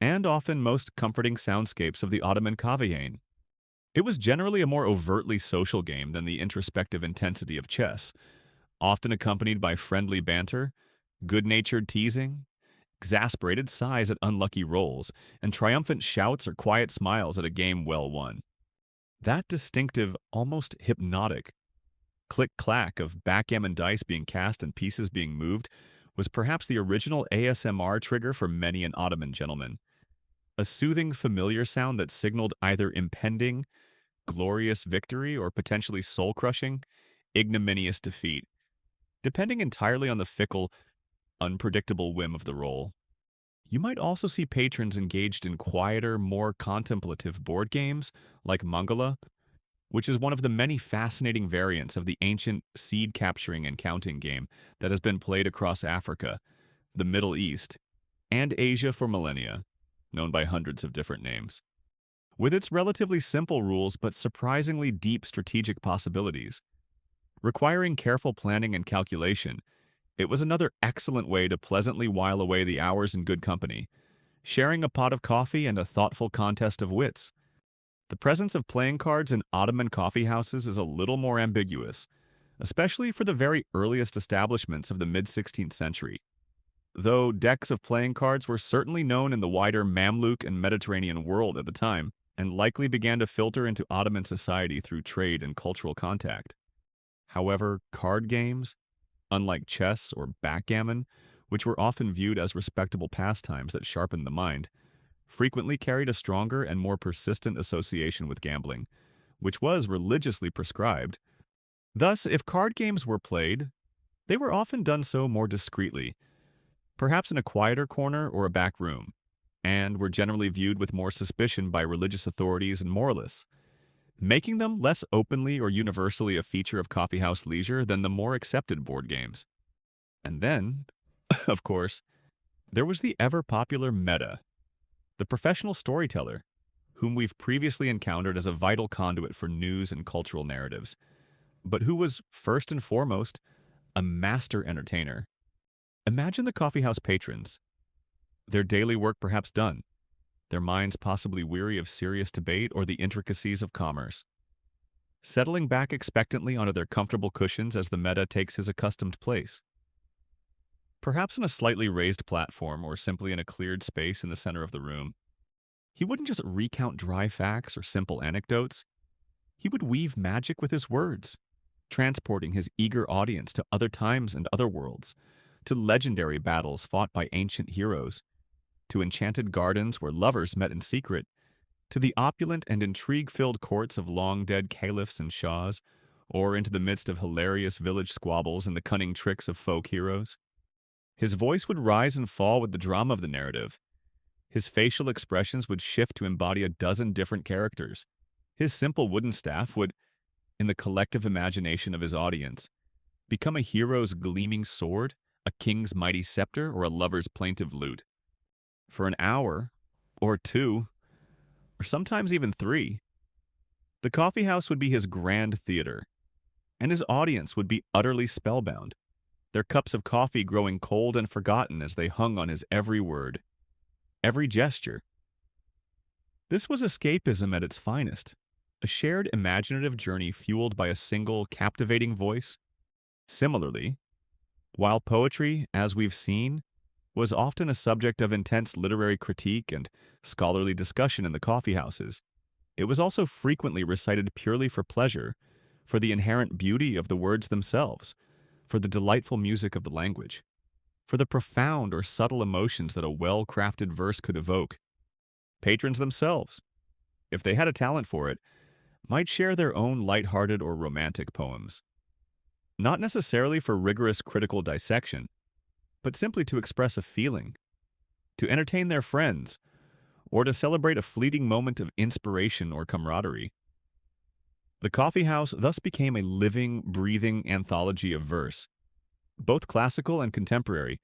and often most comforting soundscapes of the Ottoman Coffeehouses. It was generally a more overtly social game than the introspective intensity of chess, often accompanied by friendly banter, good-natured teasing, exasperated sighs at unlucky rolls, and triumphant shouts or quiet smiles at a game well won. That distinctive, almost hypnotic click-clack of backgammon dice being cast and pieces being moved was perhaps the original ASMR trigger for many an Ottoman gentleman. A soothing, familiar sound that signaled either impending, glorious victory or potentially soul-crushing, ignominious defeat, depending entirely on the fickle, unpredictable whim of the roll. You might also see patrons engaged in quieter, more contemplative board games like Mangala, which is one of the many fascinating variants of the ancient seed capturing and counting game that has been played across Africa, the Middle East, and Asia for millennia, known by hundreds of different names. With its relatively simple rules but surprisingly deep strategic possibilities, requiring careful planning and calculation, it was another excellent way to pleasantly while away the hours in good company, sharing a pot of coffee and a thoughtful contest of wits. The presence of playing cards in Ottoman coffeehouses is a little more ambiguous, especially for the very earliest establishments of the mid-16th century, though decks of playing cards were certainly known in the wider Mamluk and Mediterranean world at the time, and likely began to filter into Ottoman society through trade and cultural contact. However, card games, unlike chess or backgammon, which were often viewed as respectable pastimes that sharpened the mind, frequently carried a stronger and more persistent association with gambling, which was religiously prescribed. Thus, if card games were played, they were often done so more discreetly, perhaps in a quieter corner or a back room, and were generally viewed with more suspicion by religious authorities and moralists, making them less openly or universally a feature of coffeehouse leisure than the more accepted board games. And then, of course, there was the ever-popular meta, the professional storyteller, whom we've previously encountered as a vital conduit for news and cultural narratives, but who was, first and foremost, a master entertainer. Imagine the coffeehouse patrons, their daily work perhaps done, their minds possibly weary of serious debate or the intricacies of commerce, settling back expectantly onto their comfortable cushions as the meta takes his accustomed place. Perhaps on a slightly raised platform or simply in a cleared space in the center of the room. He wouldn't just recount dry facts or simple anecdotes. He would weave magic with his words, transporting his eager audience to other times and other worlds, to legendary battles fought by ancient heroes, to enchanted gardens where lovers met in secret, to the opulent and intrigue-filled courts of long-dead caliphs and shahs, or into the midst of hilarious village squabbles and the cunning tricks of folk heroes. His voice would rise and fall with the drama of the narrative. His facial expressions would shift to embody a dozen different characters. His simple wooden staff would, in the collective imagination of his audience, become a hero's gleaming sword, a king's mighty scepter, or a lover's plaintive lute. For an hour, or two, or sometimes even 3. The coffeehouse would be his grand theater, and his audience would be utterly spellbound, their cups of coffee growing cold and forgotten as they hung on his every word, every gesture. This was escapism at its finest, a shared imaginative journey fueled by a single captivating voice. Similarly, while poetry, as we've seen, was often a subject of intense literary critique and scholarly discussion in the coffeehouses, it was also frequently recited purely for pleasure, for the inherent beauty of the words themselves, for the delightful music of the language, for the profound or subtle emotions that a well-crafted verse could evoke. Patrons themselves, if they had a talent for it, might share their own light-hearted or romantic poems, not necessarily for rigorous critical dissection, but simply to express a feeling, to entertain their friends, or to celebrate a fleeting moment of inspiration or camaraderie. The coffeehouse thus became a living, breathing anthology of verse, both classical and contemporary,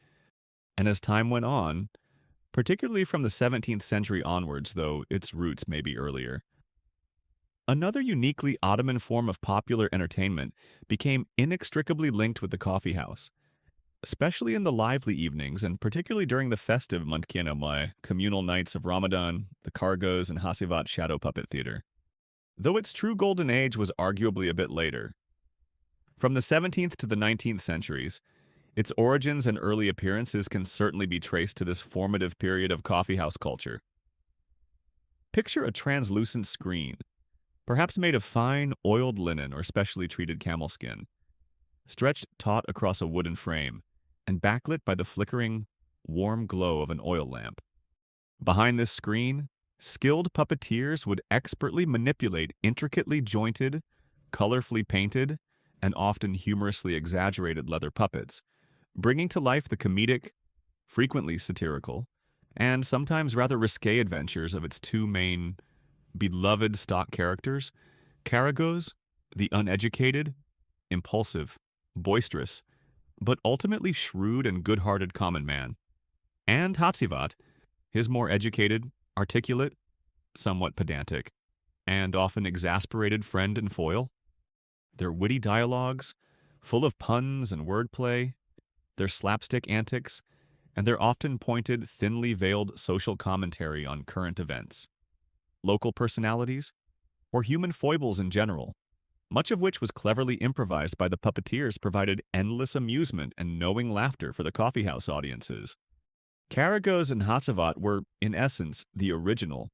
and as time went on, particularly from the 17th century onwards, though its roots may be earlier, another uniquely Ottoman form of popular entertainment became inextricably linked with the coffeehouse, especially in the lively evenings and particularly during the festive Mundkienamai, communal nights of Ramadan, the Kargos, and Hasivat shadow puppet theater. Though its true golden age was arguably a bit later. From the 17th to the 19th centuries, its origins and early appearances can certainly be traced to this formative period of coffeehouse culture. Picture a translucent screen, perhaps made of fine, oiled linen or specially treated camel skin, stretched taut across a wooden frame, and backlit by the flickering, warm glow of an oil lamp. Behind this screen, skilled puppeteers would expertly manipulate intricately jointed, colorfully painted, and often humorously exaggerated leather puppets, bringing to life the comedic, frequently satirical, and sometimes rather risque adventures of its two main, beloved stock characters, Karagos, the uneducated, impulsive, boisterous, but ultimately shrewd and good-hearted common man, and Hatzivat, his more educated, articulate, somewhat pedantic, and often exasperated friend and foil. Their witty dialogues, full of puns and wordplay, their slapstick antics, and their often pointed, thinly veiled social commentary on current events, local personalities, or human foibles in general, much of which was cleverly improvised by the puppeteers, provided endless amusement and knowing laughter for the coffeehouse audiences. Karagos and Hatzavat were, in essence, the original,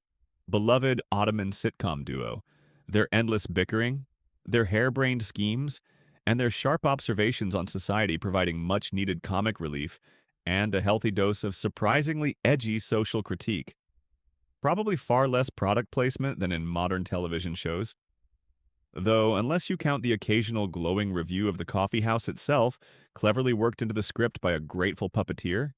beloved Ottoman sitcom duo, their endless bickering, their harebrained schemes, and their sharp observations on society providing much-needed comic relief and a healthy dose of surprisingly edgy social critique. Probably far less product placement than in modern television shows. Though, unless you count the occasional glowing review of the coffeehouse itself, cleverly worked into the script by a grateful puppeteer,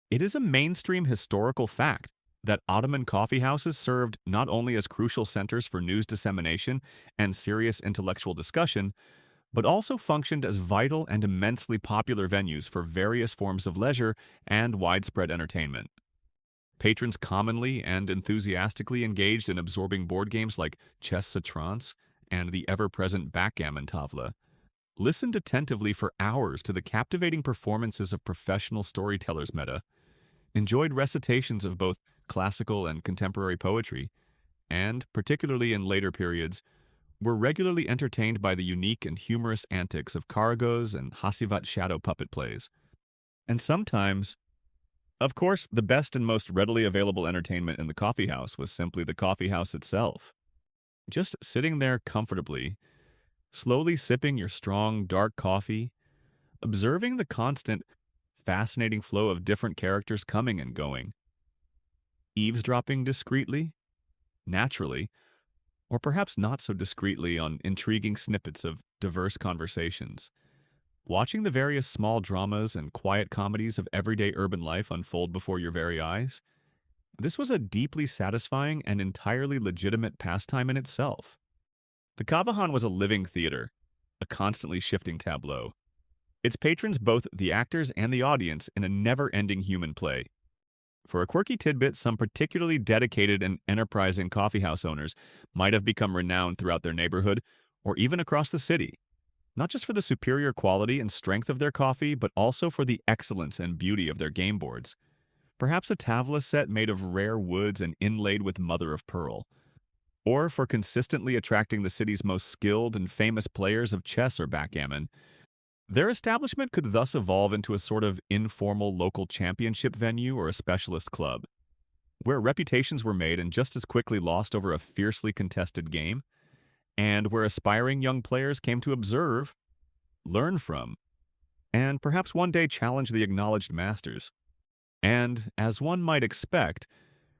it is a mainstream historical fact that Ottoman coffeehouses served not only as crucial centers for news dissemination and serious intellectual discussion, but also functioned as vital and immensely popular venues for various forms of leisure and widespread entertainment. Patrons commonly and enthusiastically engaged in absorbing board games like chess trance and the ever-present backgammon tavla, listened attentively for hours to the captivating performances of professional storytellers enjoyed recitations of both classical and contemporary poetry, and, particularly in later periods, were regularly entertained by the unique and humorous antics of Karagos and Hasivat shadow puppet plays. And sometimes, of course, the best and most readily available entertainment in the coffeehouse was simply the coffeehouse itself. Just sitting there comfortably, slowly sipping your strong, dark coffee, observing the constant, fascinating flow of different characters coming and going, eavesdropping discreetly, naturally, or perhaps not so discreetly on intriguing snippets of diverse conversations, watching the various small dramas and quiet comedies of everyday urban life unfold before your very eyes. This was a deeply satisfying and entirely legitimate pastime in itself. The Kavahan was a living theater, a constantly shifting tableau. Its patrons both the actors and the audience in a never-ending human play. For a quirky tidbit, some particularly dedicated and enterprising coffeehouse owners might have become renowned throughout their neighborhood or even across the city, not just for the superior quality and strength of their coffee, but also for the excellence and beauty of their game boards. Perhaps a tavla set made of rare woods and inlaid with mother of pearl, or for consistently attracting the city's most skilled and famous players of chess or backgammon. Their establishment could thus evolve into a sort of informal local championship venue or a specialist club, where reputations were made and just as quickly lost over a fiercely contested game, and where aspiring young players came to observe, learn from, and perhaps one day challenge the acknowledged masters. And, as one might expect,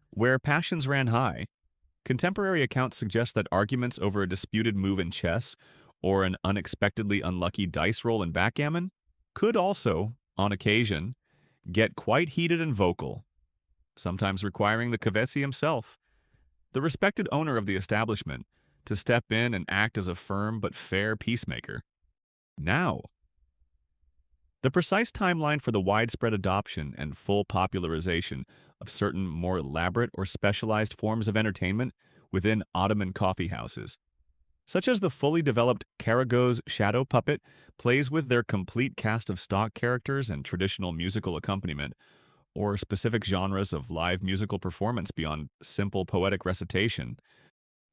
where passions ran high, contemporary accounts suggest that arguments over a disputed move in chess or an unexpectedly unlucky dice roll in backgammon could also, on occasion, get quite heated and vocal, sometimes requiring the Kvetsi himself, the respected owner of the establishment, to step in and act as a firm but fair peacemaker. Now, the precise timeline for the widespread adoption and full popularization of certain more elaborate or specialized forms of entertainment within Ottoman coffeehouses, such as the fully developed Karagoz shadow puppet plays with their complete cast of stock characters and traditional musical accompaniment, or specific genres of live musical performance beyond simple poetic recitation,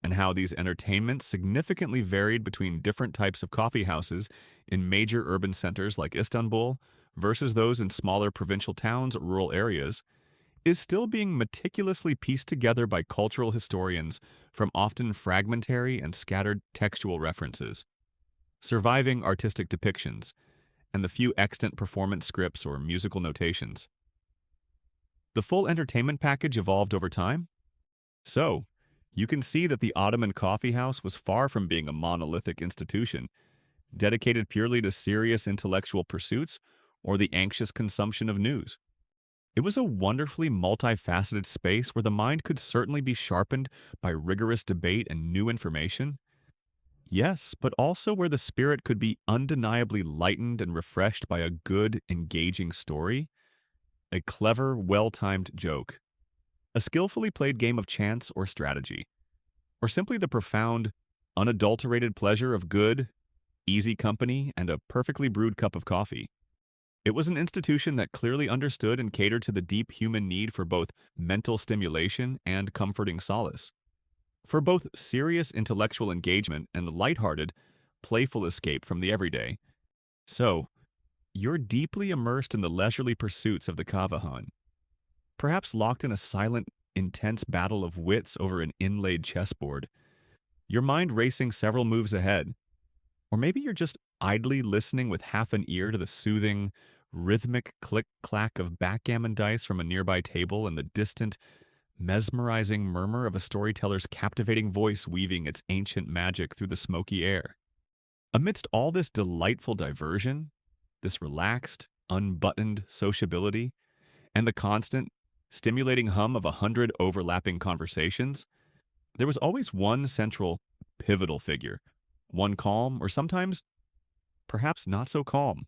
and how these entertainments significantly varied between different types of coffeehouses in major urban centers like Istanbul versus those in smaller provincial towns or rural areas, is still being meticulously pieced together by cultural historians from often fragmentary and scattered textual references, surviving artistic depictions, and the few extant performance scripts or musical notations. The full entertainment package evolved over time? So, you can see that the Ottoman coffeehouse was far from being a monolithic institution, dedicated purely to serious intellectual pursuits or the anxious consumption of news. It was a wonderfully multifaceted space where the mind could certainly be sharpened by rigorous debate and new information. Yes, but also where the spirit could be undeniably lightened and refreshed by a good, engaging story, a clever, well-timed joke, a skillfully played game of chance or strategy, or simply the profound, unadulterated pleasure of good, easy company and a perfectly brewed cup of coffee. It was an institution that clearly understood and catered to the deep human need for both mental stimulation and comforting solace, for both serious intellectual engagement and lighthearted, playful escape from the everyday. So, you're deeply immersed in the leisurely pursuits of the Kavahan, perhaps locked in a silent, intense battle of wits over an inlaid chessboard, your mind racing several moves ahead. Or maybe you're just idly listening with half an ear to the soothing, rhythmic click-clack of backgammon dice from a nearby table and the distant, mesmerizing murmur of a storyteller's captivating voice weaving its ancient magic through the smoky air. Amidst all this delightful diversion, this relaxed, unbuttoned sociability, and the constant, stimulating hum of 100 overlapping conversations, there was always one central, pivotal figure, one calm, or sometimes, perhaps not so calm,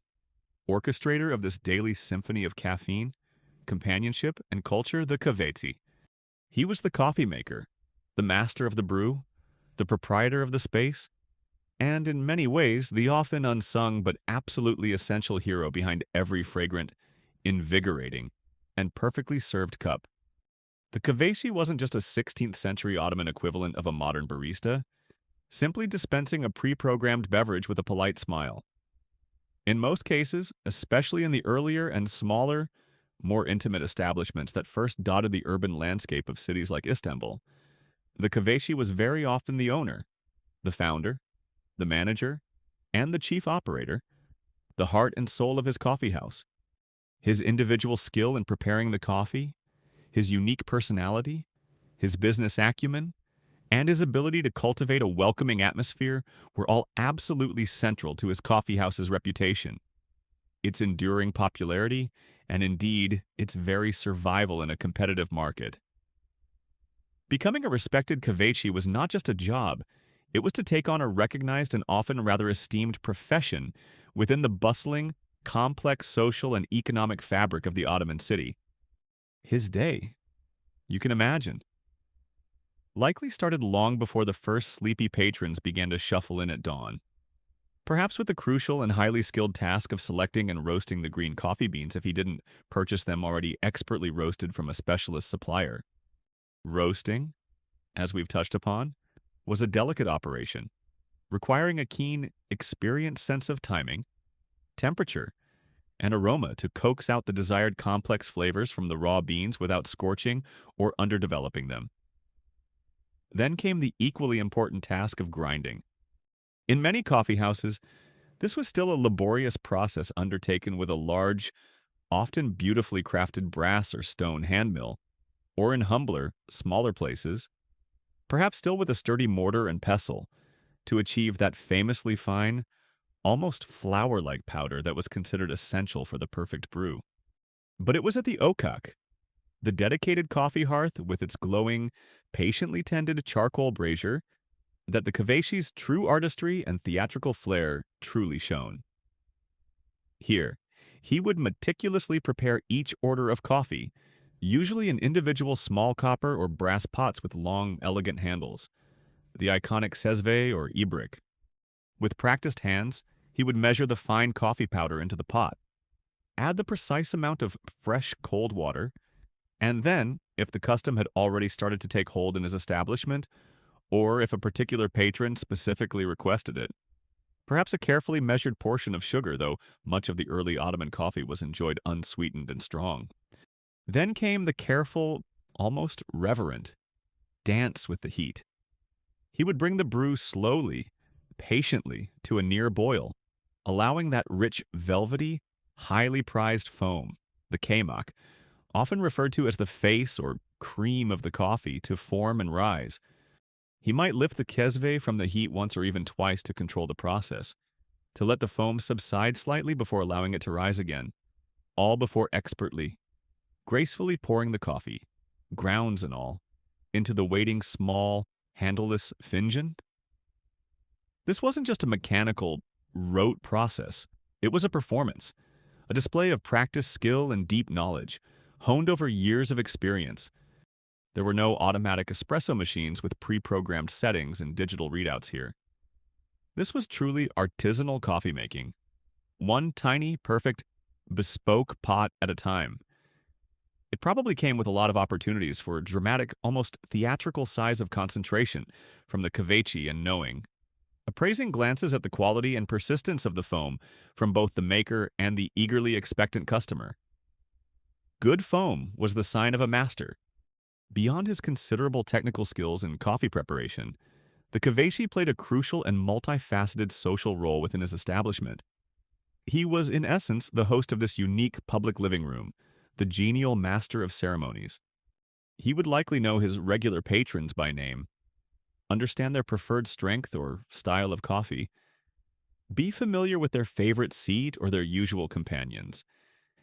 orchestrator of this daily symphony of caffeine, companionship, and culture, the Kvetsi. He was the coffee maker, the master of the brew, the proprietor of the space, and in many ways, the often unsung but absolutely essential hero behind every fragrant, invigorating, and perfectly served cup. The Kvetsi wasn't just a 16th century Ottoman equivalent of a modern barista, simply dispensing a pre-programmed beverage with a polite smile. In most cases, especially in the earlier and smaller, more intimate establishments that first dotted the urban landscape of cities like Istanbul, the Kvetsi was very often the owner, the founder, the manager, and the chief operator, the heart and soul of his coffeehouse. His individual skill in preparing the coffee, his unique personality, his business acumen, and his ability to cultivate a welcoming atmosphere were all absolutely central to his coffeehouse's reputation, its enduring popularity, and indeed, its very survival in a competitive market. Becoming a respected Kvetsi was not just a job, it was to take on a recognized and often rather esteemed profession within the bustling, complex social and economic fabric of the Ottoman city. His day, you can imagine, likely started long before the first sleepy patrons began to shuffle in at dawn. Perhaps with the crucial and highly skilled task of selecting and roasting the green coffee beans if he didn't purchase them already expertly roasted from a specialist supplier. Roasting, as we've touched upon, was a delicate operation, requiring a keen, experienced sense of timing, temperature, and aroma to coax out the desired complex flavors from the raw beans without scorching or underdeveloping them. Then came the equally important task of grinding. In many coffee houses, this was still a laborious process undertaken with a large, often beautifully crafted brass or stone handmill, or in humbler, smaller places, perhaps still with a sturdy mortar and pestle, to achieve that famously fine, almost flour-like powder that was considered essential for the perfect brew. But it was at the okak, the dedicated coffee hearth with its glowing, patiently tended charcoal brazier, that the Kaveshi's true artistry and theatrical flair truly shone. Here, he would meticulously prepare each order of coffee, usually in individual small copper or brass pots with long, elegant handles, the iconic sezve or ibrik. With practiced hands, he would measure the fine coffee powder into the pot, add the precise amount of fresh cold water, and then, if the custom had already started to take hold in his establishment, or if a particular patron specifically requested it, perhaps a carefully measured portion of sugar, though much of the early Ottoman coffee was enjoyed unsweetened and strong. Then came the careful, almost reverent, dance with the heat. He would bring the brew slowly, patiently, to a near boil, allowing that rich, velvety, highly prized foam, the kaymak, often referred to as the face or cream of the coffee, to form and rise. He might lift the kesve from the heat once or even twice to control the process, to let the foam subside slightly before allowing it to rise again, all before expertly, gracefully pouring the coffee, grounds and all, into the waiting small, handleless finjan. This wasn't just a mechanical, rote process. It was a performance, a display of practice, skill, and deep knowledge, honed over years of experience. There were no automatic espresso machines with pre-programmed settings and digital readouts here. This was truly artisanal coffee making, one tiny, perfect, bespoke pot at a time. It probably came with a lot of opportunities for a dramatic, almost theatrical size of concentration from the Kvechi and knowing, appraising glances at the quality and persistence of the foam from both the maker and the eagerly expectant customer. Good foam was the sign of a master. Beyond his considerable technical skills in coffee preparation, the Kvechi played a crucial and multifaceted social role within his establishment. He was, in essence, the host of this unique public living room, the genial master of ceremonies. He would likely know his regular patrons by name, understand their preferred strength or style of coffee, be familiar with their favorite seat or their usual companions,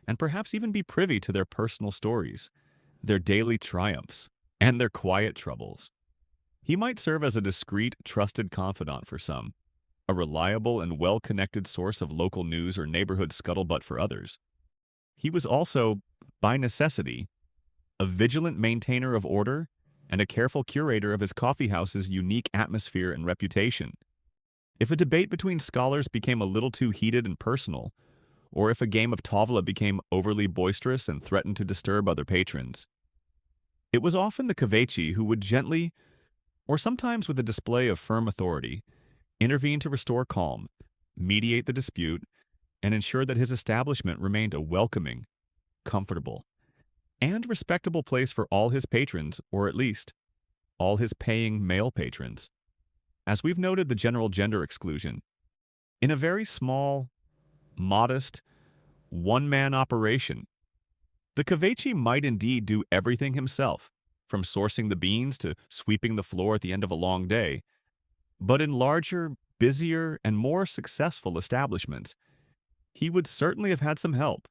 and perhaps even be privy to their personal stories, their daily triumphs, and their quiet troubles. He might serve as a discreet, trusted confidant for some, a reliable and well-connected source of local news or neighborhood scuttlebutt for others. He was also, by necessity, a vigilant maintainer of order and a careful curator of his coffeehouse's unique atmosphere and reputation. If a debate between scholars became a little too heated and personal, or if a game of tavla became overly boisterous and threatened to disturb other patrons, it was often the Kvechi who would gently, or sometimes with a display of firm authority, intervene to restore calm, mediate the dispute, and ensure that his establishment remained a welcoming, comfortable, and respectable place for all his patrons, or at least, all his paying male patrons. As we've noted the general gender exclusion, in a very small, modest, one-man operation, the Kvechi might indeed do everything himself, from sourcing the beans to sweeping the floor at the end of a long day. But in larger, busier, and more successful establishments, he would certainly have had some help.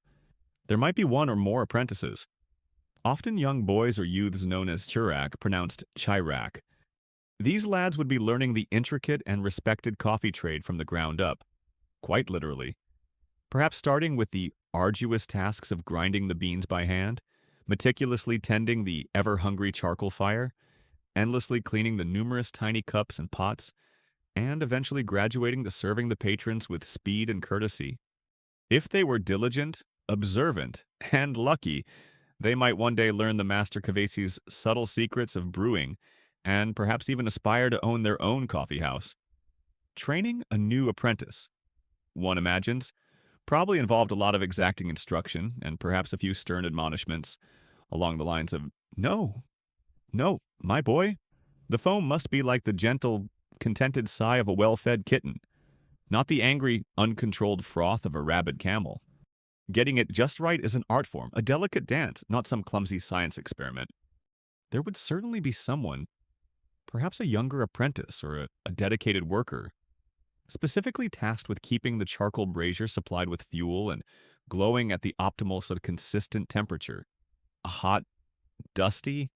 There might be one or more apprentices, often young boys or youths known as churak, pronounced chirak. These lads would be learning the intricate and respected coffee trade from the ground up, quite literally, perhaps starting with the arduous tasks of grinding the beans by hand, meticulously tending the ever-hungry charcoal fire, endlessly cleaning the numerous tiny cups and pots, and eventually graduating to serving the patrons with speed and courtesy. If they were diligent, observant, and lucky, they might one day learn the Master Cavesi's subtle secrets of brewing and perhaps even aspire to own their own coffee house. Training a new apprentice, one imagines, probably involved a lot of exacting instruction and perhaps a few stern admonishments along the lines of, "No, no, my boy, the foam must be like the gentle, contented sigh of a well-fed kitten, not the angry, uncontrolled froth of a rabid camel. Getting it just right is an art form, a delicate dance, not some clumsy science experiment." There would certainly be someone, perhaps a younger apprentice or a dedicated worker, specifically tasked with keeping the charcoal brazier supplied with fuel and glowing at the optimal sort of consistent temperature. A hot, dusty,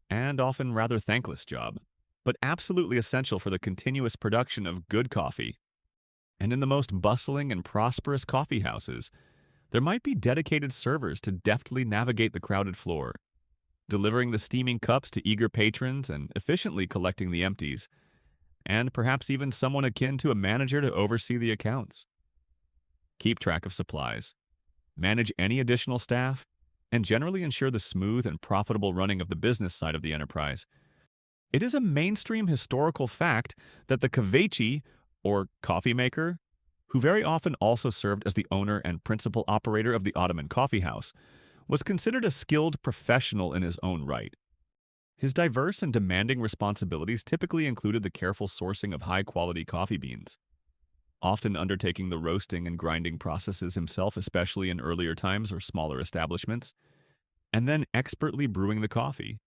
and often rather thankless job, but absolutely essential for the continuous production of good coffee. And in the most bustling and prosperous coffee houses, there might be dedicated servers to deftly navigate the crowded floor, delivering the steaming cups to eager patrons and efficiently collecting the empties, and perhaps even someone akin to a manager to oversee the accounts. Keep track of supplies, manage any additional staff, and generally ensure the smooth and profitable running of the business side of the enterprise. It is a mainstream historical fact that the Kvechi, or coffee maker, who very often also served as the owner and principal operator of the Ottoman Coffeehouse, was considered a skilled professional in his own right. His diverse and demanding responsibilities typically included the careful sourcing of high-quality coffee beans, often undertaking the roasting and grinding processes himself, especially in earlier times or smaller establishments, and then expertly brewing the coffee,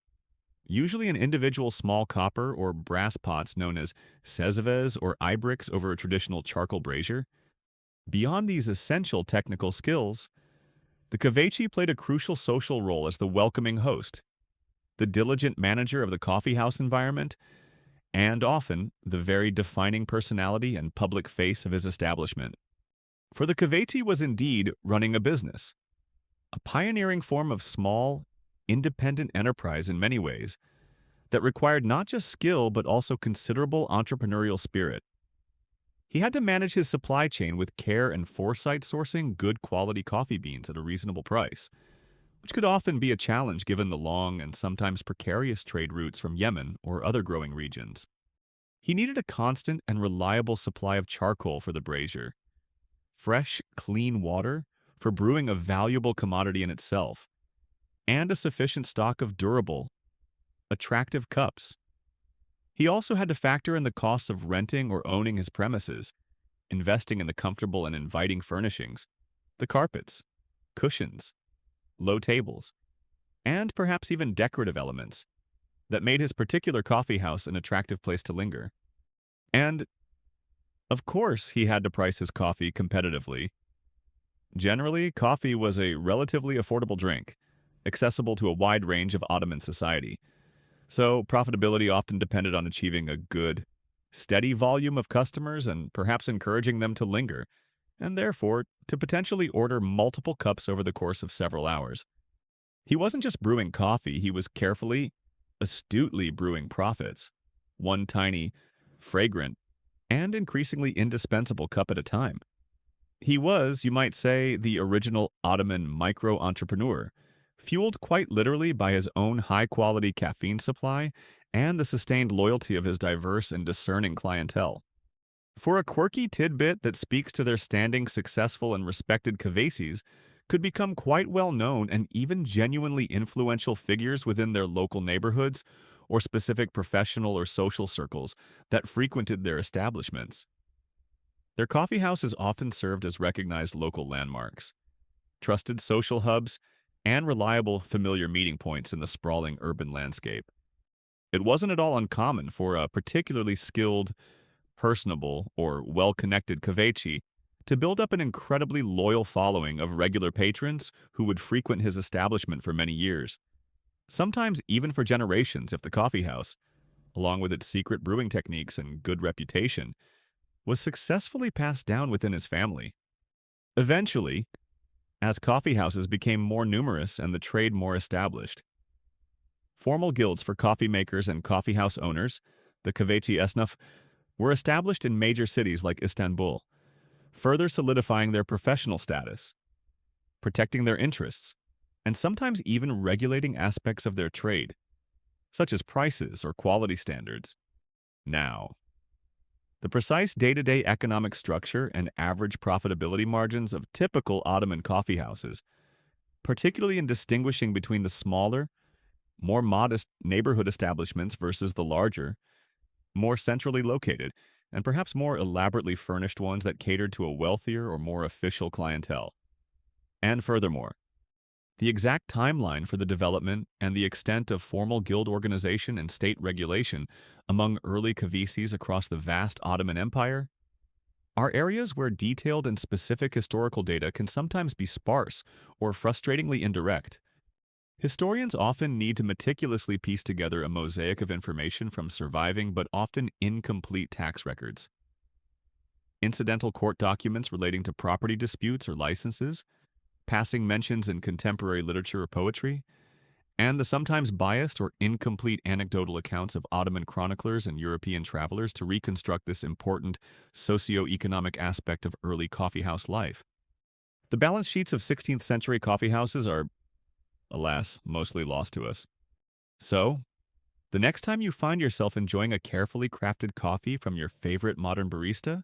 usually in individual small copper or brass pots known as sezves or ibrix over a traditional charcoal brazier. Beyond these essential technical skills, the Kvechi played a crucial social role as the welcoming host, the diligent manager of the coffeehouse environment, and often the very defining personality and public face of his establishment. For the Kvechi was indeed running a business, a pioneering form of small, independent enterprise in many ways that required not just skill but also considerable entrepreneurial spirit. He had to manage his supply chain with care and foresight, sourcing good quality coffee beans at a reasonable price, which could often be a challenge given the long and sometimes precarious trade routes from Yemen or other growing regions. He needed a constant and reliable supply of charcoal for the brazier, fresh, clean water for brewing a valuable commodity in itself, and a sufficient stock of durable, attractive cups. He also had to factor in the costs of renting or owning his premises, investing in the comfortable and inviting furnishings, the carpets, cushions, low tables, and perhaps even decorative elements that made his particular coffee house an attractive place to linger. And, of course, he had to price his coffee competitively. Generally, coffee was a relatively affordable drink, accessible to a wide range of Ottoman society, so profitability often depended on achieving a good, steady volume of customers and perhaps encouraging them to linger, and therefore to potentially order multiple cups over the course of several hours. He wasn't just brewing coffee, he was carefully, astutely brewing profits, one tiny, fragrant, and increasingly indispensable cup at a time. He was, you might say, the original Ottoman micro-entrepreneur, fueled quite literally by his own high-quality caffeine supply and the sustained loyalty of his diverse and discerning clientele. For a quirky tidbit that speaks to their standing successful and respected Kvesis could become quite well-known and even genuinely influential figures within their local neighborhoods or specific professional or social circles that frequented their establishments. Their coffeehouses often served as recognized local landmarks, trusted social hubs, and reliable familiar meeting points in the sprawling urban landscape. It wasn't at all uncommon for a particularly skilled, personable, or well-connected Kvechi to build up an incredibly loyal following of regular patrons who would frequent his establishment for many years, sometimes even for generations if the coffeehouse, along with its secret brewing techniques and good reputation, was successfully passed down within his family. Eventually, as coffeehouses became more numerous and the trade more established. Formal guilds for coffee makers and coffeehouse owners, the Kahveci Esnaf, were established in major cities like Istanbul, further solidifying their professional status, protecting their interests, and sometimes even regulating aspects of their trade, such as prices or quality standards. Now, the precise day-to-day economic structure and average profitability margins of typical Ottoman coffeehouses, particularly in distinguishing between the smaller, more modest neighborhood establishments versus the larger, more centrally located, and perhaps more elaborately furnished ones that catered to a wealthier or more official clientele. And furthermore, the exact timeline for the development and the extent of formal guild organization and state regulation among early Kavisis across the vast Ottoman Empire are areas where detailed and specific historical data can sometimes be sparse or frustratingly indirect. Historians often need to meticulously piece together a mosaic of information from surviving but often incomplete tax records, incidental court documents relating to property disputes or licenses, passing mentions in contemporary literature or poetry, and the sometimes biased or incomplete anecdotal accounts of Ottoman chroniclers and European travelers to reconstruct this important socio-economic aspect of early coffeehouse life. The balance sheets of 16th century coffeehouses are, alas, mostly lost to us. So, the next time you find yourself enjoying a carefully crafted coffee from your favorite modern barista,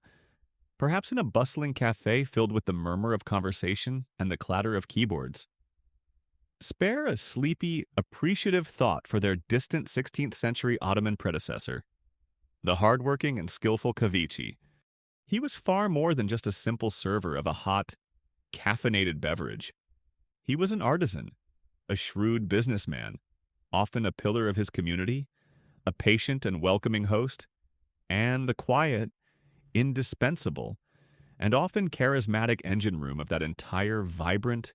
perhaps in a bustling cafe filled with the murmur of conversation and the clatter of keyboards, spare a sleepy, appreciative thought for their distant 16th century Ottoman predecessor, the hardworking and skillful Kavichi. He was far more than just a simple server of a hot, caffeinated beverage. He was an artisan, a shrewd businessman, often a pillar of his community, a patient and welcoming host, and the quiet, indispensable, and often charismatic engine room of that entire vibrant,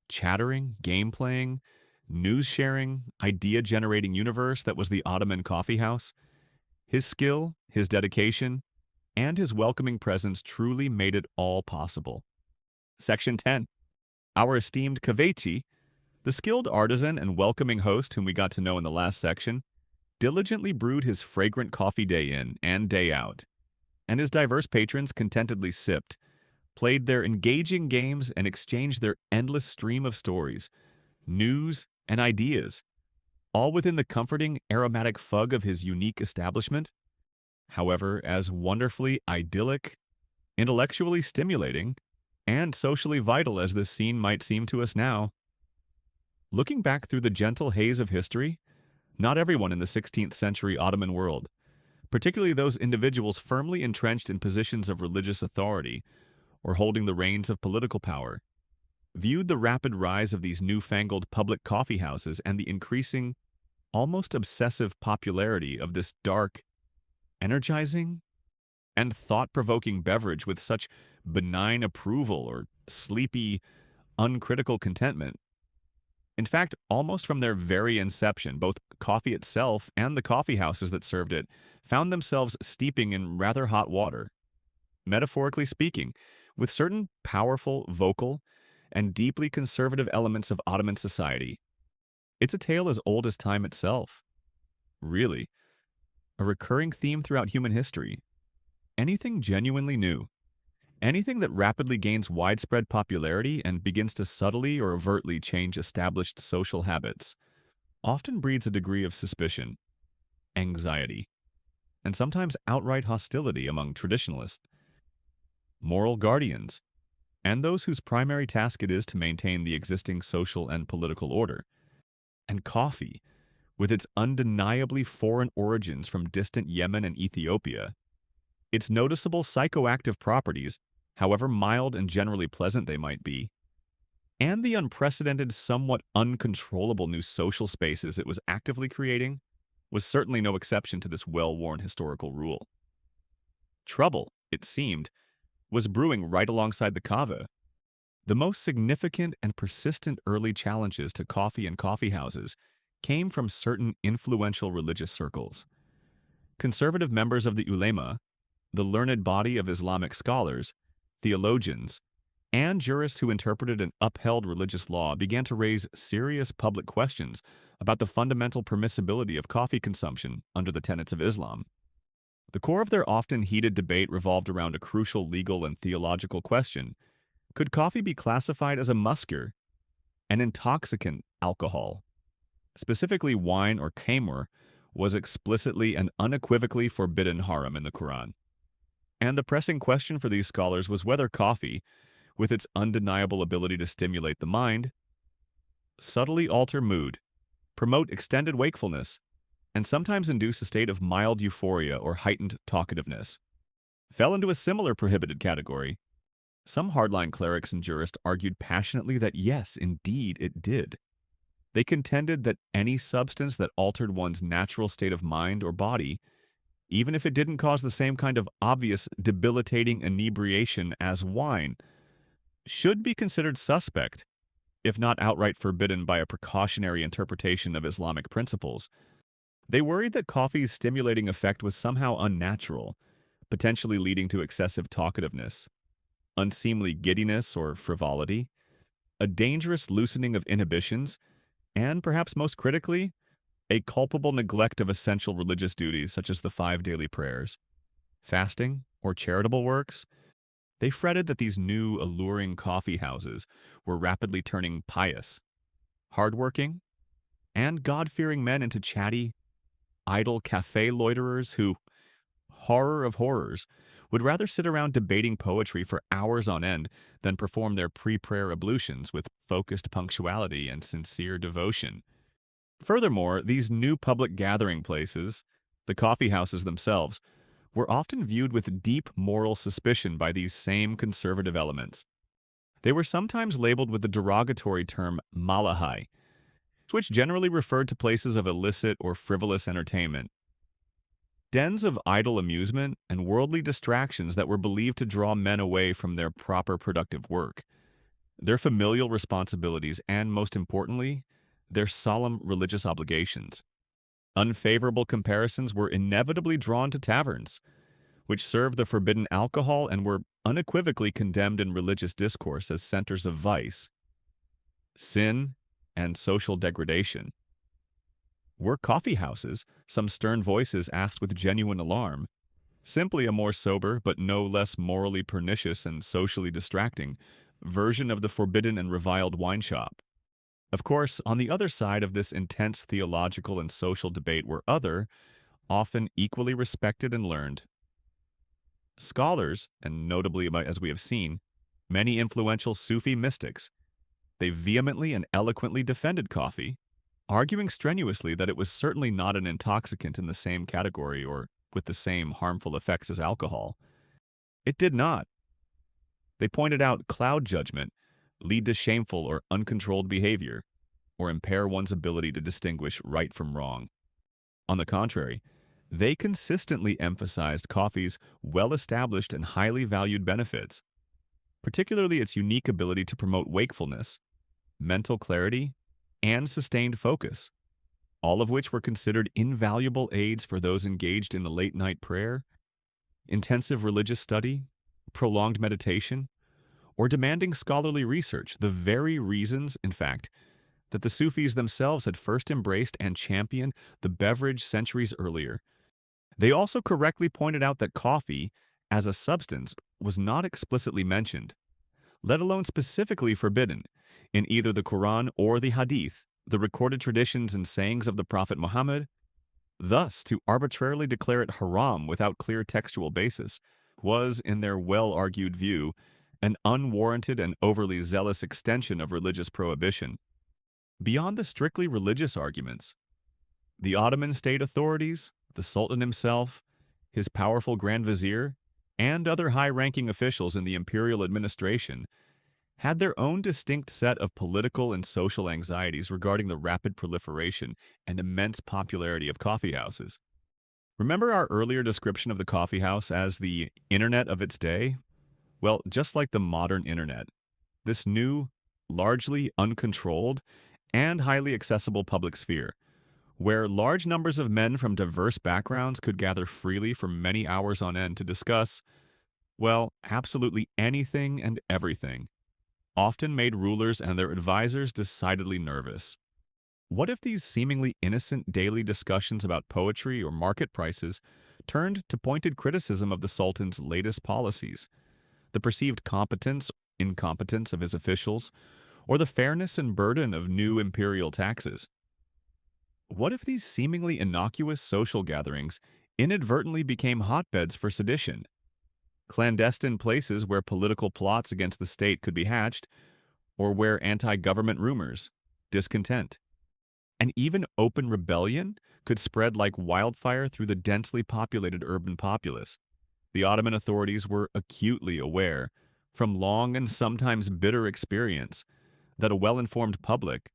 chattering, game-playing, news-sharing, idea-generating universe that was the Ottoman coffeehouse. His skill, his dedication, and his welcoming presence truly made it all possible. Section 10. Our esteemed Kahveci, the skilled artisan and welcoming host whom we got to know in the last section, diligently brewed his fragrant coffee day in and day out, and his diverse patrons contentedly sipped, played their engaging games, and exchanged their endless stream of stories, news, and ideas, all within the comforting, aromatic fug of his unique establishment. However, as wonderfully idyllic, intellectually stimulating, and socially vital as this scene might seem to us now, looking back through the gentle haze of history, not everyone in the 16th century Ottoman world, particularly those individuals firmly entrenched in positions of religious authority or holding the reins of political power, viewed the rapid rise of these newfangled public coffeehouses and the increasing, almost obsessive popularity of this dark, energizing, and thought-provoking beverage with such benign approval or sleepy, uncritical contentment. In fact, almost from their very inception, both coffee itself and the coffeehouses that served it found themselves steeping in rather hot water. Metaphorically speaking, with certain powerful, vocal, and deeply conservative elements of Ottoman society. It's a tale as old as time itself. Really, a recurring theme throughout human history. Anything genuinely new, anything that rapidly gains widespread popularity and begins to subtly or overtly change established social habits, often breeds a degree of suspicion, anxiety, and sometimes outright hostility among traditionalists, moral guardians, and those whose primary task it is to maintain the existing social and political order. And coffee, with its undeniably foreign origins from distant Yemen and Ethiopia, its noticeable psychoactive properties, however mild and generally pleasant they might be, and the unprecedented, somewhat uncontrollable new social spaces it was actively creating, was certainly no exception to this well-worn historical rule. Trouble, it seemed, was brewing right alongside the kava. The most significant and persistent early challenges to coffee and coffeehouses came from certain influential religious circles. Conservative members of the ulema, the learned body of Islamic scholars, theologians, and jurists who interpreted and upheld religious law began to raise serious public questions about the fundamental permissibility of coffee consumption under the tenets of Islam. The core of their often heated debate revolved around a crucial legal and theological question. Could coffee be classified as a musker, an intoxicant alcohol? Specifically, wine or khamr was explicitly and unequivocally forbidden haram in the Quran. And the pressing question for these scholars was whether coffee, with its undeniable ability to stimulate the mind, subtly alter mood, promote extended wakefulness, and sometimes induce a state of mild euphoria or heightened talkativeness, fell into a similar prohibited category. Some hardline clerics and jurists argued passionately that yes, indeed, it did. They contended that any substance that altered one's natural state of mind or body, even if it didn't cause the same kind of obvious debilitating inebriation as wine, should be considered suspect, if not outright forbidden by a precautionary interpretation of Islamic principles. They worried that coffee's stimulating effect was somehow unnatural, potentially leading to excessive talkativeness, unseemly giddiness or frivolity, a dangerous loosening of inhibitions, and perhaps most critically, a culpable neglect of essential religious duties such as the 5 daily prayers, fasting, or charitable works. They fretted that these new, alluring coffee houses were rapidly turning pious, hardworking, and God-fearing men into chatty, idle cafe loiterers who, horror of horrors, would rather sit around debating poetry for hours on end than perform their pre-prayer ablutions with focused punctuality and sincere devotion. Furthermore, these new public gathering places, the coffee houses themselves, were often viewed with deep moral suspicion by these same conservative elements. They were sometimes labeled with the derogatory term malahai, which generally referred to places of illicit or frivolous entertainment, dens of idle amusement and worldly distractions that were believed to draw men away from their proper productive work, their familial responsibilities, and, most importantly, their solemn religious obligations. Unfavorable comparisons were inevitably drawn to taverns, which served the forbidden alcohol and were unequivocally condemned in religious discourse as centers of vice, sin, and social degradation. Were coffee houses, some stern voices asked with genuine alarm, simply a more sober but no less morally pernicious and socially distracting version of the forbidden and reviled wine shop? Of course, on the other side of this intense theological and social debate were other, often equally respected and learned scholars, and notably, as we have seen, many influential Sufi mystics. They vehemently and eloquently defended coffee, arguing strenuously that it was certainly not an intoxicant in the same category or with the same harmful effects as alcohol. It did not. They pointed out cloud judgment, lead to shameful or uncontrolled behavior, or impair one's ability to distinguish right from wrong. On the contrary, they consistently emphasized coffee's well-established and highly valued benefits, particularly its unique ability to promote wakefulness, mental clarity, and sustained focus, all of which were considered invaluable aids for those engaged in the late-night prayer, intensive religious study, prolonged meditation, or demanding scholarly research, the very reasons, in fact, that the Sufis themselves had first embraced and championed the beverage centuries earlier. They also correctly pointed out that coffee, as a substance, was not explicitly mentioned, let alone specifically forbidden, in either the Quran or the Hadith, the recorded traditions and sayings of the Prophet Muhammad. Thus, to arbitrarily declare it haram without clear textual basis was, in their well-argued view, an unwarranted and overly zealous extension of religious prohibition. Beyond the strictly religious arguments, the Ottoman state authorities, the Sultan himself, his powerful Grand Vizier, and other high-ranking officials in the imperial administration had their own distinct set of political and social anxieties regarding the rapid proliferation and immense popularity of coffeehouses. Remember our earlier description of the coffeehouse as the internet of its day? Well, just like the modern internet, this new, largely uncontrolled, and highly accessible public sphere, where large numbers of men from diverse backgrounds could gather freely for many hours on end to discuss, well, absolutely anything and everything, often made rulers and their advisors decidedly nervous. What if these seemingly innocent daily discussions about poetry or market prices turned to pointed criticism of the Sultan's latest policies, the perceived competence, incompetence of his officials, or the fairness and burden of new imperial taxes? What if these seemingly innocuous social gatherings inadvertently became hotbeds for sedition, clandestine places where political plots against the state could be hatched, or where anti-government rumors, discontent, and even open rebellion could spread like wildfire through the densely populated urban populace? The Ottoman authorities were acutely aware, from long and sometimes bitter experience, that a well-informed public,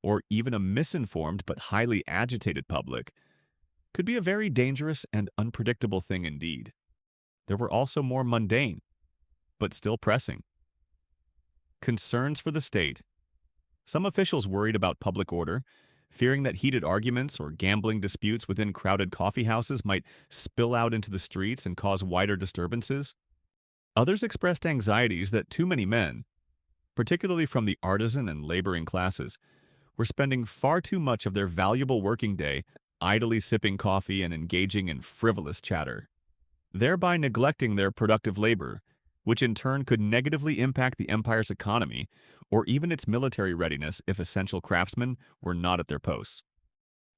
or even a misinformed but highly agitated public, could be a very dangerous and unpredictable thing indeed. There were also more mundane, but still pressing, concerns for the state. Some officials worried about public order, fearing that heated arguments or gambling disputes within crowded coffeehouses might spill out into the streets and cause wider disturbances. Others expressed anxieties that too many men, particularly from the artisan and laboring classes, were spending far too much of their valuable working day idly sipping coffee and engaging in frivolous chatter, thereby neglecting their productive labor, which in turn could negatively impact the empire's economy or even its military readiness if essential craftsmen were not at their posts.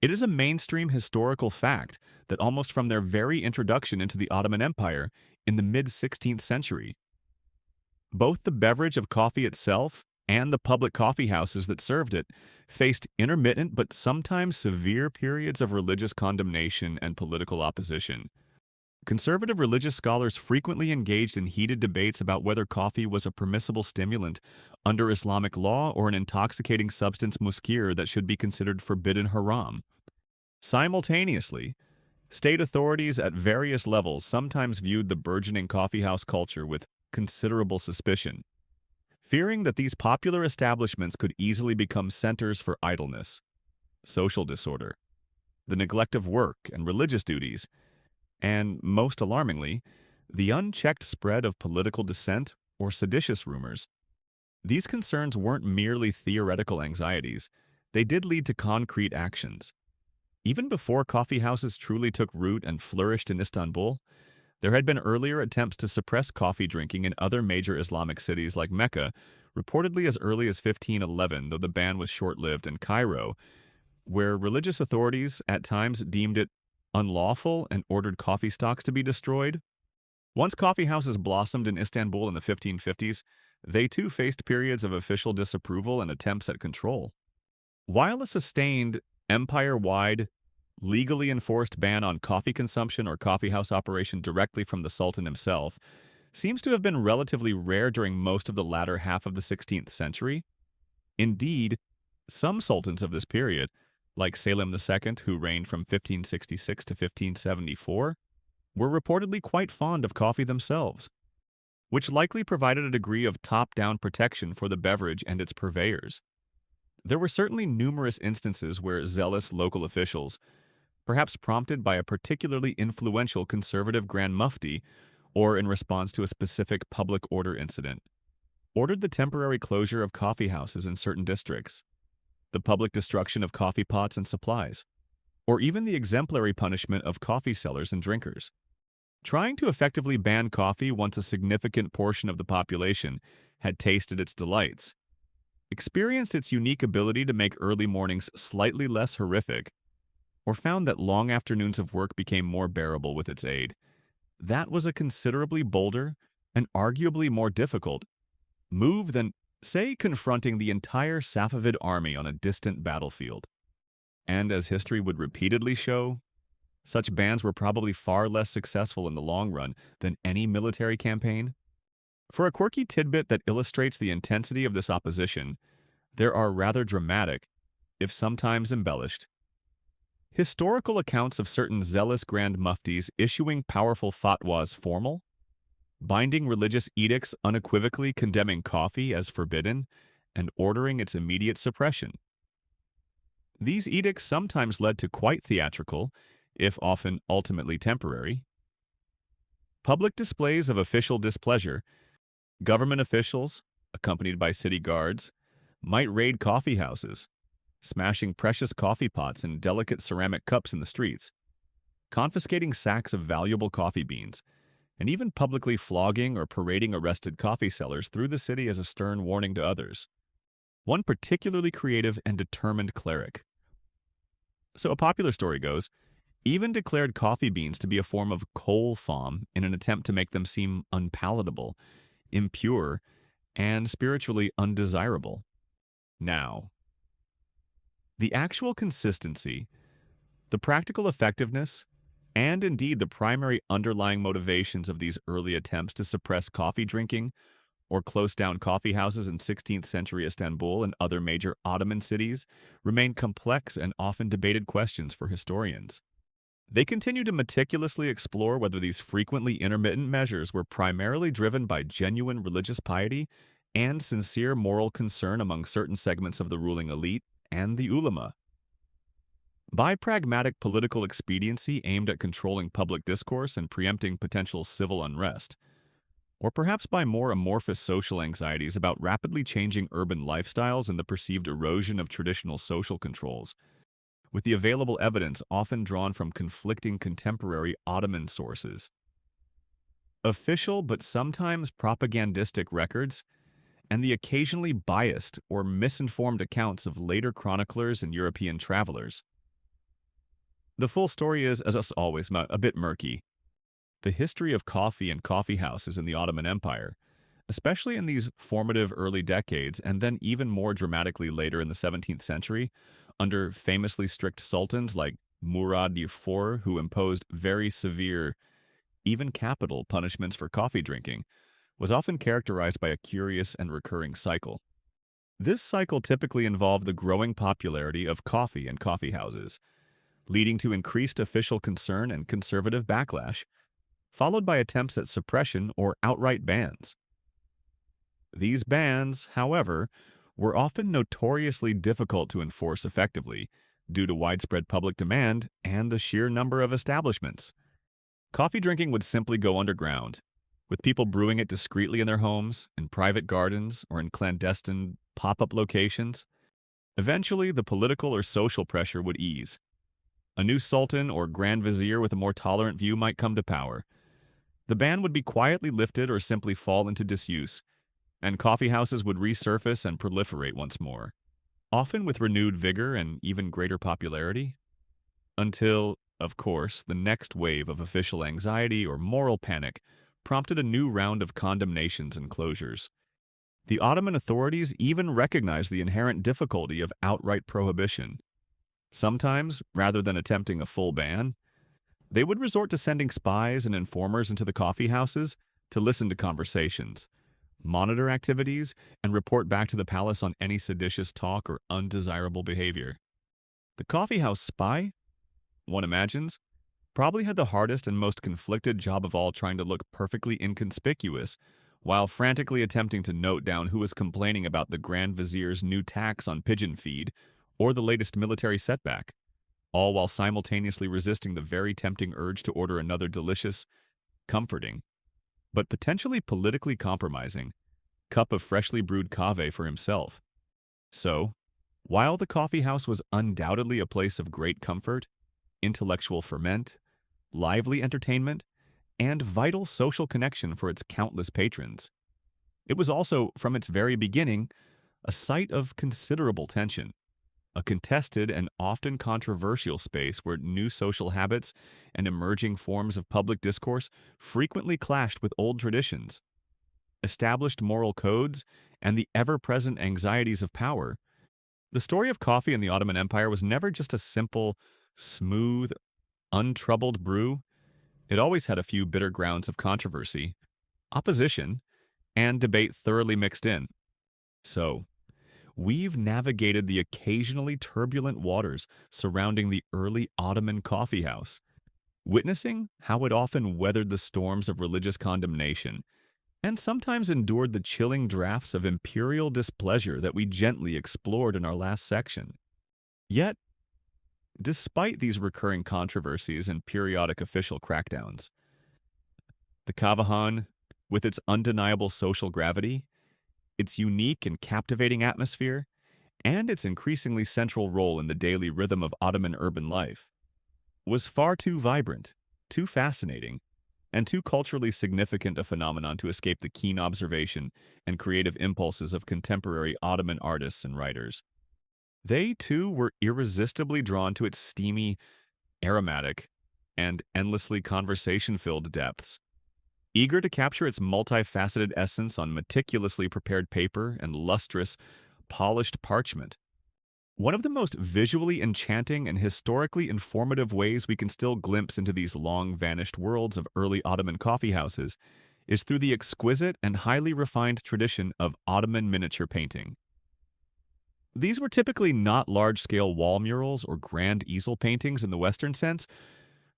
It is a mainstream historical fact that almost from their very introduction into the Ottoman Empire in the mid-16th century, both the beverage of coffee itself and the public coffeehouses that served it faced intermittent but sometimes severe periods of religious condemnation and political opposition. Conservative religious scholars frequently engaged in heated debates about whether coffee was a permissible stimulant under Islamic law or an intoxicating substance muskir that should be considered forbidden haram. Simultaneously, state authorities at various levels sometimes viewed the burgeoning coffeehouse culture with considerable suspicion, fearing that these popular establishments could easily become centers for idleness, social disorder, the neglect of work and religious duties, and, most alarmingly, the unchecked spread of political dissent or seditious rumors. These concerns weren't merely theoretical anxieties, they did lead to concrete actions. Even before coffeehouses truly took root and flourished in Istanbul, there had been earlier attempts to suppress coffee drinking in other major Islamic cities like Mecca, reportedly as early as 1511, though the ban was short-lived, in Cairo, where religious authorities at times deemed it unlawful and ordered coffee stocks to be destroyed. Once coffeehouses blossomed in Istanbul in the 1550s, they too faced periods of official disapproval and attempts at control. While a sustained, empire-wide, legally enforced ban on coffee consumption or coffeehouse operation directly from the Sultan himself seems to have been relatively rare during most of the latter half of the 16th century. Indeed, some sultans of this period, like Selim II, who reigned from 1566 to 1574, were reportedly quite fond of coffee themselves, which likely provided a degree of top-down protection for the beverage and its purveyors. There were certainly numerous instances where zealous local officials, perhaps prompted by a particularly influential conservative Grand Mufti or in response to a specific public order incident, ordered the temporary closure of coffeehouses in certain districts, the public destruction of coffee pots and supplies, or even the exemplary punishment of coffee sellers and drinkers. Trying to effectively ban coffee once a significant portion of the population had tasted its delights, experienced its unique ability to make early mornings slightly less horrific, or found that long afternoons of work became more bearable with its aid, that was a considerably bolder and arguably more difficult move than, say, confronting the entire Safavid army on a distant battlefield. And as history would repeatedly show, such bans were probably far less successful in the long run than any military campaign. For a quirky tidbit that illustrates the intensity of this opposition, there are rather dramatic, if sometimes embellished, historical accounts of certain zealous Grand Muftis issuing powerful fatwas formal, binding religious edicts unequivocally condemning coffee as forbidden and ordering its immediate suppression. These edicts sometimes led to quite theatrical, if often ultimately temporary, public displays of official displeasure. Government officials, accompanied by city guards, might raid coffee houses, smashing precious coffee pots and delicate ceramic cups in the streets, confiscating sacks of valuable coffee beans, and even publicly flogging or parading arrested coffee sellers through the city as a stern warning to others. One particularly creative and determined cleric. So a popular story goes, even declared coffee beans to be a form of coal foam in an attempt to make them seem unpalatable, impure, and spiritually undesirable. Now, the actual consistency, the practical effectiveness, and indeed the primary underlying motivations of these early attempts to suppress coffee drinking or close down coffee houses in 16th century Istanbul and other major Ottoman cities remain complex and often debated questions for historians. They continue to meticulously explore whether these frequently intermittent measures were primarily driven by genuine religious piety and sincere moral concern among certain segments of the ruling elite and the ulama. By pragmatic political expediency aimed at controlling public discourse and preempting potential civil unrest, or perhaps by more amorphous social anxieties about rapidly changing urban lifestyles and the perceived erosion of traditional social controls, with the available evidence often drawn from conflicting contemporary Ottoman sources. Official but sometimes propagandistic records, and the occasionally biased or misinformed accounts of later chroniclers and European travelers. The full story is, as always, a bit murky. The history of coffee and coffee houses in the Ottoman Empire, especially in these formative early decades and then even more dramatically later in the 17th century, under famously strict sultans like Murad IV, who imposed very severe, even capital punishments for coffee drinking, was often characterized by a curious and recurring cycle. This cycle typically involved the growing popularity of coffee and coffee houses, leading to increased official concern and conservative backlash, followed by attempts at suppression or outright bans. These bans, however, were often notoriously difficult to enforce effectively due to widespread public demand and the sheer number of establishments. Coffee drinking would simply go underground, with people brewing it discreetly in their homes, in private gardens, or in clandestine pop-up locations. Eventually, the political or social pressure would ease. A new sultan or grand vizier with a more tolerant view might come to power. The ban would be quietly lifted or simply fall into disuse, and coffee houses would resurface and proliferate once more, often with renewed vigor and even greater popularity, until, of course, the next wave of official anxiety or moral panic prompted a new round of condemnations and closures. The Ottoman authorities even recognized the inherent difficulty of outright prohibition. Sometimes, rather than attempting a full ban, they would resort to sending spies and informers into the coffee houses to listen to conversations, monitor activities, and report back to the palace on any seditious talk or undesirable behavior. The coffeehouse spy, one imagines, probably had the hardest and most conflicted job of all, trying to look perfectly inconspicuous while frantically attempting to note down who was complaining about the Grand Vizier's new tax on pigeon feed or the latest military setback, all while simultaneously resisting the very tempting urge to order another delicious, comforting, but potentially politically compromising cup of freshly brewed cave for himself. So, while the coffee house was undoubtedly a place of great comfort, intellectual ferment, lively entertainment, and vital social connection for its countless patrons, it was also, from its very beginning, a site of considerable tension, a contested and often controversial space where new social habits and emerging forms of public discourse frequently clashed with old traditions. Established moral codes, and the ever-present anxieties of power. The story of coffee in the Ottoman Empire was never just a simple, smooth, untroubled brew. It always had a few bitter grounds of controversy, opposition, and debate thoroughly mixed in. So, we've navigated the occasionally turbulent waters surrounding the early Ottoman coffee house, witnessing how it often weathered the storms of religious condemnation and sometimes endured the chilling drafts of imperial displeasure that we gently explored in our last section. Yet, despite these recurring controversies and periodic official crackdowns, the Kavahan, with its undeniable social gravity, its unique and captivating atmosphere, and its increasingly central role in the daily rhythm of Ottoman urban life, was far too vibrant, too fascinating, and too culturally significant a phenomenon to escape the keen observation and creative impulses of contemporary Ottoman artists and writers. They, too, were irresistibly drawn to its steamy, aromatic, and endlessly conversation-filled depths, eager to capture its multifaceted essence on meticulously prepared paper and lustrous, polished parchment. One of the most visually enchanting and historically informative ways we can still glimpse into these long-vanished worlds of early Ottoman coffeehouses is through the exquisite and highly refined tradition of Ottoman miniature painting. These were typically not large-scale wall murals or grand easel paintings in the Western sense,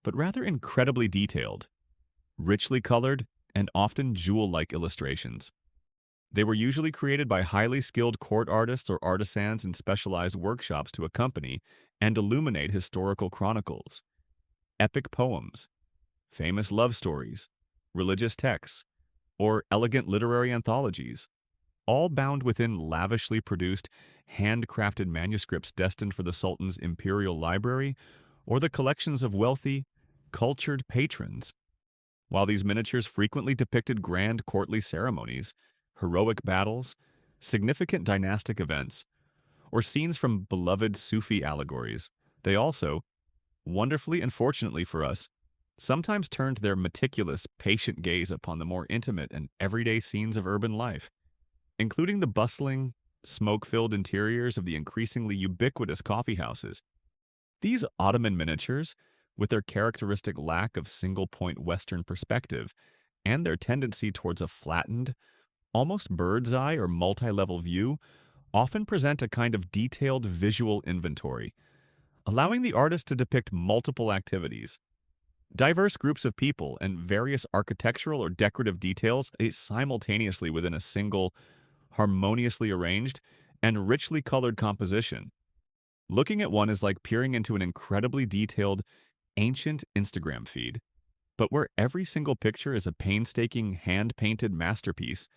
but rather incredibly detailed, richly colored, and often jewel-like illustrations. They were usually created by highly skilled court artists or artisans in specialized workshops to accompany and illuminate historical chronicles, epic poems, famous love stories, religious texts, or elegant literary anthologies, all bound within lavishly produced, handcrafted manuscripts destined for the Sultan's imperial library or the collections of wealthy, cultured patrons. While these miniatures frequently depicted grand courtly ceremonies, heroic battles, significant dynastic events, or scenes from beloved Sufi allegories, they also, wonderfully and fortunately for us, sometimes turned their meticulous, patient gaze upon the more intimate and everyday scenes of urban life, including the bustling, smoke-filled interiors of the increasingly ubiquitous coffeehouses. These Ottoman miniatures, with their characteristic lack of single-point Western perspective and their tendency towards a flattened, almost bird's-eye or multi-level view, often present a kind of detailed visual inventory, allowing the artist to depict multiple activities, diverse groups of people, and various architectural or decorative details simultaneously within a single, harmoniously arranged, and richly colored composition. Looking at one is like peering into an incredibly detailed, ancient Instagram feed, but where every single picture is a painstaking, hand-painted masterpiece,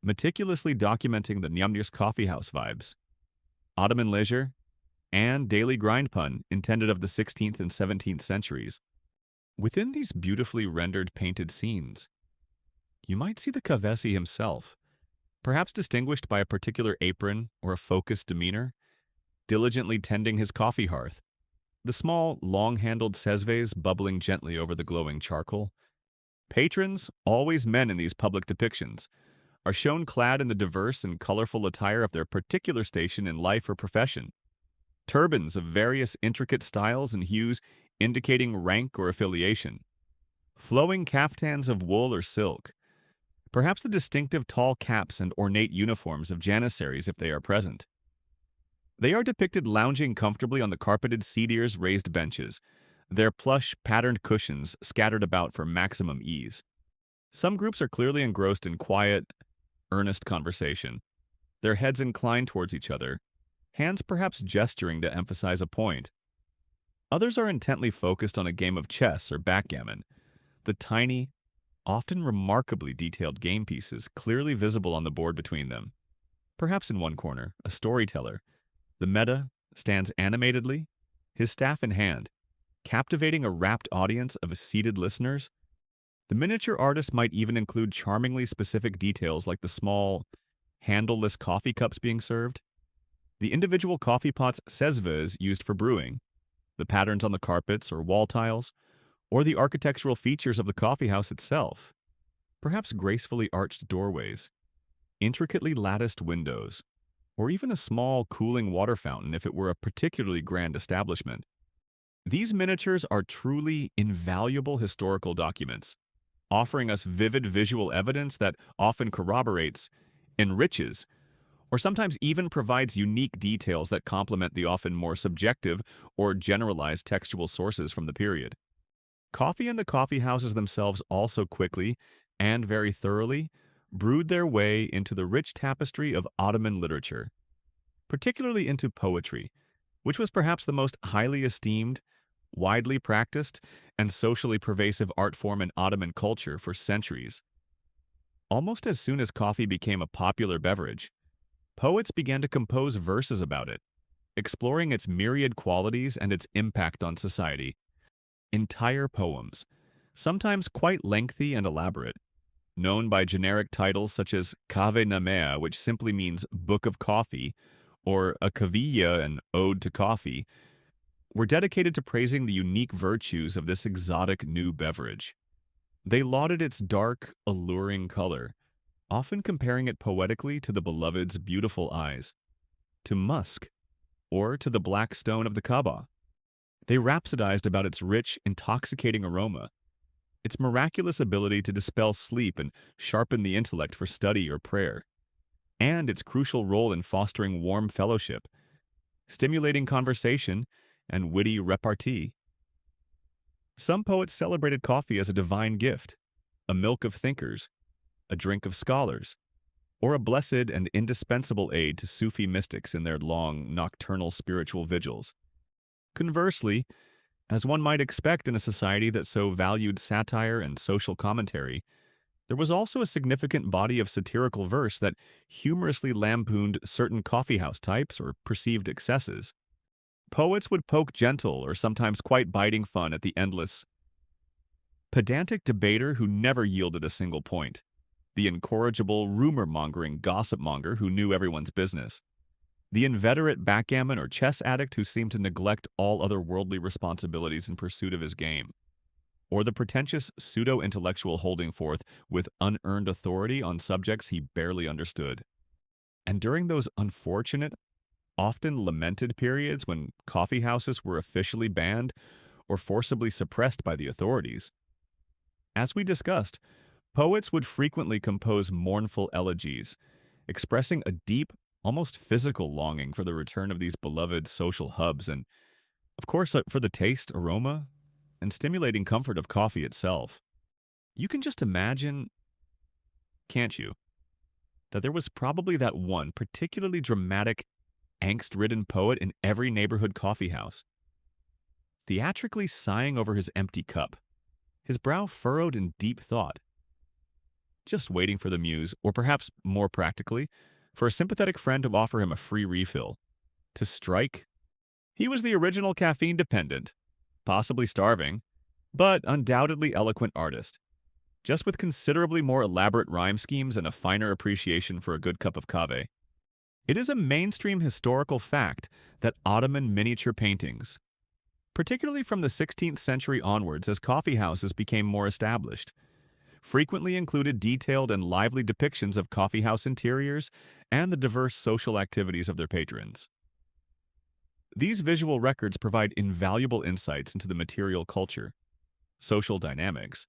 meticulously documenting the Nyamnyas coffeehouse vibes, Ottoman leisure, and daily grind pun intended of the 16th and 17th centuries. Within these beautifully rendered painted scenes, you might see the Kavesi himself, perhaps distinguished by a particular apron or a focused demeanor, diligently tending his coffee hearth, the small, long-handled sezves bubbling gently over the glowing charcoal. Patrons, always men in these public depictions, are shown clad in the diverse and colorful attire of their particular station in life or profession. Turbans of various intricate styles and hues indicating rank or affiliation. Flowing caftans of wool or silk. Perhaps the distinctive tall caps and ornate uniforms of janissaries if they are present. They are depicted lounging comfortably on the carpeted cedars raised benches, their plush, patterned cushions scattered about for maximum ease. Some groups are clearly engrossed in quiet, earnest conversation, their heads inclined towards each other, hands perhaps gesturing to emphasize a point. Others are intently focused on a game of chess or backgammon, the tiny, often remarkably detailed game pieces clearly visible on the board between them. Perhaps in one corner, a storyteller, the meta, stands animatedly, his staff in hand, captivating a rapt audience of seated listeners. The miniature artist might even include charmingly specific details like the small, handleless coffee cups being served, the individual coffee pots sezves used for brewing, the patterns on the carpets or wall tiles, or the architectural features of the coffeehouse itself. Perhaps gracefully arched doorways, intricately latticed windows, or even a small cooling water fountain if it were a particularly grand establishment. These miniatures are truly invaluable historical documents, offering us vivid visual evidence that often corroborates, enriches, or sometimes even provides unique details that complement the often more subjective or generalized textual sources from the period. Coffee and the coffeehouses themselves also quickly, and very thoroughly, brewed their way into the rich tapestry of Ottoman literature, particularly into poetry, which was perhaps the most highly esteemed, widely practiced, and socially pervasive art form in Ottoman culture for centuries. Almost as soon as coffee became a popular beverage, poets began to compose verses about it, exploring its myriad qualities and its impact on society. Entire poems, sometimes quite lengthy and elaborate, known by generic titles such as Cave Namea, which simply means Book of Coffee, or a Cavilla, an Ode to Coffee, were dedicated to praising the unique virtues of this exotic new beverage. They lauded its dark, alluring color, often comparing it poetically to the beloved's beautiful eyes, to musk, or to the black stone of the Kaaba. They rhapsodized about its rich, intoxicating aroma, its miraculous ability to dispel sleep and sharpen the intellect for study or prayer, and its crucial role in fostering warm fellowship, stimulating conversation, and witty repartee. Some poets celebrated coffee as a divine gift, a milk of thinkers, a drink of scholars, or a blessed and indispensable aid to Sufi mystics in their long, nocturnal spiritual vigils. Conversely, as one might expect in a society that so valued satire and social commentary, there was also a significant body of satirical verse that humorously lampooned certain coffeehouse types or perceived excesses. Poets would poke gentle or sometimes quite biting fun at the endless, pedantic debater who never yielded a single point, the incorrigible rumor-mongering gossip-monger who knew everyone's business, the inveterate backgammon or chess addict who seemed to neglect all other worldly responsibilities in pursuit of his game, or the pretentious pseudo-intellectual holding forth with unearned authority on subjects he barely understood. And during those unfortunate, often lamented periods when coffeehouses were officially banned or forcibly suppressed by the authorities, as we discussed, poets would frequently compose mournful elegies, expressing a deep, almost physical longing for the return of these beloved social hubs and, of course, for the taste, aroma, and stimulating comfort of coffee itself. You can just imagine, can't you, that there was probably that one particularly dramatic, angst-ridden poet in every neighborhood coffeehouse, theatrically sighing over his empty cup, his brow furrowed in deep thought, just waiting for the muse, or perhaps more practically, for a sympathetic friend to offer him a free refill. To strike? He was the original caffeine-dependent, possibly starving, but undoubtedly eloquent artist, just with considerably more elaborate rhyme schemes and a finer appreciation for a good cup of cave. It is a mainstream historical fact that Ottoman miniature paintings, particularly from the 16th century onwards as coffeehouses became more established, frequently included detailed and lively depictions of coffeehouse interiors and the diverse social activities of their patrons. These visual records provide invaluable insights into the material culture, social dynamics,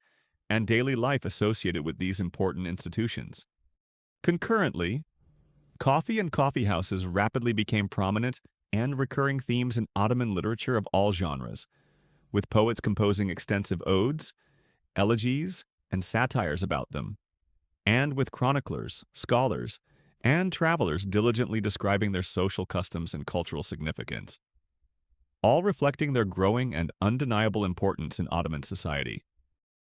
and daily life associated with these important institutions. Concurrently, coffee and coffeehouses rapidly became prominent and recurring themes in Ottoman literature of all genres, with poets composing extensive odes, elegies, and satires about them, and with chroniclers, scholars, and travelers diligently describing their social customs and cultural significance, all reflecting their growing and undeniable importance in Ottoman society.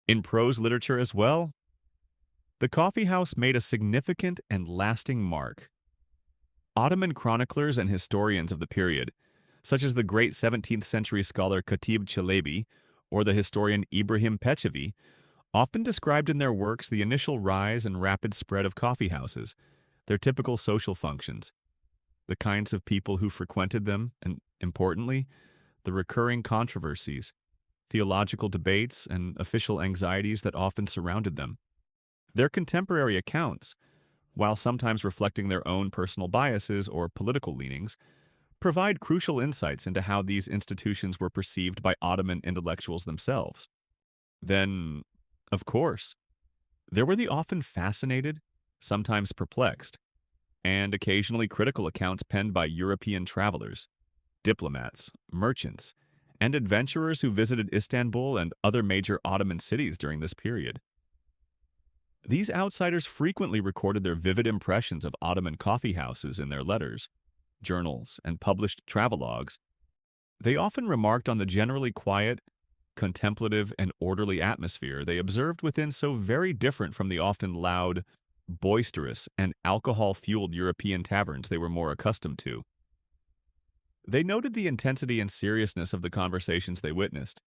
In prose literature as well, the coffeehouse made a significant and lasting mark. Ottoman chroniclers and historians of the period, such as the great 17th century scholar Khatib Çelebi or the historian Ibrahim Peçevi, often described in their works the initial rise and rapid spread of coffeehouses, their typical social functions, the kinds of people who frequented them, and, importantly, the recurring controversies, theological debates, and official anxieties that often surrounded them. Their contemporary accounts, while sometimes reflecting their own personal biases or political leanings, provide crucial insights into how these institutions were perceived by Ottoman intellectuals themselves. Then, of course, there were the often fascinated, sometimes perplexed, and occasionally critical accounts penned by European travelers, diplomats, merchants, and adventurers who visited Istanbul and other major Ottoman cities during this period. These outsiders frequently recorded their vivid impressions of Ottoman coffeehouses in their letters, journals, and published travelogues. They often remarked on the generally quiet, contemplative, and orderly atmosphere they observed within so very different from the often loud, boisterous, and alcohol-fueled European taverns they were more accustomed to. They noted the intensity and seriousness of the conversations they witnessed,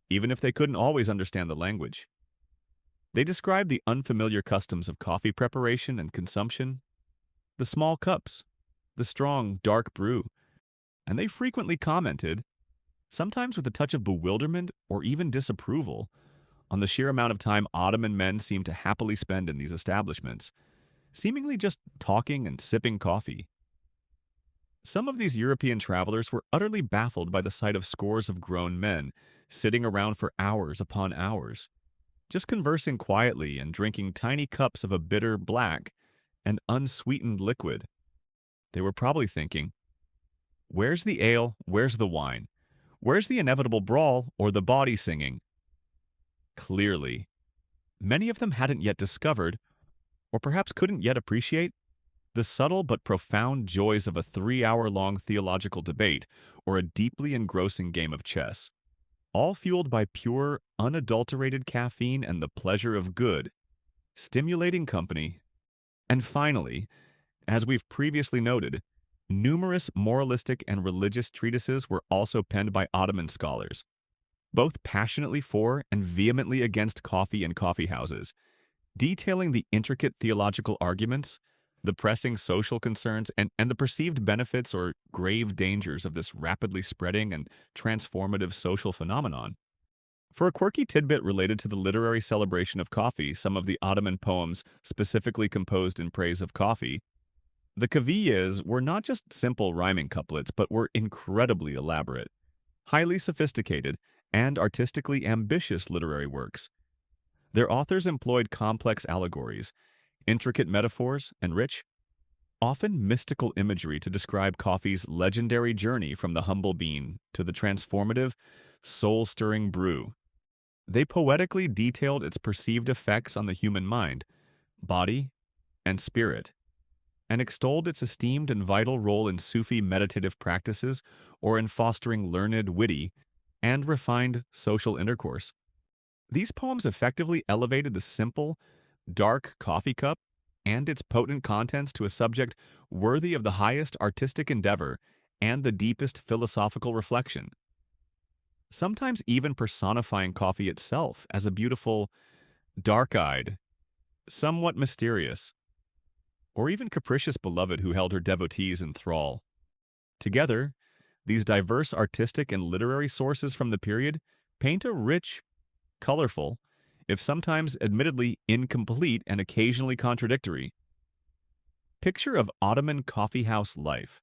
even if they couldn't always understand the language. They described the unfamiliar customs of coffee preparation and consumption, the small cups, the strong, dark brew, and they frequently commented, sometimes with a touch of bewilderment or even disapproval, on the sheer amount of time Ottoman men seemed to happily spend in these establishments, seemingly just talking and sipping coffee. Some of these European travelers were utterly baffled by the sight of scores of grown men sitting around for hours upon hours, just conversing quietly and drinking tiny cups of a bitter black and unsweetened liquid. They were probably thinking, where's the ale, where's the wine? Where's the inevitable brawl or the bawdy singing? Clearly, many of them hadn't yet discovered, or perhaps couldn't yet appreciate, the subtle but profound joys of a 3-hour-long theological debate or a deeply engrossing game of chess, all fueled by pure, unadulterated caffeine and the pleasure of good, stimulating company. And finally, as we've previously noted, numerous moralistic and religious treatises were also penned by Ottoman scholars, both passionately for and vehemently against coffee and coffeehouses, detailing the intricate theological arguments, the pressing social concerns, and the perceived benefits or grave dangers of this rapidly spreading and transformative social phenomenon. For a quirky tidbit related to the literary celebration of coffee, some of the Ottoman poems specifically composed in praise of coffee, the kaviyas were not just simple rhyming couplets, but were incredibly elaborate, highly sophisticated, and artistically ambitious literary works. Their authors employed complex allegories, intricate metaphors, and rich, often mystical imagery to describe coffee's legendary journey from the humble bean to the transformative, soul-stirring brew. They poetically detailed its perceived effects on the human mind, body, and spirit, and extolled its esteemed and vital role in Sufi meditative practices or in fostering learned, witty, and refined social intercourse. These poems effectively elevated the simple, dark coffee cup and its potent contents to a subject worthy of the highest artistic endeavor and the deepest philosophical reflection, sometimes even personifying coffee itself as a beautiful, dark-eyed, somewhat mysterious, or even capricious beloved who held her devotees in thrall. Together, these diverse artistic and literary sources from the period paint a rich, colorful, if sometimes admittedly incomplete and occasionally contradictory, picture of Ottoman coffeehouse life.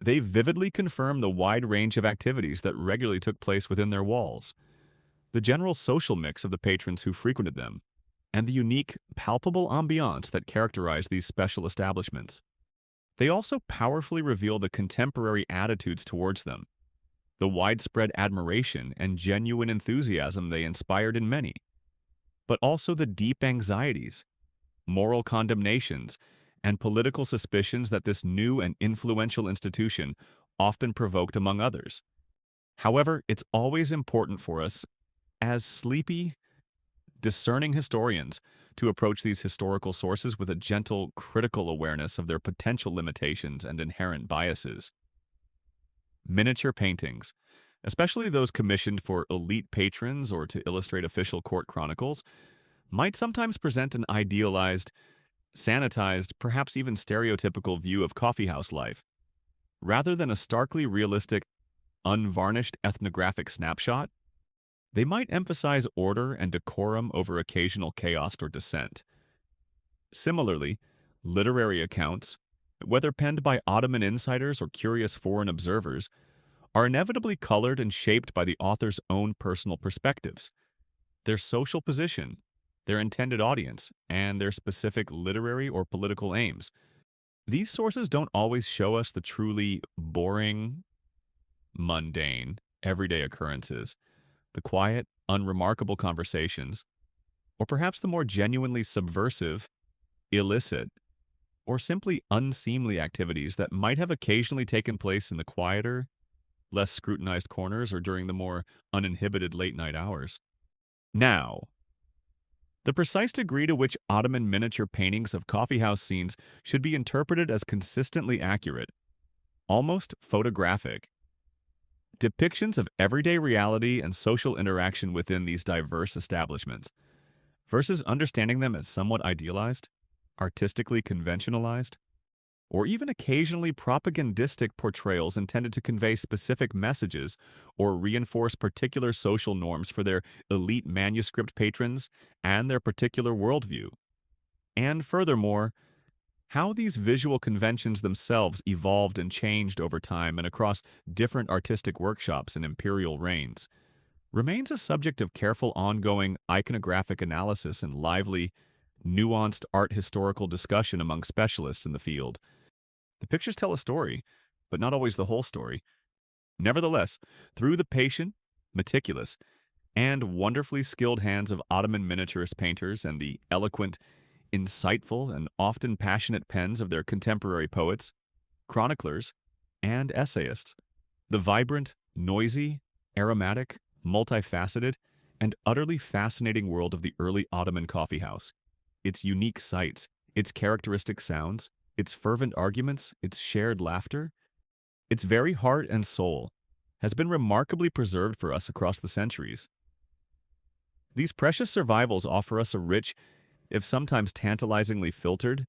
They vividly confirm the wide range of activities that regularly took place within their walls, the general social mix of the patrons who frequented them, and the unique, palpable ambiance that characterized these special establishments. They also powerfully reveal the contemporary attitudes towards them, the widespread admiration and genuine enthusiasm they inspired in many, but also the deep anxieties, moral condemnations, and political suspicions that this new and influential institution often provoked among others. However, it's always important for us, as sleepy, discerning historians, to approach these historical sources with a gentle, critical awareness of their potential limitations and inherent biases. Miniature paintings, especially those commissioned for elite patrons or to illustrate official court chronicles, might sometimes present an idealized, sanitized, perhaps even stereotypical view of coffeehouse life, rather than a starkly realistic, unvarnished ethnographic snapshot. They might emphasize order and decorum over occasional chaos or dissent. Similarly, literary accounts, whether penned by Ottoman insiders or curious foreign observers, are inevitably colored and shaped by the author's own personal perspectives, their social position, their intended audience, and their specific literary or political aims. These sources don't always show us the truly boring, mundane, everyday occurrences, the quiet, unremarkable conversations, or perhaps the more genuinely subversive, illicit, or simply unseemly activities that might have occasionally taken place in the quieter, less scrutinized corners, or during the more uninhibited late-night hours. Now, the precise degree to which Ottoman miniature paintings of coffeehouse scenes should be interpreted as consistently accurate, almost photographic, depictions of everyday reality and social interaction within these diverse establishments, versus understanding them as somewhat idealized, artistically conventionalized, or even occasionally propagandistic portrayals intended to convey specific messages or reinforce particular social norms for their elite manuscript patrons and their particular worldview. And furthermore, how these visual conventions themselves evolved and changed over time and across different artistic workshops and imperial reigns remains a subject of careful ongoing iconographic analysis and lively, nuanced art historical discussion among specialists in the field. The pictures tell a story, but not always the whole story. Nevertheless, through the patient, meticulous, and wonderfully skilled hands of Ottoman miniaturist painters and the eloquent, insightful, and often passionate pens of their contemporary poets, chroniclers, and essayists, the vibrant, noisy, aromatic, multifaceted, and utterly fascinating world of the early Ottoman coffeehouse, its unique sights, its characteristic sounds, its fervent arguments, its shared laughter, its very heart and soul, has been remarkably preserved for us across the centuries. These precious survivals offer us a rich, if sometimes tantalizingly filtered,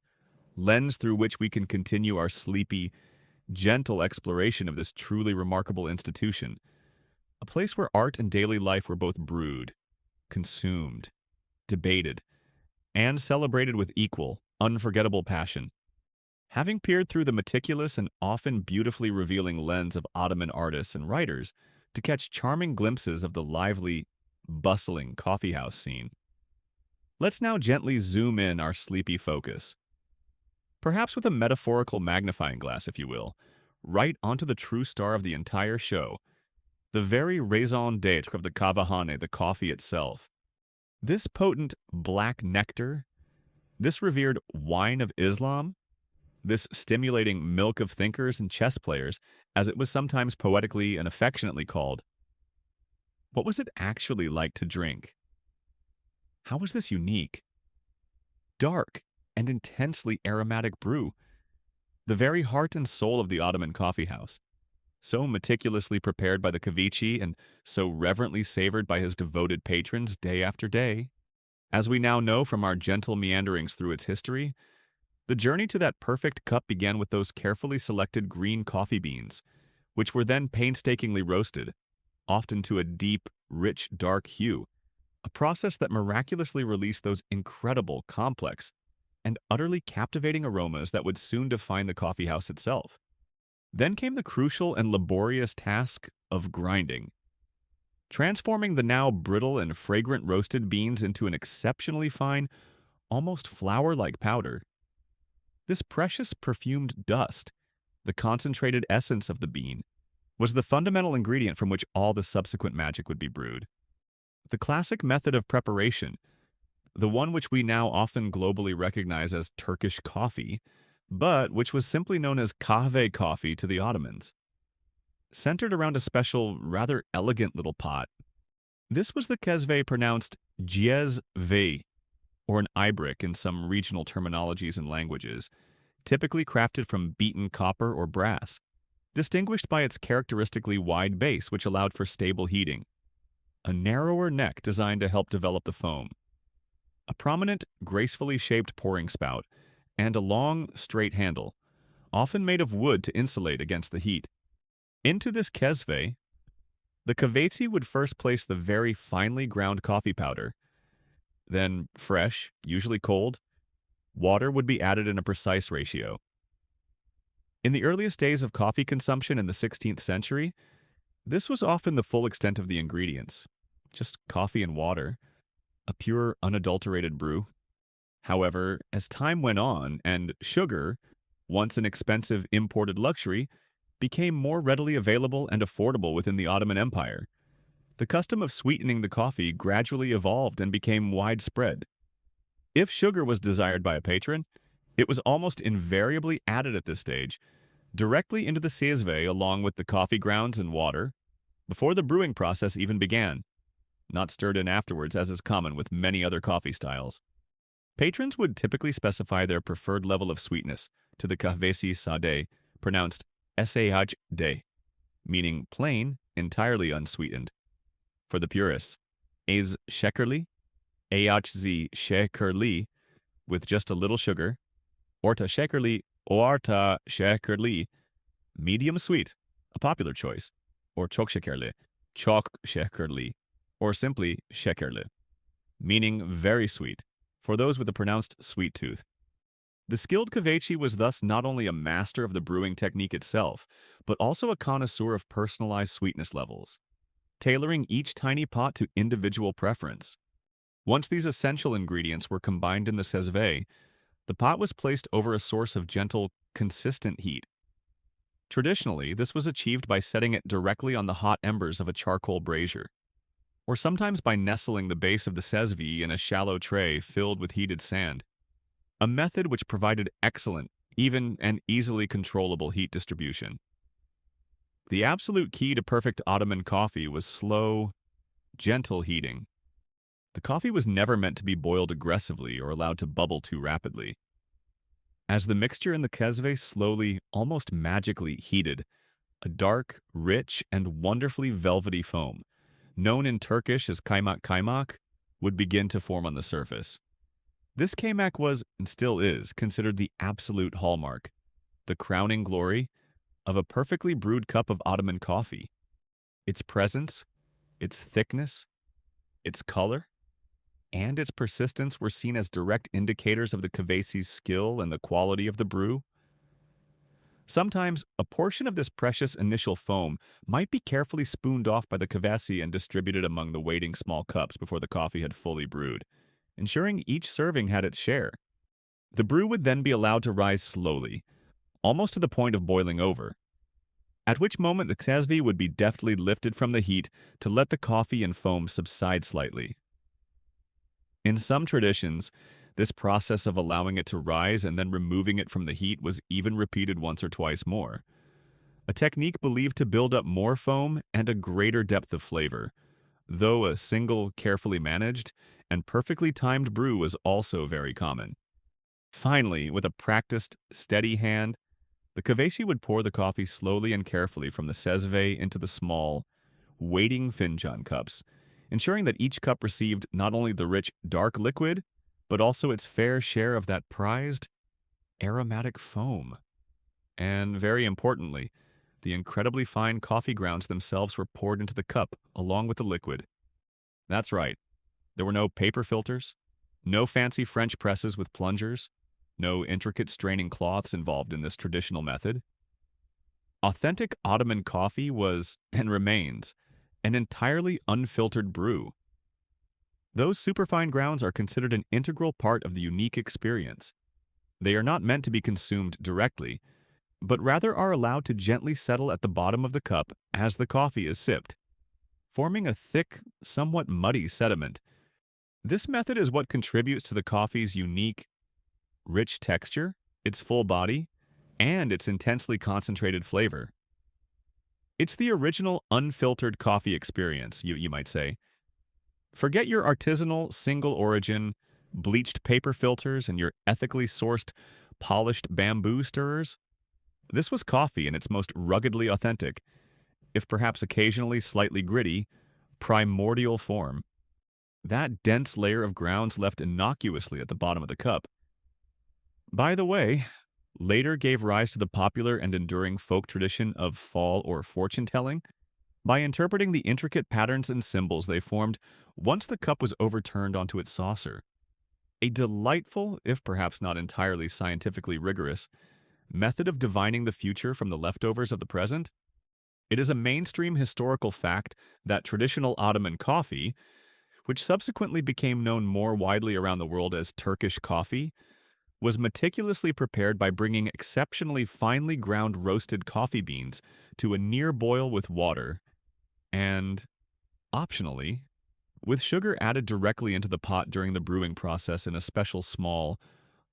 lens through which we can continue our sleepy, gentle exploration of this truly remarkable institution, a place where art and daily life were both brewed, consumed, debated, and celebrated with equal, unforgettable passion. Having peered through the meticulous and often beautifully revealing lens of Ottoman artists and writers to catch charming glimpses of the lively, bustling coffeehouse scene, let's now gently zoom in our sleepy focus, perhaps with a metaphorical magnifying glass, if you will, right onto the true star of the entire show, the very raison d'etre of the kavahane, the coffee itself. This potent black nectar, this revered wine of Islam, this stimulating milk of thinkers and chess players, as it was sometimes poetically and affectionately called. What was it actually like to drink? How was this unique? Dark and intensely aromatic brew, the very heart and soul of the Ottoman coffeehouse, so meticulously prepared by the Kavichi and so reverently savored by his devoted patrons day after day. As we now know from our gentle meanderings through its history, the journey to that perfect cup began with those carefully selected green coffee beans, which were then painstakingly roasted, often to a deep, rich, dark hue, a process that miraculously released those incredible, complex, and utterly captivating aromas that would soon define the coffeehouse itself. Then came the crucial and laborious task of grinding, transforming the now brittle and fragrant roasted beans into an exceptionally fine, almost flour-like powder. This precious perfumed dust, the concentrated essence of the bean, was the fundamental ingredient from which all the subsequent magic would be brewed. The classic method of preparation, the one which we now often globally recognize as Turkish coffee, but which was simply known as kahve coffee to the Ottomans, centered around a special, rather elegant little pot. This was the kezve pronounced jezve, or an ibrick in some regional terminologies and languages, typically crafted from beaten copper or brass, distinguished by its characteristically wide base which allowed for stable heating, a narrower neck designed to help develop the foam, a prominent, gracefully shaped pouring spout, and a long, straight handle, often made of wood to insulate against the heat. Into this kezve, the Kavetsi would first place the very finely ground coffee powder. Then fresh, usually cold, water would be added in a precise ratio. In the earliest days of coffee consumption in the 16th century, this was often the full extent of the ingredients, just coffee and water, a pure, unadulterated brew. However, as time went on and sugar, once an expensive imported luxury, became more readily available and affordable within the Ottoman Empire, the custom of sweetening the coffee gradually evolved and became widespread. If sugar was desired by a patron, it was almost invariably added at this stage, directly into the sezve along with the coffee grounds and water before the brewing process even began, not stirred in afterwards as is common with many other coffee styles. Patrons would typically specify their preferred level of sweetness to the kahvesi sade, pronounced sahd, meaning plain, entirely unsweetened. For the purists, az shekerli, ahz shekerli, with just a little sugar, orta shekerli, orta shekerli, medium sweet, a popular choice, or çok şekerli, çok şekerli, or simply şekerli, meaning very sweet, for those with a pronounced sweet tooth. The skilled kvetchi was thus not only a master of the brewing technique itself, but also a connoisseur of personalized sweetness levels, tailoring each tiny pot to individual preference. Once these essential ingredients were combined in the sezve, the pot was placed over a source of gentle, consistent heat. Traditionally, this was achieved by setting it directly on the hot embers of a charcoal brazier, or sometimes by nestling the base of the sezve in a shallow tray filled with heated sand, a method which provided excellent, even and easily controllable heat distribution. The absolute key to perfect Ottoman coffee was slow, gentle heating. The coffee was never meant to be boiled aggressively or allowed to bubble too rapidly. As the mixture in the kezve slowly, almost magically heated, a dark, rich, and wonderfully velvety foam, known in Turkish as kaymak kaymak, would begin to form on the surface. This kaymak was, and still is, considered the absolute hallmark, the crowning glory, of a perfectly brewed cup of Ottoman coffee. Its presence, its thickness, its color, and its persistence were seen as direct indicators of the kavesi's skill and the quality of the brew. Sometimes, a portion of this precious initial foam might be carefully spooned off by the kavesi and distributed among the waiting small cups before the coffee had fully brewed, ensuring each serving had its share. The brew would then be allowed to rise slowly, almost to the point of boiling over, at which moment the kezve would be deftly lifted from the heat to let the coffee and foam subside slightly. In some traditions, this process of allowing it to rise and then removing it from the heat was even repeated once or twice more, a technique believed to build up more foam and a greater depth of flavor, though a single, carefully managed, and perfectly timed brew was also very common. Finally, with a practiced, steady hand, the kvechi would pour the coffee slowly and carefully from the sezve into the small, waiting finjan cups, ensuring that each cup received not only the rich, dark liquid, but also its fair share of that prized, aromatic foam. And very importantly, the incredibly fine coffee grounds themselves were poured into the cup along with the liquid. That's right, there were no paper filters, no fancy French presses with plungers, no intricate straining cloths involved in this traditional method. Authentic Ottoman coffee was, and remains, an entirely unfiltered brew. Those superfine grounds are considered an integral part of the unique experience. They are not meant to be consumed directly, but rather are allowed to gently settle at the bottom of the cup as the coffee is sipped, forming a thick, somewhat muddy sediment. This method is what contributes to the coffee's unique, rich texture, its full body, and its intensely concentrated flavor. It's the original unfiltered coffee experience, you might say. Forget your artisanal, single-origin, bleached paper filters and your ethically sourced, polished bamboo stirrers. This was coffee in its most ruggedly authentic, if perhaps occasionally slightly gritty, primordial form. That dense layer of grounds left innocuously at the bottom of the cup, by the way, later gave rise to the popular and enduring folk tradition of fall or fortune-telling by interpreting the intricate patterns and symbols they formed once the cup was overturned onto its saucer. A delightful, if perhaps not entirely scientifically rigorous, method of divining the future from the leftovers of the present. It is a mainstream historical fact that traditional Ottoman coffee, which subsequently became known more widely around the world as Turkish coffee, was meticulously prepared by bringing exceptionally finely ground roasted coffee beans to a near boil with water and, optionally, with sugar added directly into the pot during the brewing process in a special small,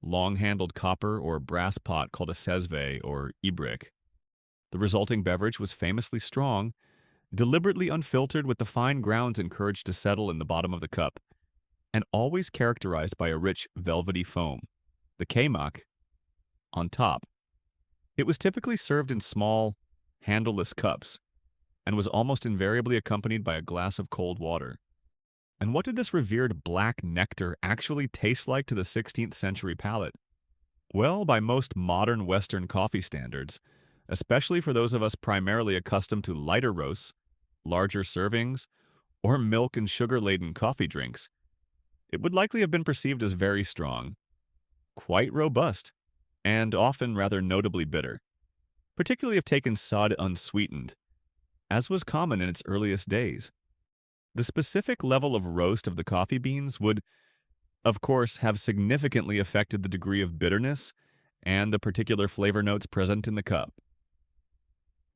long-handled copper or brass pot called a sezve or ibrik. The resulting beverage was famously strong, deliberately unfiltered with the fine grounds encouraged to settle in the bottom of the cup, and always characterized by a rich, velvety foam, the kaymak, on top. It was typically served in small, handleless cups, and was almost invariably accompanied by a glass of cold water. And what did this revered black nectar actually taste like to the 16th century palate? Well, by most modern Western coffee standards, especially for those of us primarily accustomed to lighter roasts, larger servings, or milk and sugar-laden coffee drinks, it would likely have been perceived as very strong, quite robust, and often rather notably bitter, particularly if taken sod unsweetened, as was common in its earliest days. The specific level of roast of the coffee beans would, of course, have significantly affected the degree of bitterness and the particular flavor notes present in the cup.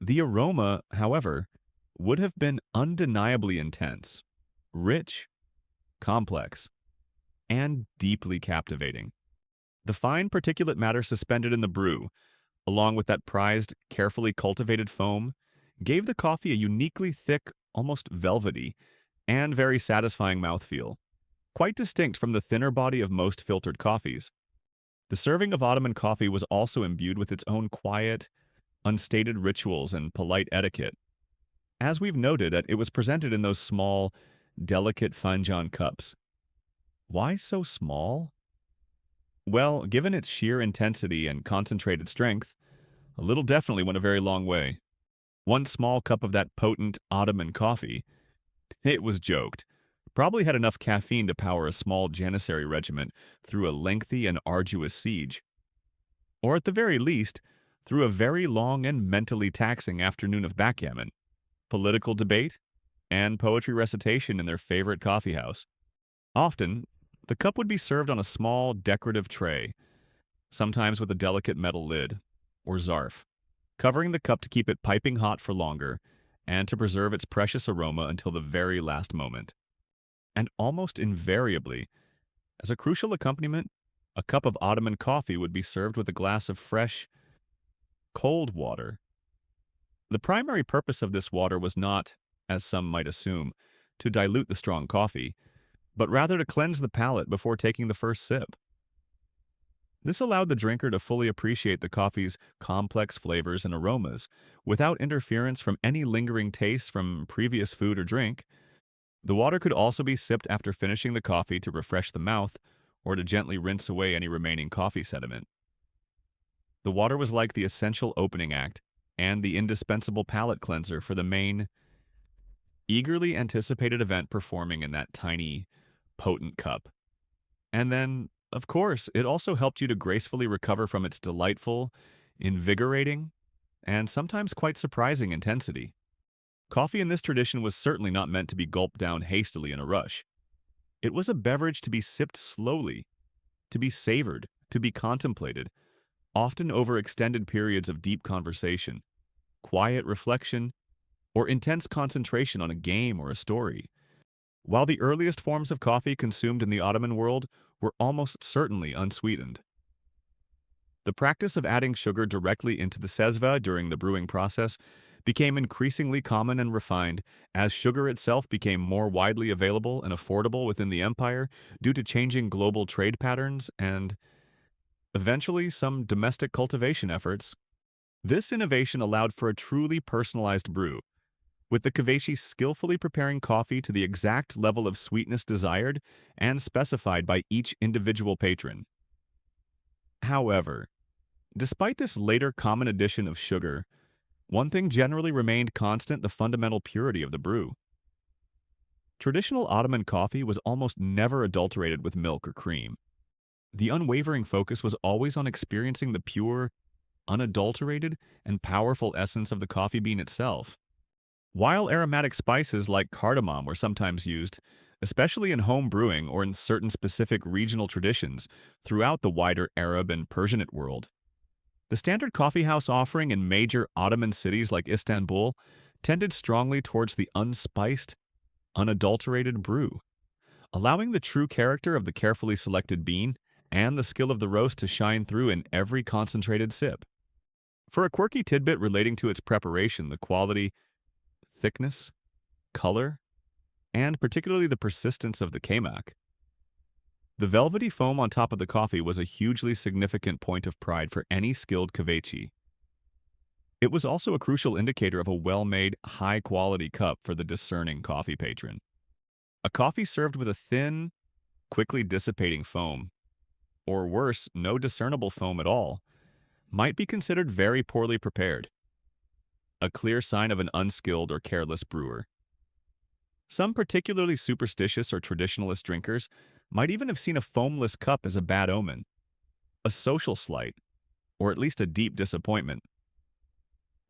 The aroma, however, would have been undeniably intense, rich, complex, and deeply captivating. The fine particulate matter suspended in the brew, along with that prized, carefully cultivated foam, gave the coffee a uniquely thick, almost velvety, and very satisfying mouthfeel, quite distinct from the thinner body of most filtered coffees. The serving of Ottoman coffee was also imbued with its own quiet, unstated rituals and polite etiquette. As we've noted, it was presented in those small, delicate finjan cups. Why so small? Well, given its sheer intensity and concentrated strength, a little definitely went a very long way. One small cup of that potent Ottoman coffee, it was joked, probably had enough caffeine to power a small Janissary regiment through a lengthy and arduous siege. Or at the very least, through a very long and mentally taxing afternoon of backgammon, political debate, and poetry recitation in their favorite coffeehouse. Often, the cup would be served on a small, decorative tray, sometimes with a delicate metal lid, or zarf, covering the cup to keep it piping hot for longer and to preserve its precious aroma until the very last moment. And almost invariably, as a crucial accompaniment, a cup of Ottoman coffee would be served with a glass of fresh, cold water. The primary purpose of this water was not, as some might assume, to dilute the strong coffee, but rather to cleanse the palate before taking the first sip. This allowed the drinker to fully appreciate the coffee's complex flavors and aromas without interference from any lingering tastes from previous food or drink. The water could also be sipped after finishing the coffee to refresh the mouth or to gently rinse away any remaining coffee sediment. The water was like the essential opening act and the indispensable palate cleanser for the main, eagerly anticipated event performing in that tiny, potent cup. And then, of course, it also helped you to gracefully recover from its delightful, invigorating, and sometimes quite surprising intensity. Coffee in this tradition was certainly not meant to be gulped down hastily in a rush. It was a beverage to be sipped slowly, to be savored, to be contemplated, often over extended periods of deep conversation, quiet reflection, or intense concentration on a game or a story. While the earliest forms of coffee consumed in the Ottoman world were almost certainly unsweetened. The practice of adding sugar directly into the sezva during the brewing process became increasingly common and refined as sugar itself became more widely available and affordable within the empire due to changing global trade patterns and, eventually, some domestic cultivation efforts. This innovation allowed for a truly personalized brew, with the Kavashi skillfully preparing coffee to the exact level of sweetness desired and specified by each individual patron. However, despite this later common addition of sugar, one thing generally remained constant: the fundamental purity of the brew. Traditional Ottoman coffee was almost never adulterated with milk or cream. The unwavering focus was always on experiencing the pure, unadulterated, and powerful essence of the coffee bean itself. While aromatic spices like cardamom were sometimes used, especially in home brewing or in certain specific regional traditions throughout the wider Arab and Persianate world, the standard coffeehouse offering in major Ottoman cities like Istanbul tended strongly towards the unspiced, unadulterated brew, allowing the true character of the carefully selected bean and the skill of the roast to shine through in every concentrated sip. For a quirky tidbit relating to its preparation, the quality, thickness, color, and particularly the persistence of the Kamak, the velvety foam on top of the coffee was a hugely significant point of pride for any skilled ceviche. It was also a crucial indicator of a well-made, high-quality cup for the discerning coffee patron. A coffee served with a thin, quickly dissipating foam, or worse, no discernible foam at all, might be considered very poorly prepared, a clear sign of an unskilled or careless brewer. Some particularly superstitious or traditionalist drinkers might even have seen a foamless cup as a bad omen, a social slight, or at least a deep disappointment.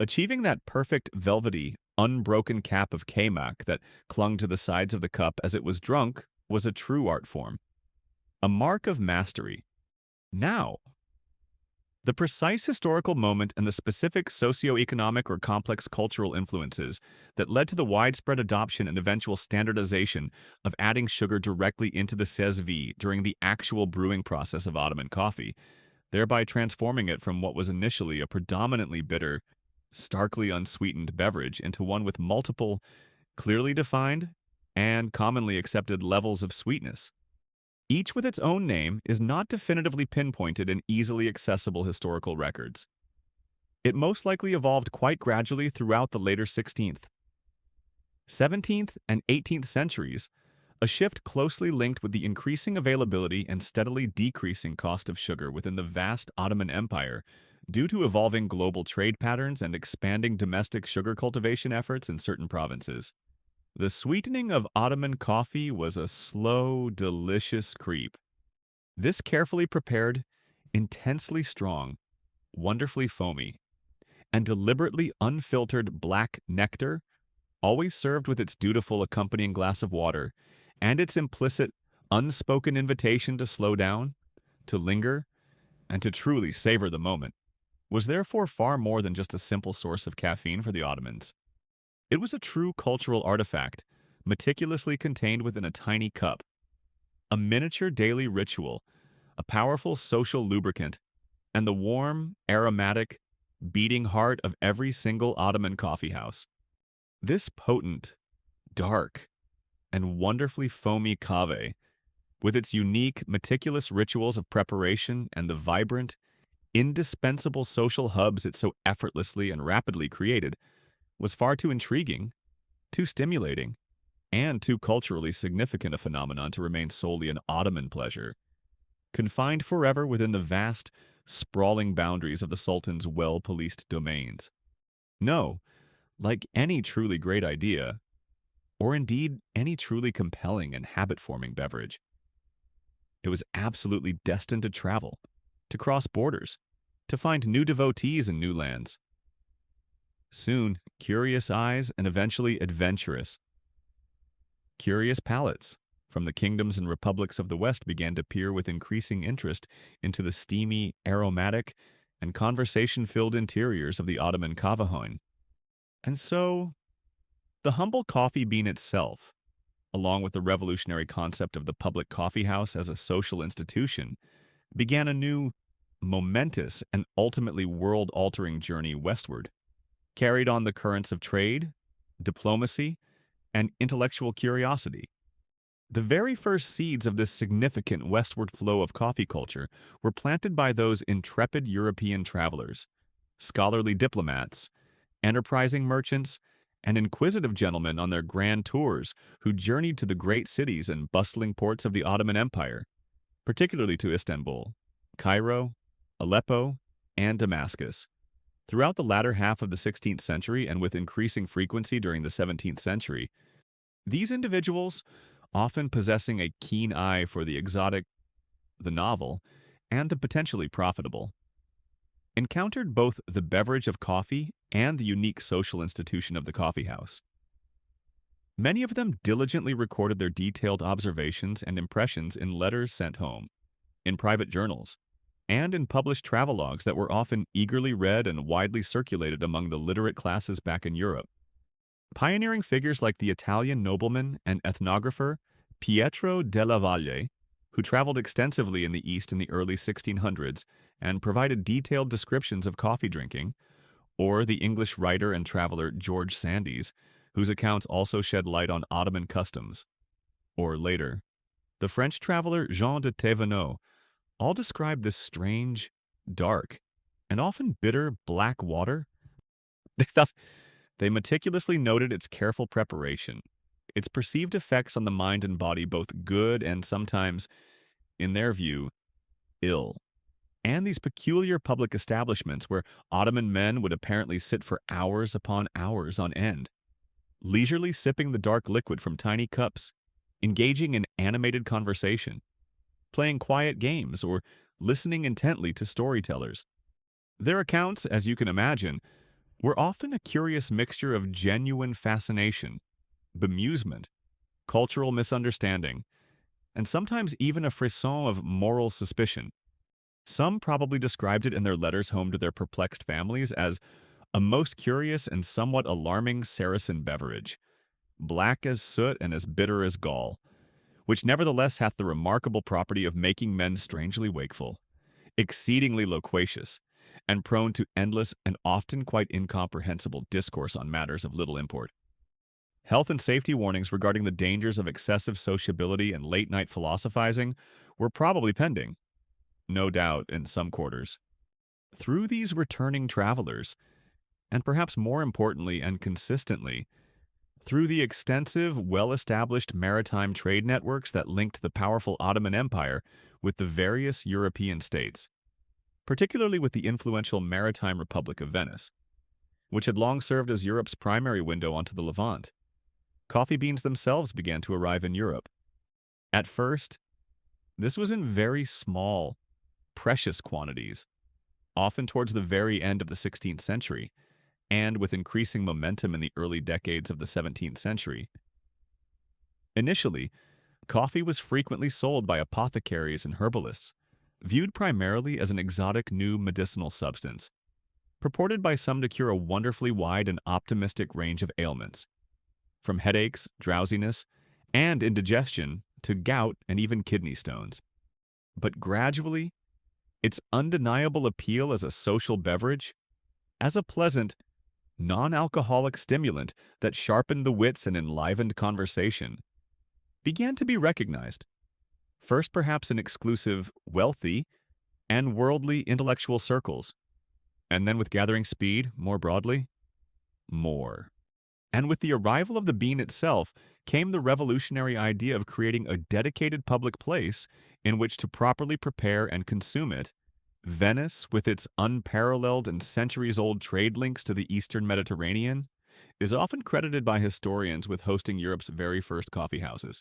Achieving that perfect, velvety, unbroken cap of Kamak that clung to the sides of the cup as it was drunk was a true art form, a mark of mastery. Now, the precise historical moment and the specific socio-economic or complex cultural influences that led to the widespread adoption and eventual standardization of adding sugar directly into the sezvi during the actual brewing process of Ottoman coffee, thereby transforming it from what was initially a predominantly bitter, starkly unsweetened beverage into one with multiple, clearly defined, and commonly accepted levels of sweetness. Each with its own name is not definitively pinpointed in easily accessible historical records. It most likely evolved quite gradually throughout the later 16th, 17th, and 18th centuries, a shift closely linked with the increasing availability and steadily decreasing cost of sugar within the vast Ottoman Empire due to evolving global trade patterns and expanding domestic sugar cultivation efforts in certain provinces. The sweetening of Ottoman coffee was a slow, delicious creep. This carefully prepared, intensely strong, wonderfully foamy, and deliberately unfiltered black nectar, always served with its dutiful accompanying glass of water, and its implicit, unspoken invitation to slow down, to linger, and to truly savor the moment, was therefore far more than just a simple source of caffeine for the Ottomans. It was a true cultural artifact, meticulously contained within a tiny cup, a miniature daily ritual, a powerful social lubricant, and the warm, aromatic, beating heart of every single Ottoman coffeehouse. This potent, dark, and wonderfully foamy cave, with its unique, meticulous rituals of preparation and the vibrant, indispensable social hubs it so effortlessly and rapidly created, was far too intriguing, too stimulating, and too culturally significant a phenomenon to remain solely an Ottoman pleasure, confined forever within the vast, sprawling boundaries of the Sultan's well-policed domains. No, like any truly great idea, or indeed any truly compelling and habit-forming beverage, it was absolutely destined to travel, to cross borders, to find new devotees in new lands. Soon, curious eyes and eventually adventurous, curious palates from the kingdoms and republics of the West began to peer with increasing interest into the steamy, aromatic, and conversation-filled interiors of the Ottoman Coffeehouse. And so, the humble coffee bean itself, along with the revolutionary concept of the public coffeehouse as a social institution, began a new, momentous, and ultimately world-altering journey westward, carried on the currents of trade, diplomacy, and intellectual curiosity. The very first seeds of this significant westward flow of coffee culture were planted by those intrepid European travelers, scholarly diplomats, enterprising merchants, and inquisitive gentlemen on their grand tours who journeyed to the great cities and bustling ports of the Ottoman Empire, particularly to Istanbul, Cairo, Aleppo, and Damascus. Throughout the latter half of the 16th century and with increasing frequency during the 17th century, these individuals, often possessing a keen eye for the exotic, the novel, and the potentially profitable, encountered both the beverage of coffee and the unique social institution of the coffeehouse. Many of them diligently recorded their detailed observations and impressions in letters sent home, in private journals, and in published travelogues that were often eagerly read and widely circulated among the literate classes back in Europe. Pioneering figures like the Italian nobleman and ethnographer Pietro della Valle, who traveled extensively in the East in the early 1600s and provided detailed descriptions of coffee drinking, or the English writer and traveler George Sandys, whose accounts also shed light on Ottoman customs, or later, the French traveler Jean de Thévenot, all describe this strange, dark, and often bitter black water. They thought they meticulously noted its careful preparation, its perceived effects on the mind and body, both good and sometimes, in their view, ill, and these peculiar public establishments where Ottoman men would apparently sit for hours upon hours on end, leisurely sipping the dark liquid from tiny cups, engaging in animated conversation, playing quiet games, or listening intently to storytellers. Their accounts, as you can imagine, were often a curious mixture of genuine fascination, bemusement, cultural misunderstanding, and sometimes even a frisson of moral suspicion. Some probably described it in their letters home to their perplexed families as a most curious and somewhat alarming Saracen beverage, black as soot and as bitter as gall, which nevertheless hath the remarkable property of making men strangely wakeful, exceedingly loquacious, and prone to endless and often quite incomprehensible discourse on matters of little import. Health and safety warnings regarding the dangers of excessive sociability and late-night philosophizing were probably pending, no doubt in some quarters. Through these returning travelers, and perhaps more importantly and consistently, through the extensive, well-established maritime trade networks that linked the powerful Ottoman Empire with the various European states, particularly with the influential Maritime Republic of Venice, which had long served as Europe's primary window onto the Levant, coffee beans themselves began to arrive in Europe. At first, this was in very small, precious quantities, often towards the very end of the 16th century, and with increasing momentum in the early decades of the 17th century. Initially, coffee was frequently sold by apothecaries and herbalists, viewed primarily as an exotic new medicinal substance, purported by some to cure a wonderfully wide and optimistic range of ailments, from headaches, drowsiness, and indigestion to gout and even kidney stones. But gradually, its undeniable appeal as a social beverage, as a pleasant, non-alcoholic stimulant that sharpened the wits and enlivened conversation, began to be recognized, first perhaps in exclusive, wealthy, and worldly intellectual circles, and then with gathering speed, more broadly, more. And with the arrival of the bean itself came the revolutionary idea of creating a dedicated public place in which to properly prepare and consume it. Venice, with its unparalleled and centuries-old trade links to the Eastern Mediterranean, is often credited by historians with hosting Europe's very first coffeehouses.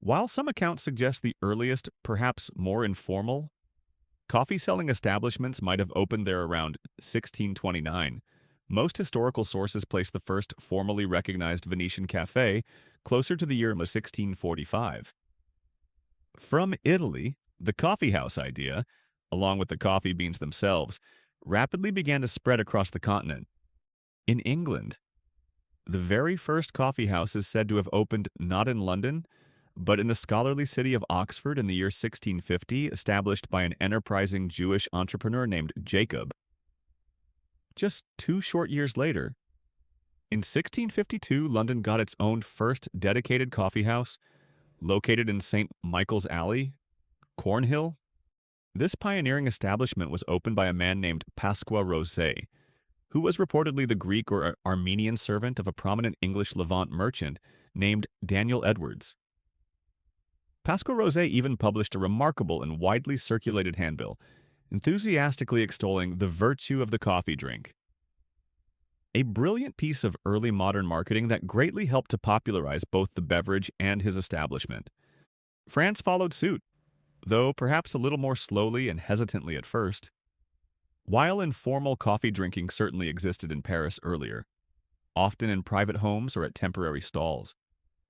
While some accounts suggest the earliest, perhaps more informal, coffee-selling establishments might have opened there around 1629, most historical sources place the first formally recognized Venetian café closer to the year 1645. From Italy, the coffeehouse idea, along with the coffee beans themselves, rapidly began to spread across the continent. In England, the very first coffeehouse is said to have opened not in London, but in the scholarly city of Oxford in the year 1650, established by an enterprising Jewish entrepreneur named Jacob. Just 2 short years later, in 1652, London got its own first dedicated coffeehouse, located in St. Michael's Alley, Cornhill. This pioneering establishment was opened by a man named Pasqua Rosé, who was reportedly the Greek or Armenian servant of a prominent English Levant merchant named Daniel Edwards. Pasqua Rosé even published a remarkable and widely circulated handbill, enthusiastically extolling the virtue of the coffee drink. A brilliant piece of early modern marketing that greatly helped to popularize both the beverage and his establishment. France followed suit, though perhaps a little more slowly and hesitantly at first. While informal coffee drinking certainly existed in Paris earlier, often in private homes or at temporary stalls,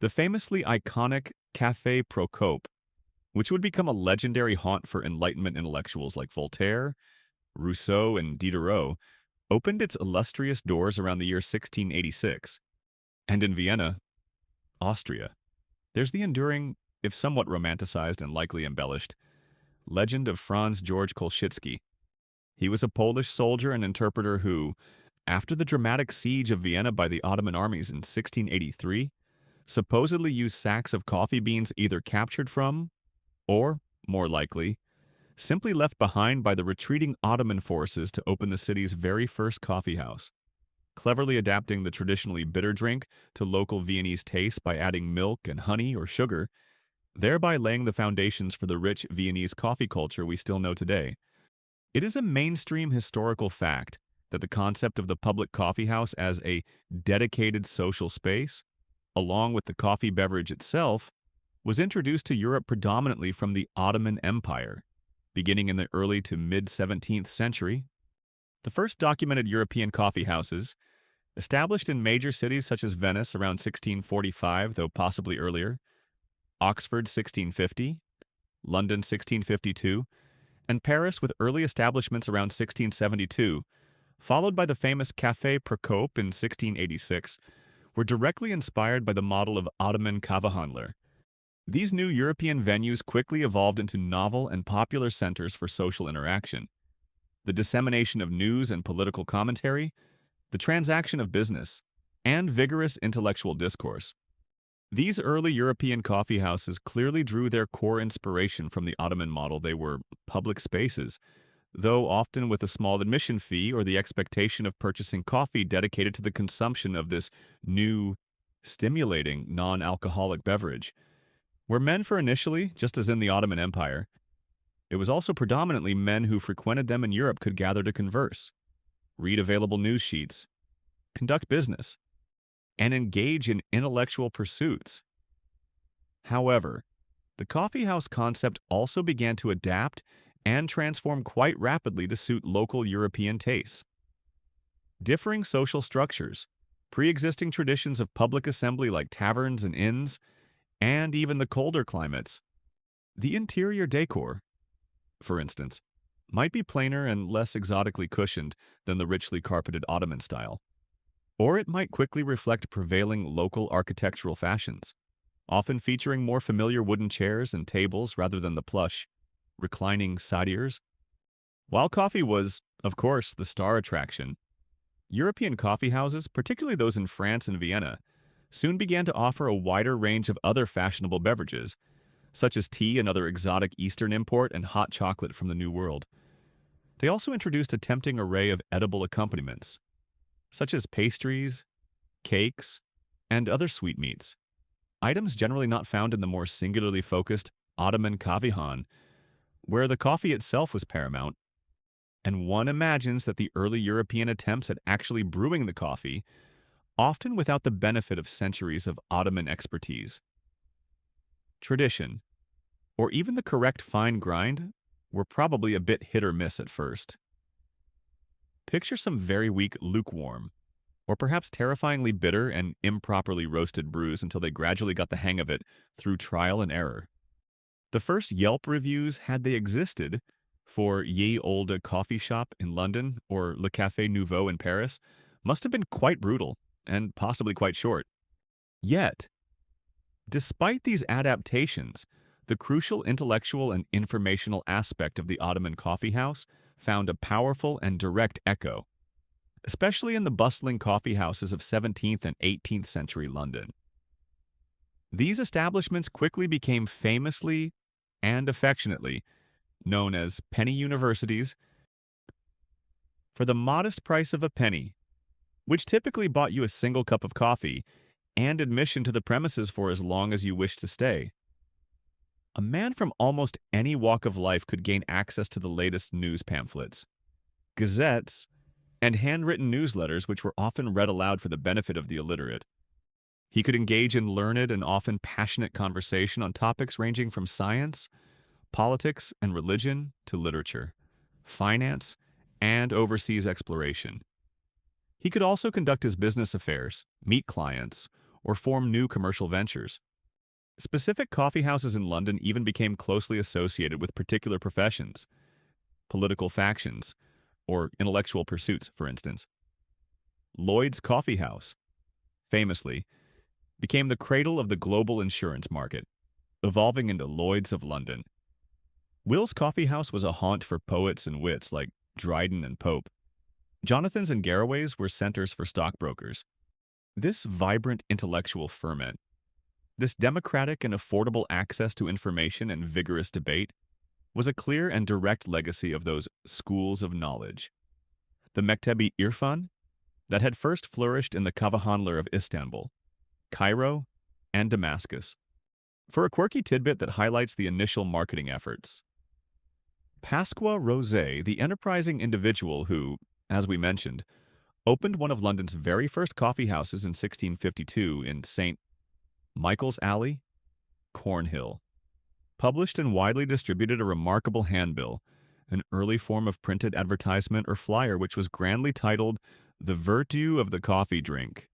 the famously iconic Café Procope, which would become a legendary haunt for Enlightenment intellectuals like Voltaire, Rousseau, and Diderot, opened its illustrious doors around the year 1686. And in Vienna, Austria, there's the enduring, if somewhat romanticized and likely embellished, legend of Franz George Kolschitsky. He was a Polish soldier and interpreter who, after the dramatic siege of Vienna by the Ottoman armies in 1683, supposedly used sacks of coffee beans either captured from, or, more likely, simply left behind by the retreating Ottoman forces to open the city's very first coffee house, cleverly adapting the traditionally bitter drink to local Viennese tastes by adding milk and honey or sugar, thereby laying the foundations for the rich Viennese coffee culture we still know today. It is a mainstream historical fact that the concept of the public coffee house as a dedicated social space, along with the coffee beverage itself, was introduced to Europe predominantly from the Ottoman Empire, beginning in the early to mid-17th century. The first documented European coffee houses, established in major cities such as Venice around 1645, though possibly earlier, Oxford 1650, London 1652, and Paris with early establishments around 1672, followed by the famous Café Procope in 1686, were directly inspired by the model of Ottoman Coffeehandler. These new European venues quickly evolved into novel and popular centers for social interaction. The dissemination of news and political commentary, the transaction of business, and vigorous intellectual discourse. These early European coffee houses clearly drew their core inspiration from the Ottoman model. They were public spaces, though often with a small admission fee or the expectation of purchasing coffee dedicated to the consumption of this new, stimulating, non-alcoholic beverage. Were meant for initially, just as in the Ottoman Empire, it was also predominantly men who frequented them in Europe could gather to converse, read available news sheets, conduct business, and engage in intellectual pursuits. However, the coffeehouse concept also began to adapt and transform quite rapidly to suit local European tastes. Differing social structures, pre-existing traditions of public assembly like taverns and inns, and even the colder climates. The interior decor, for instance, might be plainer and less exotically cushioned than the richly carpeted Ottoman style. Or it might quickly reflect prevailing local architectural fashions, often featuring more familiar wooden chairs and tables rather than the plush, reclining sadiers. While coffee was, of course, the star attraction, European coffee houses, particularly those in France and Vienna, soon began to offer a wider range of other fashionable beverages, such as tea, another exotic Eastern import, and hot chocolate from the New World. They also introduced a tempting array of edible accompaniments, such as pastries, cakes, and other sweetmeats, items generally not found in the more singularly focused Ottoman Coffeehan, where the coffee itself was paramount, and one imagines that the early European attempts at actually brewing the coffee, often without the benefit of centuries of Ottoman expertise. Tradition, or even the correct fine grind, were probably a bit hit or miss at first. Picture some very weak lukewarm, or perhaps terrifyingly bitter and improperly roasted brews until they gradually got the hang of it through trial and error. The first Yelp reviews, had they existed, for Ye Olde Coffee Shop in London or Le Café Nouveau in Paris, must have been quite brutal and possibly quite short. Yet, despite these adaptations, the crucial intellectual and informational aspect of the Ottoman coffee house found a powerful and direct echo, especially in the bustling coffee houses of 17th and 18th century London. These establishments quickly became famously and affectionately known as penny universities for the modest price of a penny, which typically bought you a single cup of coffee and admission to the premises for as long as you wished to stay. A man from almost any walk of life could gain access to the latest news pamphlets, gazettes, and handwritten newsletters which were often read aloud for the benefit of the illiterate. He could engage in learned and often passionate conversation on topics ranging from science, politics and religion to literature, finance, and overseas exploration. He could also conduct his business affairs, meet clients, or form new commercial ventures. Specific coffee houses in London even became closely associated with particular professions, political factions, or intellectual pursuits, for instance. Lloyd's Coffee House, famously, became the cradle of the global insurance market, evolving into Lloyd's of London. Will's Coffee House was a haunt for poets and wits like Dryden and Pope. Jonathan's and Garraway's were centers for stockbrokers. This vibrant intellectual ferment, this democratic and affordable access to information and vigorous debate, was a clear and direct legacy of those schools of knowledge. The Mektebi Irfan, that had first flourished in the Kavahanlar of Istanbul, Cairo, and Damascus. For a quirky tidbit that highlights the initial marketing efforts, Pasqua Rosé, the enterprising individual who, as we mentioned, opened one of London's very first coffee houses in 1652 in St. Michael's Alley, Cornhill, published and widely distributed a remarkable handbill, an early form of printed advertisement or flyer which was grandly titled The Virtue of the Coffee Drink.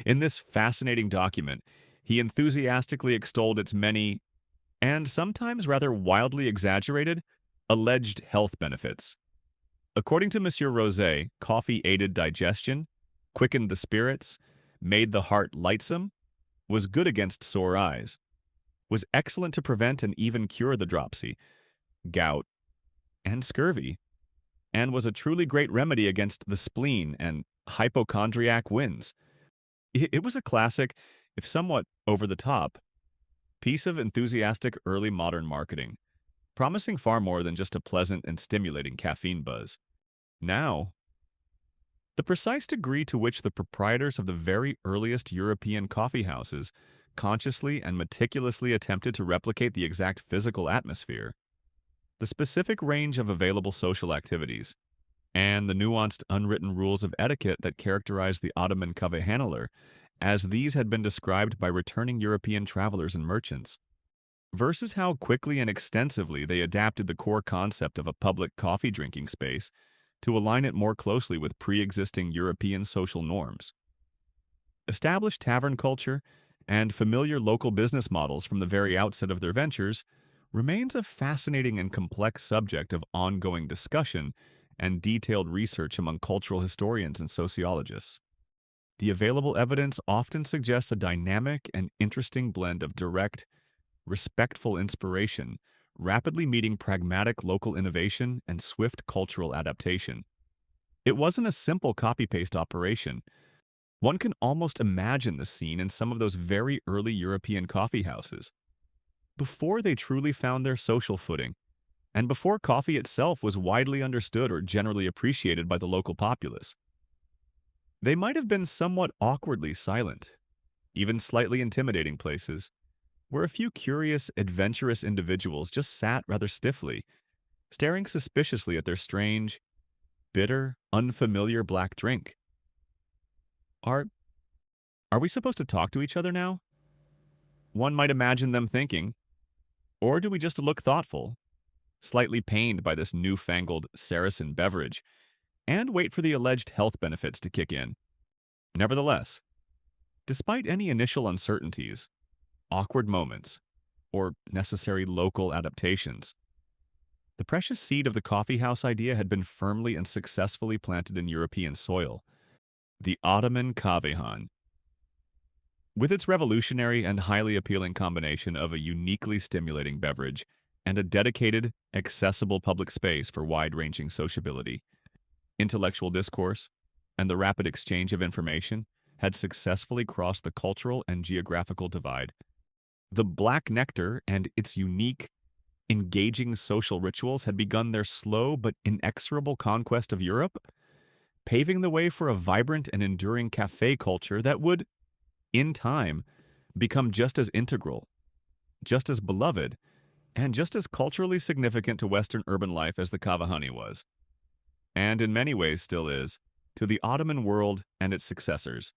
In this fascinating document, he enthusiastically extolled its many, and sometimes rather wildly exaggerated, alleged health benefits. According to Monsieur Rosé, coffee aided digestion, quickened the spirits, made the heart lightsome, was good against sore eyes, was excellent to prevent and even cure the dropsy, gout, and scurvy, and was a truly great remedy against the spleen and hypochondriac winds. It was a classic, if somewhat over-the-top, piece of enthusiastic early modern marketing, promising far more than just a pleasant and stimulating caffeine buzz. Now, the precise degree to which the proprietors of the very earliest European coffee houses consciously and meticulously attempted to replicate the exact physical atmosphere, the specific range of available social activities, and the nuanced unwritten rules of etiquette that characterized the Ottoman Coffeehouses, as these had been described by returning European travelers and merchants, versus how quickly and extensively they adapted the core concept of a public coffee drinking space to align it more closely with pre-existing European social norms. Established tavern culture and familiar local business models from the very outset of their ventures remains a fascinating and complex subject of ongoing discussion and detailed research among cultural historians and sociologists. The available evidence often suggests a dynamic and interesting blend of direct, respectful inspiration, rapidly meeting pragmatic local innovation and swift cultural adaptation. It wasn't a simple copy-paste operation. One can almost imagine the scene in some of those very early European coffee houses. Before they truly found their social footing, and before coffee itself was widely understood or generally appreciated by the local populace. They might have been somewhat awkwardly silent, even slightly intimidating places, where a few curious, adventurous individuals just sat rather stiffly, staring suspiciously at their strange, bitter, unfamiliar black drink. Are we supposed to talk to each other now? One might imagine them thinking. Or do we just look thoughtful, slightly pained by this newfangled Saracen beverage, and wait for the alleged health benefits to kick in? Nevertheless, despite any initial uncertainties, awkward moments, or necessary local adaptations, the precious seed of the coffeehouse idea had been firmly and successfully planted in European soil, the Ottoman Coffeehouse. With its revolutionary and highly appealing combination of a uniquely stimulating beverage and a dedicated, accessible public space for wide-ranging sociability, intellectual discourse, and the rapid exchange of information had successfully crossed the cultural and geographical divide. The Black Nectar and its unique, engaging social rituals had begun their slow but inexorable conquest of Europe, paving the way for a vibrant and enduring café culture that would, in time, become just as integral, just as beloved, and just as culturally significant to Western urban life as the Cavahani was, and in many ways still is, to the Ottoman world and its successors.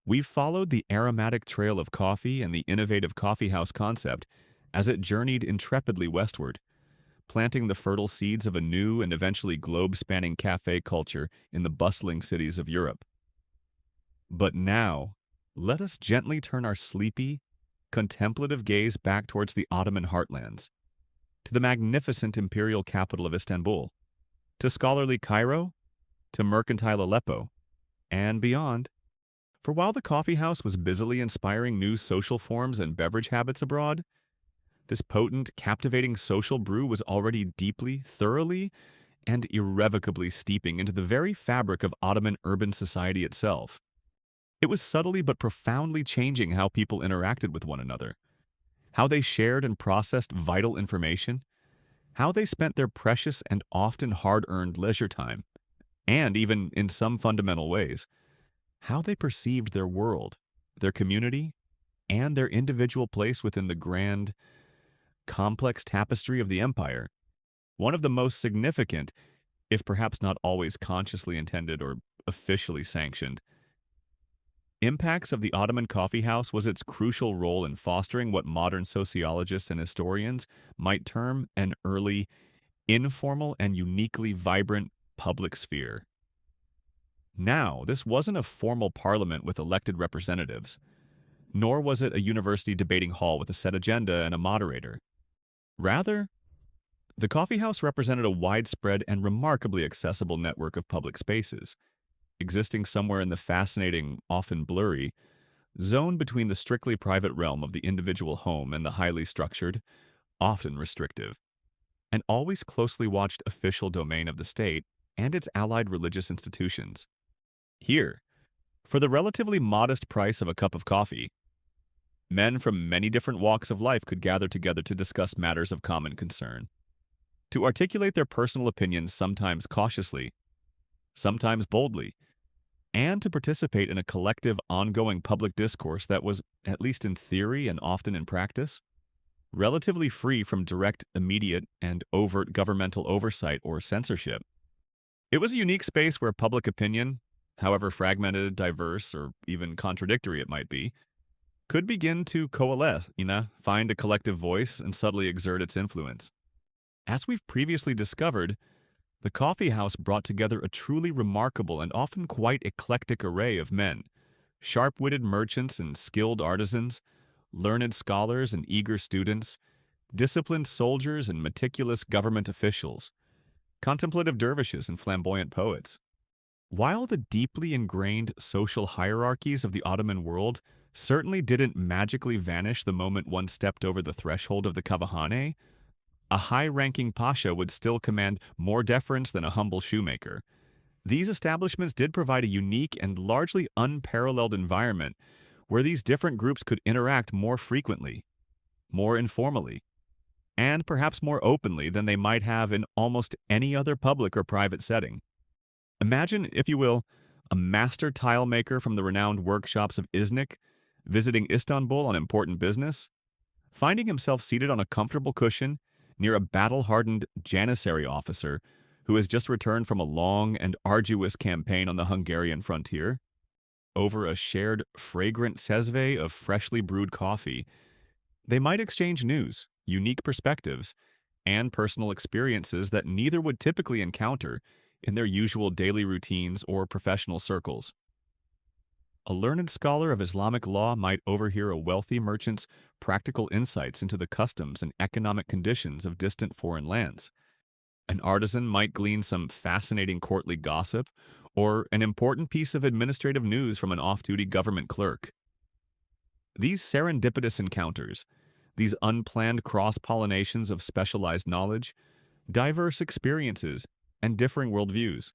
We've followed the aromatic trail of coffee and the innovative coffeehouse concept as it journeyed intrepidly westward, planting the fertile seeds of a new and eventually globe-spanning café culture in the bustling cities of Europe. But now, let us gently turn our sleepy, contemplative gaze back towards the Ottoman heartlands, to the magnificent imperial capital of Istanbul, to scholarly Cairo, to mercantile Aleppo, and beyond. For while the coffeehouse was busily inspiring new social forms and beverage habits abroad, this potent, captivating social brew was already deeply, thoroughly, and irrevocably steeping into the very fabric of Ottoman urban society itself. It was subtly but profoundly changing how people interacted with one another, how they shared and processed vital information, how they spent their precious and often hard-earned leisure time, and even in some fundamental ways, how they perceived their world, their community, and their individual place within the grand, complex tapestry of the empire. One of the most significant, if perhaps not always consciously intended or officially sanctioned, impacts of the Ottoman coffeehouse was its crucial role in fostering what modern sociologists and historians might term an early, informal, and uniquely vibrant public sphere. Now, this wasn't a formal parliament with elected representatives, nor was it a university debating hall with a set agenda and a moderator. Rather, the coffeehouse represented a widespread and remarkably accessible network of public spaces, existing somewhere in the fascinating, often blurry, zone between the strictly private realm of the individual home and the highly structured, often restrictive, and always closely watched official domain of the state and its allied religious institutions. Here, for the relatively modest price of a cup of coffee, men from many different walks of life could gather together to discuss matters of common concern, to articulate their personal opinions sometimes cautiously, sometimes boldly, and to participate in a collective, ongoing public discourse that was, at least in theory and often in practice, relatively free from direct, immediate, and overt governmental oversight or censorship. It was a unique space where public opinion, however fragmented, diverse, or even contradictory it might be, could begin to coalesce, find a collective voice and subtly exert its influence. As we've previously discovered, the coffee house brought together a truly remarkable and often quite eclectic array of men, sharp-witted merchants and skilled artisans, learned scholars and eager students, disciplined soldiers and meticulous government officials, contemplative dervishes and flamboyant poets. While the deeply ingrained social hierarchies of the Ottoman world certainly didn't magically vanish the moment one stepped over the threshold of the Kavahane, a high-ranking pasha would still command more deference than a humble shoemaker. These establishments did provide a unique and largely unparalleled environment where these different groups could interact more frequently, more informally, and perhaps more openly than they might have in almost any other public or private setting. Imagine, if you will, a master tile maker from the renowned workshops of Iznik visiting Istanbul on important business, finding himself seated on a comfortable cushion near a battle-hardened Janissary officer who has just returned from a long and arduous campaign on the Hungarian frontier. Over a shared, fragrant sezve of freshly brewed coffee, they might exchange news, unique perspectives, and personal experiences that neither would typically encounter in their usual daily routines or professional circles. A learned scholar of Islamic law might overhear a wealthy merchant's practical insights into the customs and economic conditions of distant foreign lands. An artisan might glean some fascinating courtly gossip or an important piece of administrative news from an off-duty government clerk. These serendipitous encounters, these unplanned cross-pollinations of specialized knowledge, diverse experiences, and differing worldviews,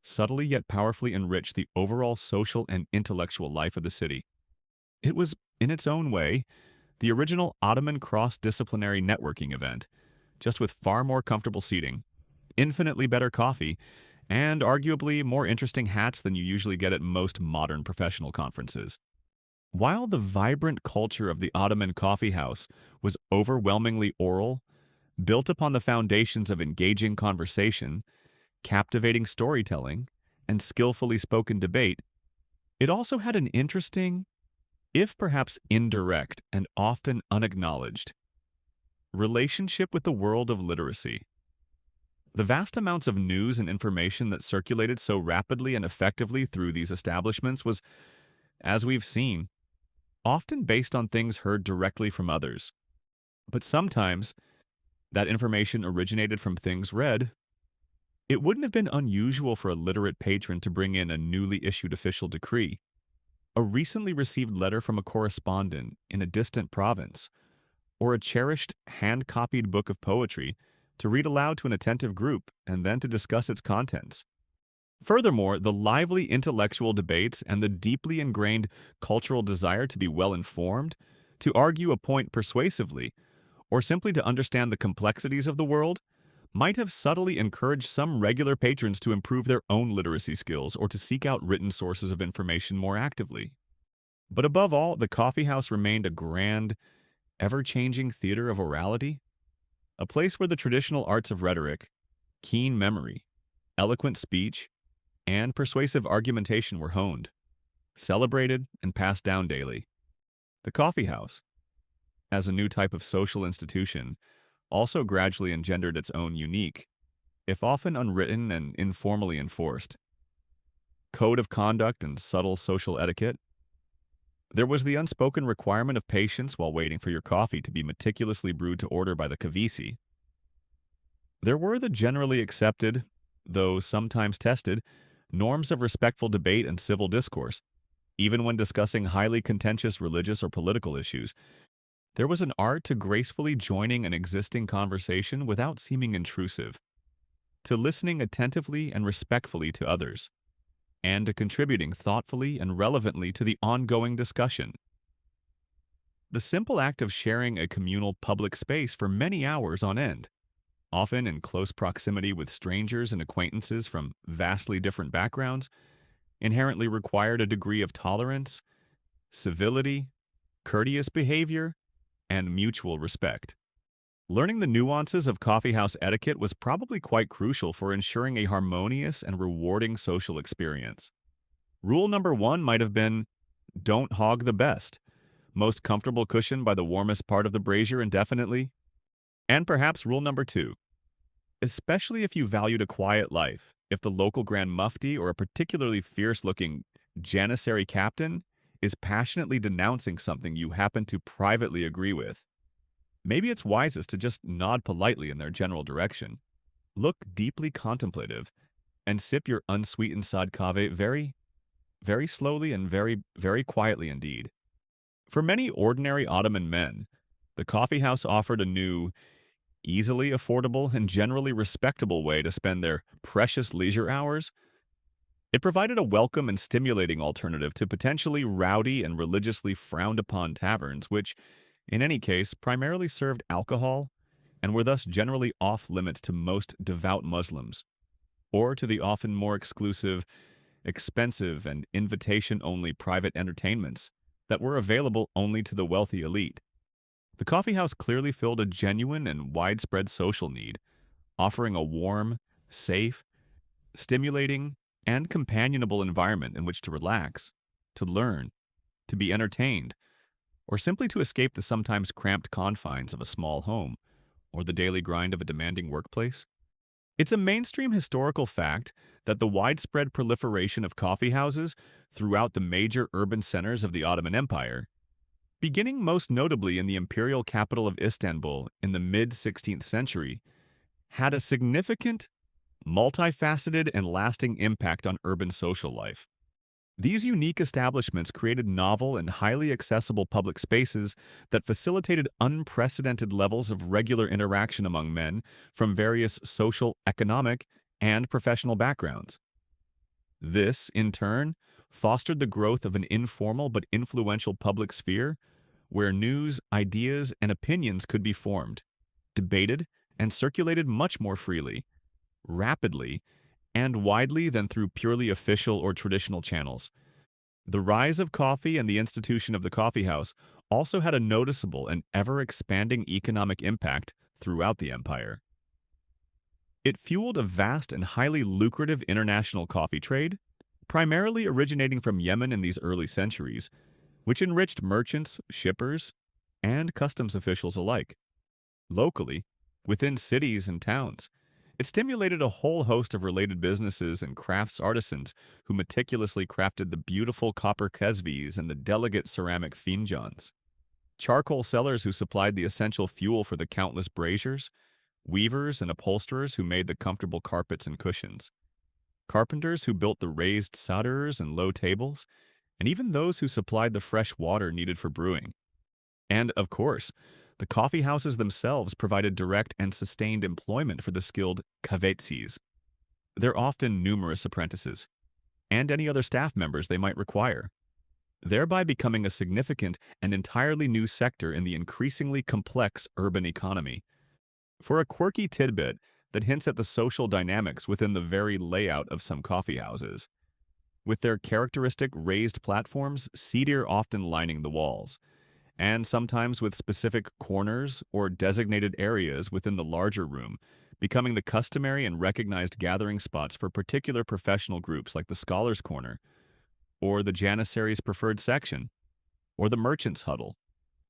subtly yet powerfully enrich the overall social and intellectual life of the city. It was, in its own way, the original Ottoman cross-disciplinary networking event, just with far more comfortable seating, infinitely better coffee, and arguably more interesting hats than you usually get at most modern professional conferences. While the vibrant culture of the Ottoman coffeehouse was overwhelmingly oral, built upon the foundations of engaging conversation, captivating storytelling, and skillfully spoken debate, it also had an interesting, if perhaps indirect and often unacknowledged, relationship with the world of literacy. The vast amounts of news and information that circulated so rapidly and effectively through these establishments was, as we've seen, often based on things heard directly from others. But sometimes, that information originated from things read. It wouldn't have been unusual for a literate patron to bring in a newly issued official decree, a recently received letter from a correspondent in a distant province, or a cherished hand-copied book of poetry to read aloud to an attentive group, and then to discuss its contents. Furthermore, the lively intellectual debates and the deeply ingrained cultural desire to be well informed, to argue a point persuasively, or simply to understand the complexities of the world, might have subtly encouraged some regular patrons to improve their own literacy skills or to seek out written sources of information more actively. But above all, the coffeehouse remained a grand, ever-changing theater of orality, a place where the traditional arts of rhetoric, keen memory, eloquent speech, and persuasive argumentation were honed, celebrated, and passed down daily. The coffeehouse, as a new type of social institution, also gradually engendered its own unique, if often unwritten and informally enforced, code of conduct and subtle social etiquette. There was the unspoken requirement of patience while waiting for your coffee to be meticulously brewed to order by the cavisi. There were the generally accepted, though sometimes tested, norms of respectful debate and civil discourse. Even when discussing highly contentious religious or political issues, there was an art to gracefully joining an existing conversation without seeming intrusive, to listening attentively and respectfully to others, and to contributing thoughtfully and relevantly to the ongoing discussion. The simple act of sharing a communal public space for many hours on end, often in close proximity with strangers and acquaintances from vastly different backgrounds, inherently required a degree of tolerance, civility, courteous behavior, and mutual respect. Learning the nuances of coffeehouse etiquette was probably quite crucial for ensuring a harmonious and rewarding social experience. Rule number 1 might have been, don't hog the best, most comfortable cushion by the warmest part of the brazier indefinitely. And perhaps rule number 2, especially if you valued a quiet life, if the local Grand Mufti or a particularly fierce-looking Janissary captain is passionately denouncing something you happen to privately agree with, maybe it's wisest to just nod politely in their general direction. Look deeply contemplative and sip your unsweetened sad cave very, very slowly and very, very quietly indeed. For many ordinary Ottoman men, the coffeehouse offered a new, easily affordable, and generally respectable way to spend their precious leisure hours. It provided a welcome and stimulating alternative to potentially rowdy and religiously frowned-upon taverns, which, in any case, primarily served alcohol and were thus generally off-limits to most devout Muslims, or to the often more exclusive, expensive, and invitation-only private entertainments that were available only to the wealthy elite. The coffeehouse clearly filled a genuine and widespread social need, offering a warm, safe, stimulating, and companionable environment in which to relax, to learn, to be entertained, or simply to escape the sometimes cramped confines of a small home or the daily grind of a demanding workplace. It's a mainstream historical fact that the widespread proliferation of coffeehouses throughout the major urban centers of the Ottoman Empire, beginning most notably in the imperial capital of Istanbul in the mid-16th century, had a significant, multifaceted, and lasting impact on urban social life. These unique establishments created novel and highly accessible public spaces that facilitated unprecedented levels of regular interaction among men from various social, economic, and professional backgrounds. This, in turn, fostered the growth of an informal but influential public sphere where news, ideas, and opinions could be formed, debated, and circulated much more freely, rapidly, and widely than through purely official or traditional channels. The rise of coffee and the institution of the coffeehouse also had a noticeable and ever-expanding economic impact throughout the empire. It fueled a vast and highly lucrative international coffee trade, primarily originating from Yemen in these early centuries, which enriched merchants, shippers, and customs officials alike. Locally, within cities and towns, it stimulated a whole host of related businesses and crafts artisans who meticulously crafted the beautiful copper kesvis and the delicate ceramic finjans, charcoal sellers who supplied the essential fuel for the countless braziers, weavers and upholsterers who made the comfortable carpets and cushions, carpenters who built the raised sadrs and low tables, and even those who supplied the fresh water needed for brewing. And, of course, The coffee houses themselves provided direct and sustained employment for the skilled kavetsis. They're often numerous apprentices, and any other staff members they might require, thereby becoming a significant and entirely new sector in the increasingly complex urban economy. For a quirky tidbit that hints at the social dynamics within the very layout of some coffeehouses, with their characteristic raised platforms, cedar often lining the walls, and sometimes with specific corners or designated areas within the larger room, becoming the customary and recognized gathering spots for particular professional groups like the Scholars' Corner, or the Janissaries' Preferred Section, or the Merchants' Huddle,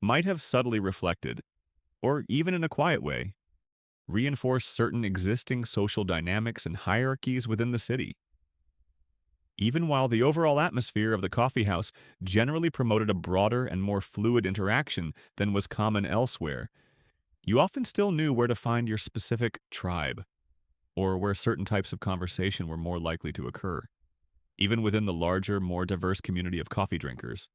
might have subtly reflected, or even in a quiet way, reinforced certain existing social dynamics and hierarchies within the city. Even while the overall atmosphere of the coffeehouse generally promoted a broader and more fluid interaction than was common elsewhere, you often still knew where to find your specific tribe, or where certain types of conversation were more likely to occur, even within the larger, more diverse community of coffee drinkers.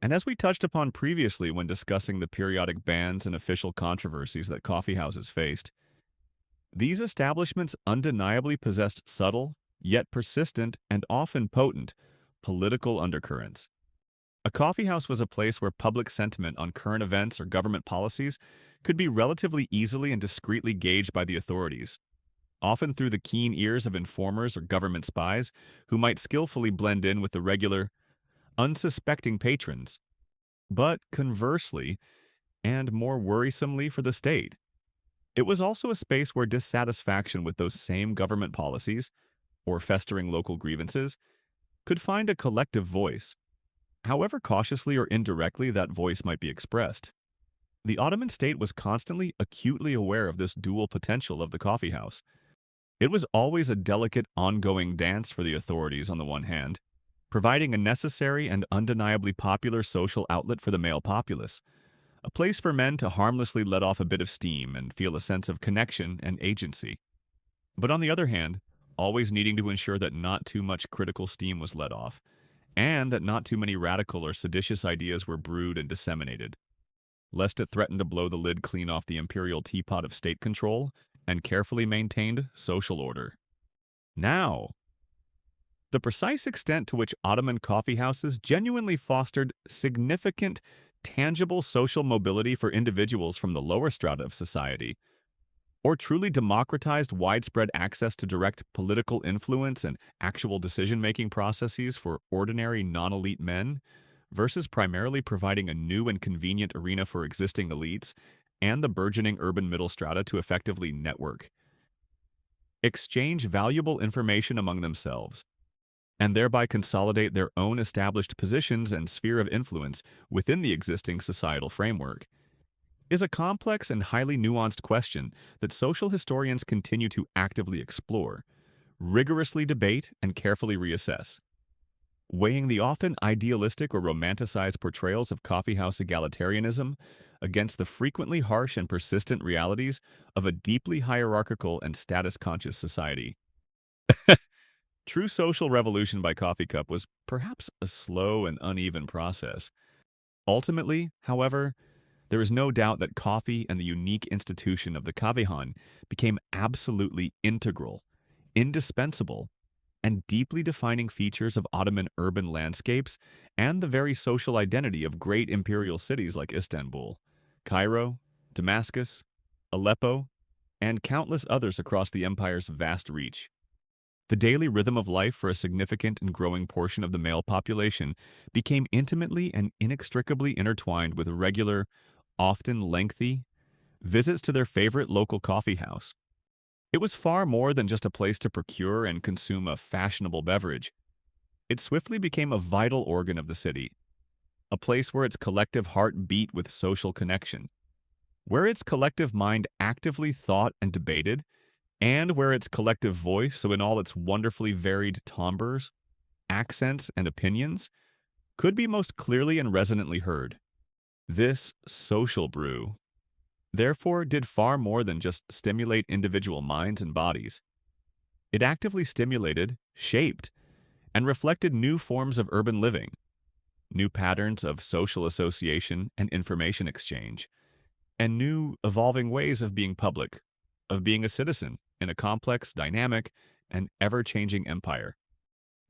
And as we touched upon previously when discussing the periodic bans and official controversies that coffeehouses faced, these establishments undeniably possessed subtle, yet persistent and often potent, political undercurrents. A coffeehouse was a place where public sentiment on current events or government policies could be relatively easily and discreetly gauged by the authorities, often through the keen ears of informers or government spies who might skillfully blend in with the regular, unsuspecting patrons. But conversely, and more worrisomely for the state, it was also a space where dissatisfaction with those same government policies, or festering local grievances, could find a collective voice, however cautiously or indirectly that voice might be expressed. The Ottoman state was constantly acutely aware of this dual potential of the coffeehouse. It was always a delicate, ongoing dance for the authorities on the one hand, providing a necessary and undeniably popular social outlet for the male populace, a place for men to harmlessly let off a bit of steam and feel a sense of connection and agency. But on the other hand, always needing to ensure that not too much critical steam was let off, and that not too many radical or seditious ideas were brewed and disseminated, lest it threatened to blow the lid clean off the imperial teapot of state control and carefully maintained social order. Now, the precise extent to which Ottoman coffeehouses genuinely fostered significant, tangible social mobility for individuals from the lower strata of society, or truly democratized widespread access to direct political influence and actual decision-making processes for ordinary non-elite men, versus primarily providing a new and convenient arena for existing elites and the burgeoning urban middle strata to effectively network, exchange valuable information among themselves, and thereby consolidate their own established positions and sphere of influence within the existing societal framework, is a complex and highly nuanced question that social historians continue to actively explore, rigorously debate, and carefully reassess, weighing the often idealistic or romanticized portrayals of coffeehouse egalitarianism against the frequently harsh and persistent realities of a deeply hierarchical and status-conscious society. True social revolution by coffee cup was perhaps a slow and uneven process. Ultimately, however, there is no doubt that coffee and the unique institution of the kavehan became absolutely integral, indispensable, and deeply defining features of Ottoman urban landscapes and the very social identity of great imperial cities like Istanbul, Cairo, Damascus, Aleppo, and countless others across the empire's vast reach. The daily rhythm of life for a significant and growing portion of the male population became intimately and inextricably intertwined with regular, often lengthy, visits to their favorite local coffee house. It was far more than just a place to procure and consume a fashionable beverage. It swiftly became a vital organ of the city, a place where its collective heart beat with social connection, where its collective mind actively thought and debated, and where its collective voice, so in all its wonderfully varied timbres, accents, and opinions, could be most clearly and resonantly heard. This social brew, therefore, did far more than just stimulate individual minds and bodies. It actively stimulated, shaped, and reflected new forms of urban living, new patterns of social association and information exchange, and new, evolving ways of being public, of being a citizen in a complex, dynamic, and ever-changing empire.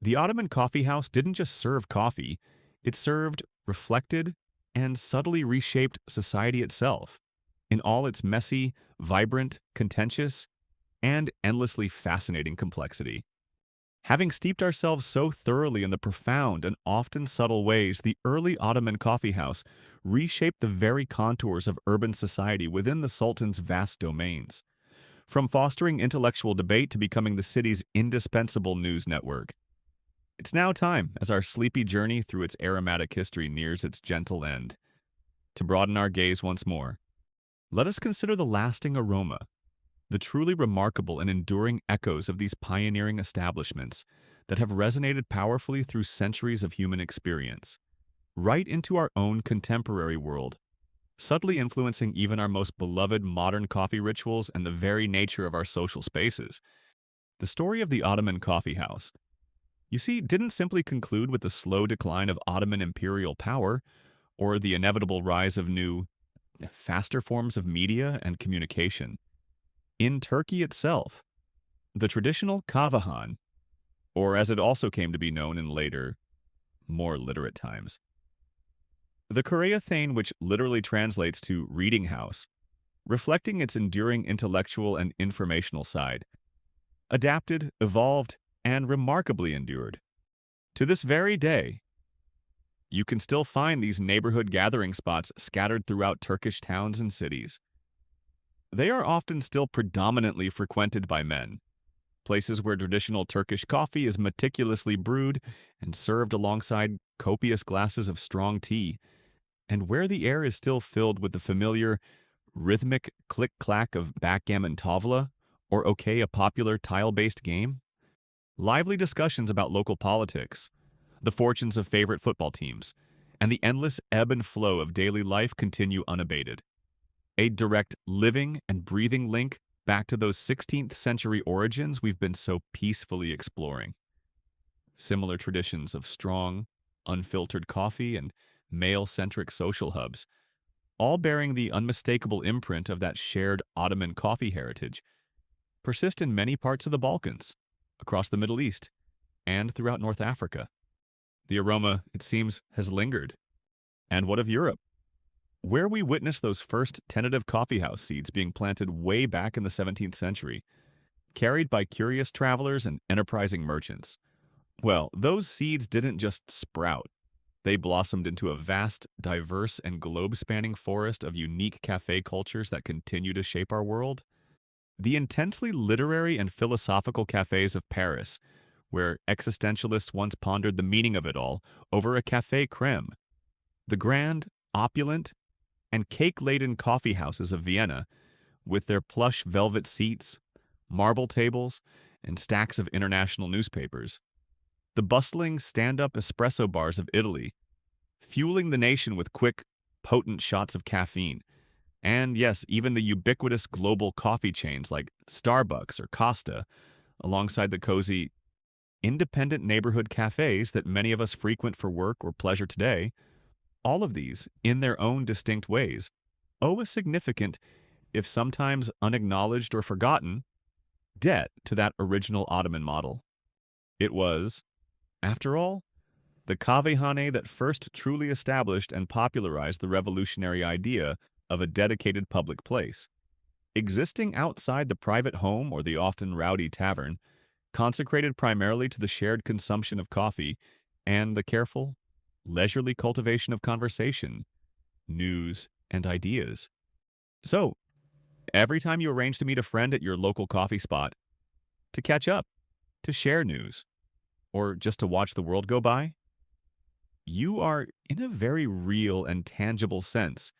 The Ottoman coffee house didn't just serve coffee, it served, reflected, and subtly reshaped society itself in all its messy, vibrant, contentious, and endlessly fascinating complexity. Having steeped ourselves so thoroughly in the profound and often subtle ways the early Ottoman coffee house reshaped the very contours of urban society within the Sultan's vast domains, from fostering intellectual debate to becoming the city's indispensable news network. It's now time, as our sleepy journey through its aromatic history nears its gentle end, to broaden our gaze once more. Let us consider the lasting aroma, the truly remarkable and enduring echoes of these pioneering establishments that have resonated powerfully through centuries of human experience, right into our own contemporary world, subtly influencing even our most beloved modern coffee rituals and the very nature of our social spaces. The story of the Ottoman coffee house, you see, didn't simply conclude with the slow decline of Ottoman imperial power or the inevitable rise of new, faster forms of media and communication. In Turkey itself, the traditional kavahan, or as it also came to be known in later, more literate times, the Kureyathane, which literally translates to reading house, reflecting its enduring intellectual and informational side, adapted, evolved, and remarkably endured. To this very day, you can still find these neighborhood gathering spots scattered throughout Turkish towns and cities. They are often still predominantly frequented by men, places where traditional Turkish coffee is meticulously brewed and served alongside copious glasses of strong tea, and where the air is still filled with the familiar rhythmic click-clack of backgammon tavla, or a popular tile-based game. Lively discussions about local politics, the fortunes of favorite football teams, and the endless ebb and flow of daily life continue unabated. A direct living and breathing link back to those 16th century origins we've been so peacefully exploring. Similar traditions of strong, unfiltered coffee and male-centric social hubs, all bearing the unmistakable imprint of that shared Ottoman coffee heritage, persist in many parts of the Balkans, across the Middle East, and throughout North Africa. The aroma, it seems, has lingered. And what of Europe, where we witnessed those first tentative coffeehouse seeds being planted way back in the 17th century, carried by curious travelers and enterprising merchants? Well, those seeds didn't just sprout. They blossomed into a vast, diverse, and globe-spanning forest of unique cafe cultures that continue to shape our world. The intensely literary and philosophical cafes of Paris, where existentialists once pondered the meaning of it all over a café crème. The grand, opulent, and cake-laden coffee houses of Vienna, with their plush velvet seats, marble tables, and stacks of international newspapers. The bustling stand-up espresso bars of Italy, fueling the nation with quick, potent shots of caffeine. And yes, even the ubiquitous global coffee chains like Starbucks or Costa, alongside the cozy, independent neighborhood cafes that many of us frequent for work or pleasure today, all of these, in their own distinct ways, owe a significant, if sometimes unacknowledged or forgotten, debt to that original Ottoman model. It was, after all, the kavehane that first truly established and popularized the revolutionary idea of a dedicated public place, existing outside the private home or the often rowdy tavern, consecrated primarily to the shared consumption of coffee and the careful, leisurely cultivation of conversation, news, and ideas. So, every time you arrange to meet a friend at your local coffee spot, to catch up, to share news, or just to watch the world go by, you are, in a very real and tangible sense,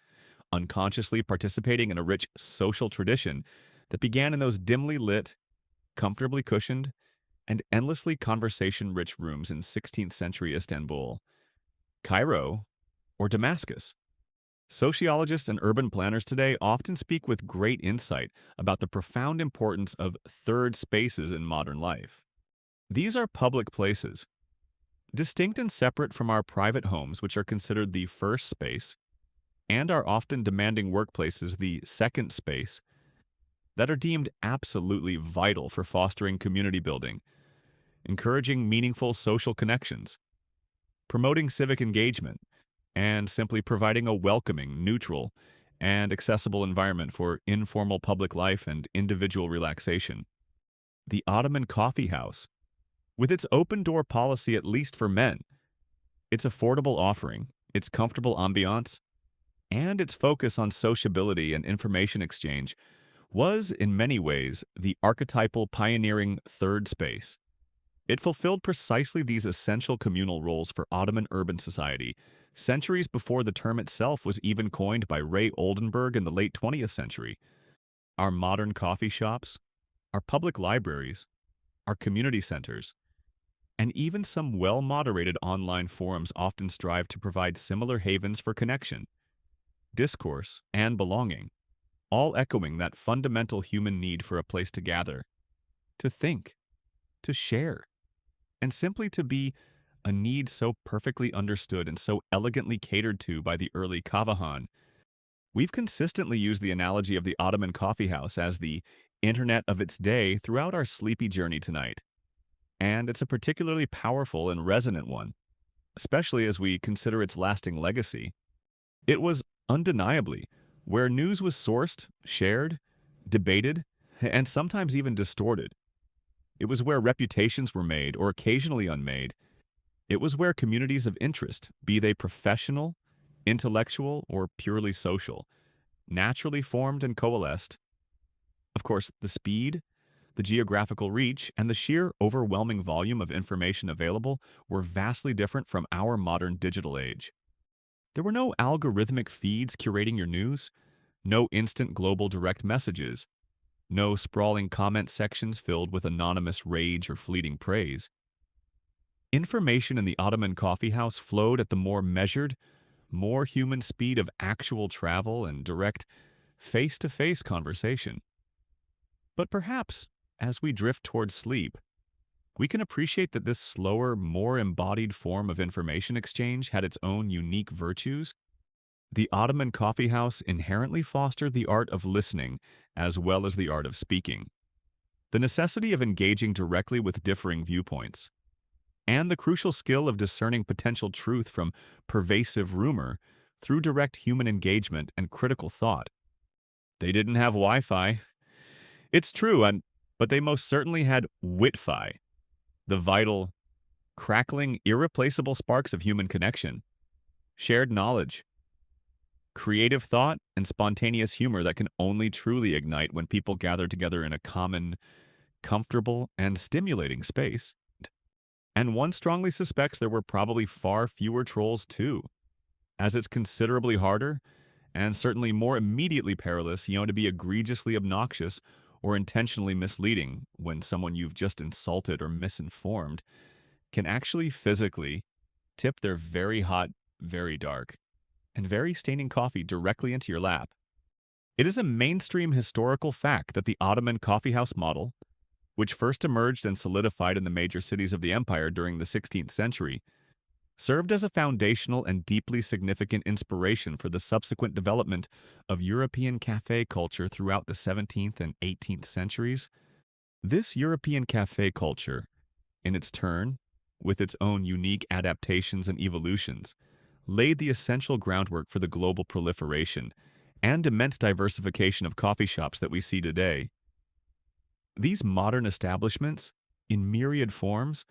unconsciously participating in a rich social tradition that began in those dimly lit, comfortably cushioned, and endlessly conversation-rich rooms in 16th century Istanbul, Cairo, or Damascus. Sociologists and urban planners today often speak with great insight about the profound importance of third spaces in modern life. These are public places, distinct and separate from our private homes, which are considered the first space, and our often demanding workplaces the second space that are deemed absolutely vital for fostering community building, encouraging meaningful social connections, promoting civic engagement, and simply providing a welcoming, neutral, and accessible environment for informal public life and individual relaxation. The Ottoman Coffeehouse, with its open door policy at least for men, its affordable offering, its comfortable ambiance, and its focus on sociability and information exchange, was, in many ways, the archetypal pioneering third space. It fulfilled precisely these essential communal roles for Ottoman urban society, centuries before the term itself was even coined by Ray Oldenburg in the late 20th century. Our modern coffee shops, our public libraries, our community centers, and even some well-moderated online forums often strive to provide similar havens for connection, discourse, and belonging, all echoing that fundamental human need for a place to gather, to think, to share, and simply to be, a need so perfectly understood and so elegantly catered to by the early Kavahan. We've consistently used the analogy of the Ottoman coffeehouse as the internet of its day throughout our sleepy journey tonight. And it's a particularly powerful and resonant one, especially as we consider its lasting legacy. It was undeniably where news was sourced, shared, debated, and sometimes even distorted. It was where reputations were made or occasionally unmade. It was where communities of interest, be they professional, intellectual, or purely social, naturally formed and coalesced. Of course, the speed, the geographical reach, and the sheer overwhelming volume of information available were vastly different from our modern digital age. There were no algorithmic feeds curating your news, no instant global direct messages, no sprawling comment sections filled with anonymous rage or fleeting praise. Information in the Ottoman coffeehouse flowed at the more measured, more human speed of actual travel and direct, face-to-face conversation. But perhaps, as we drift towards sleep, we can appreciate that this slower, more embodied form of information exchange had its own unique virtues. The Ottoman coffeehouse inherently fostered the art of listening as well as the art of speaking, the necessity of engaging directly with differing viewpoints, and the crucial skill of discerning potential truth from pervasive rumor through direct human engagement and critical thought. They didn't have Wi-Fi. It's true, but they most certainly had Wit-Fi, the vital, crackling, irreplaceable sparks of human connection, shared knowledge, creative thought, and spontaneous humor that can only truly ignite when people gather together in a common, comfortable, and stimulating space. And one strongly suspects there were probably far fewer trolls too, as it's considerably harder, and certainly more immediately perilous, to be egregiously obnoxious or intentionally misleading when someone you've just insulted or misinformed can actually physically tip their very hot, very dark, and very staining coffee directly into your lap. It is a mainstream historical fact that the Ottoman coffeehouse model, which first emerged and solidified in the major cities of the empire during the 16th century, served as a foundational and deeply significant inspiration for the subsequent development of European café culture throughout the 17th and 18th centuries. This European café culture, in its turn, with its own unique adaptations and evolutions, laid the essential groundwork for the global proliferation and immense diversification of coffee shops that we see today. These modern establishments, in myriad forms,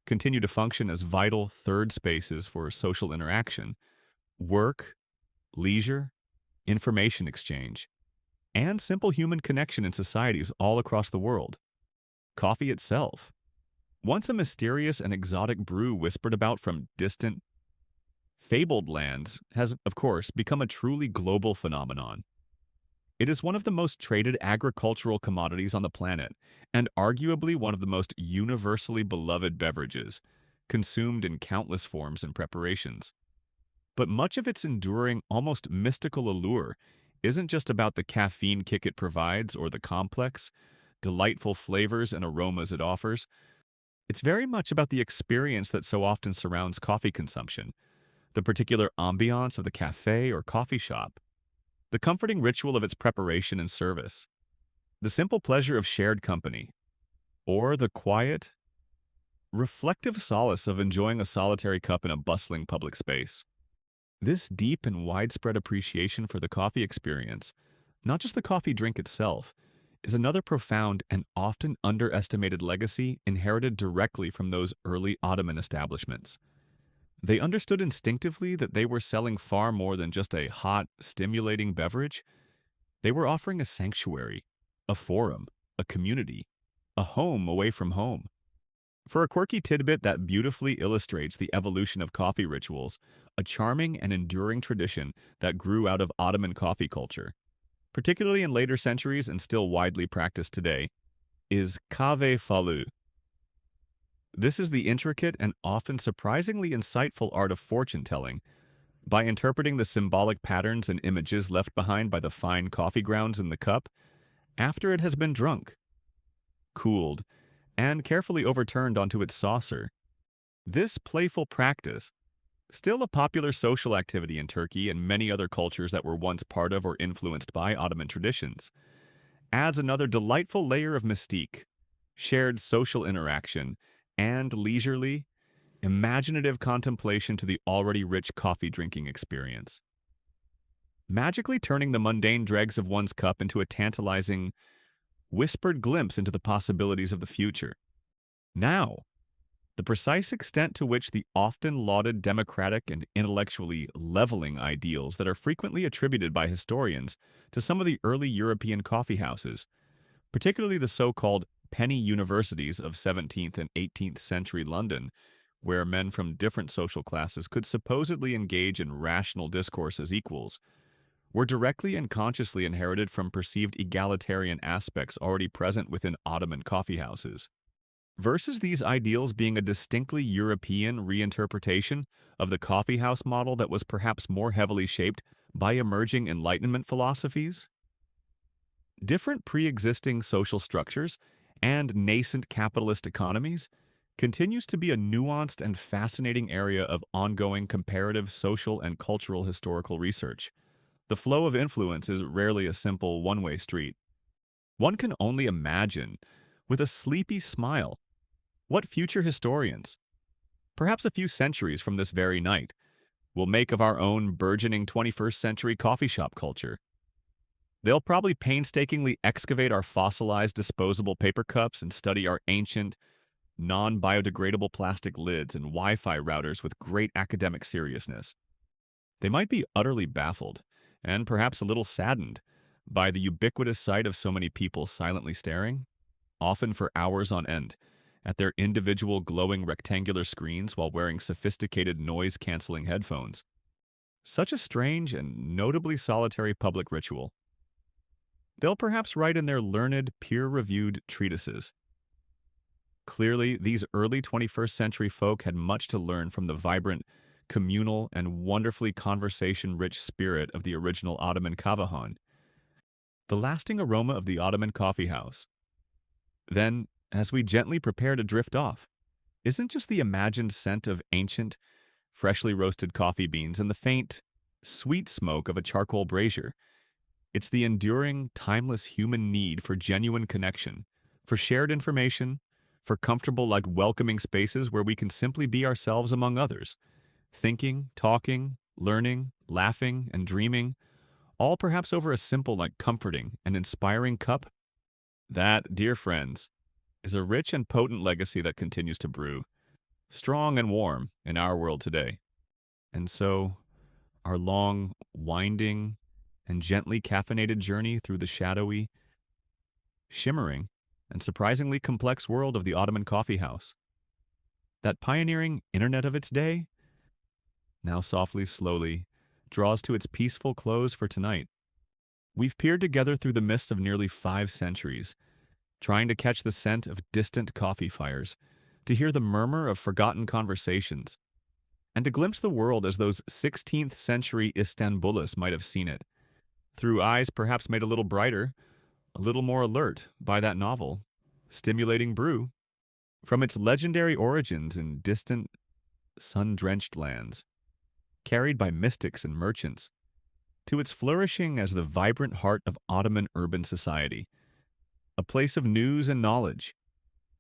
continue to function as vital third spaces for social interaction, work, leisure, information exchange, and simple human connection in societies all across the world. Coffee itself, once a mysterious and exotic brew whispered about from distant, fabled lands, has, of course, become a truly global phenomenon. It is one of the most traded agricultural commodities on the planet, and arguably one of the most universally beloved beverages, consumed in countless forms and preparations. But much of its enduring, almost mystical allure isn't just about the caffeine kick it provides or the complex, delightful flavors and aromas it offers. It's very much about the experience that so often surrounds coffee consumption, the particular ambiance of the cafe or coffee shop, the comforting ritual of its preparation and service, the simple pleasure of shared company, or the quiet, reflective solace of enjoying a solitary cup in a bustling public space. This deep and widespread appreciation for the coffee experience, not just the coffee drink itself, is another profound and often underestimated legacy inherited directly from those early Ottoman establishments. They understood instinctively that they were selling far more than just a hot, stimulating beverage. They were offering a sanctuary, a forum, a community, a home away from home. For a quirky tidbit that beautifully illustrates the evolution of coffee rituals, a charming and enduring tradition that grew out of Ottoman coffee culture, particularly in later centuries and still widely practiced today, is kave falu. This is the intricate and often surprisingly insightful art of fortune-telling. By interpreting the symbolic patterns and images left behind by the fine coffee grounds in the cup, after it has been drunk, cooled, and carefully overturned onto its saucer. This playful practice, still a popular social activity in Turkey and many other cultures that were once part of or influenced by Ottoman traditions, adds another delightful layer of mystique, shared social interaction, and leisurely, imaginative contemplation to the already rich coffee drinking experience. Magically turning the mundane dregs of one's cup into a tantalizing, whispered glimpse into the possibilities of the future. Now, the precise extent to which the often lauded democratic and intellectually leveling ideals that are frequently attributed by historians to some of the early European coffeehouses, particularly the so-called penny universities of 17th and 18th century London, where men from different social classes could supposedly engage in rational discourse as equals, were directly and consciously inherited from perceived egalitarian aspects already present within Ottoman coffeehouses. Versus these ideals being a distinctly European reinterpretation of the coffeehouse model that was perhaps more heavily shaped by emerging Enlightenment philosophies, different pre-existing social structures and nascent capitalist economies continues to be a nuanced and fascinating area of ongoing comparative social and cultural historical research. The flow of influence is rarely a simple one-way street. One can only imagine, with a sleepy smile, what future historians, perhaps a few centuries from this very night, will make of our own burgeoning 21st century coffee shop culture. They'll probably painstakingly excavate our fossilized disposable paper cups and study our ancient, non-biodegradable plastic lids and Wi-Fi routers with great academic seriousness. They might be utterly baffled, and perhaps a little saddened, by the ubiquitous sight of so many people silently staring, often for hours on end, at their individual glowing rectangular screens while wearing sophisticated noise-canceling headphones. Such a strange and notably solitary public ritual. They'll perhaps write in their learned, peer-reviewed treatises. Clearly, these early 21st century folk had much to learn from the vibrant, communal, and wonderfully conversation-rich spirit of the original Ottoman Kavahan, the lasting aroma of the Ottoman coffeehouse. Then, as we gently prepare to drift off, isn't just the imagined scent of ancient, freshly roasted coffee beans and the faint, sweet smoke of a charcoal brazier. It's the enduring, timeless human need for genuine connection, for shared information, for comfortable, welcoming spaces where we can simply be ourselves among others, thinking, talking, learning, laughing, and dreaming, all perhaps over a simple, comforting and inspiring cup. That, dear friends, is a rich and potent legacy that continues to brew, strong and warm in our world today. And so, our long, winding, and gently caffeinated journey through the shadowy, shimmering, and surprisingly complex world of the Ottoman coffeehouse, that pioneering internet of its day, now softly, slowly, draws to its peaceful close for tonight. We've peered together through the mist of nearly 5 centuries, trying to catch the scent of distant coffee fires, to hear the murmur of forgotten conversations, and to glimpse the world as those 16th century Istanbulis might have seen it, through eyes perhaps made a little brighter, a little more alert by that novel, stimulating brew, from its legendary origins in distant, sun-drenched lands. carried by mystics and merchants, to its flourishing as the vibrant heart of Ottoman urban society, a place of news and knowledge,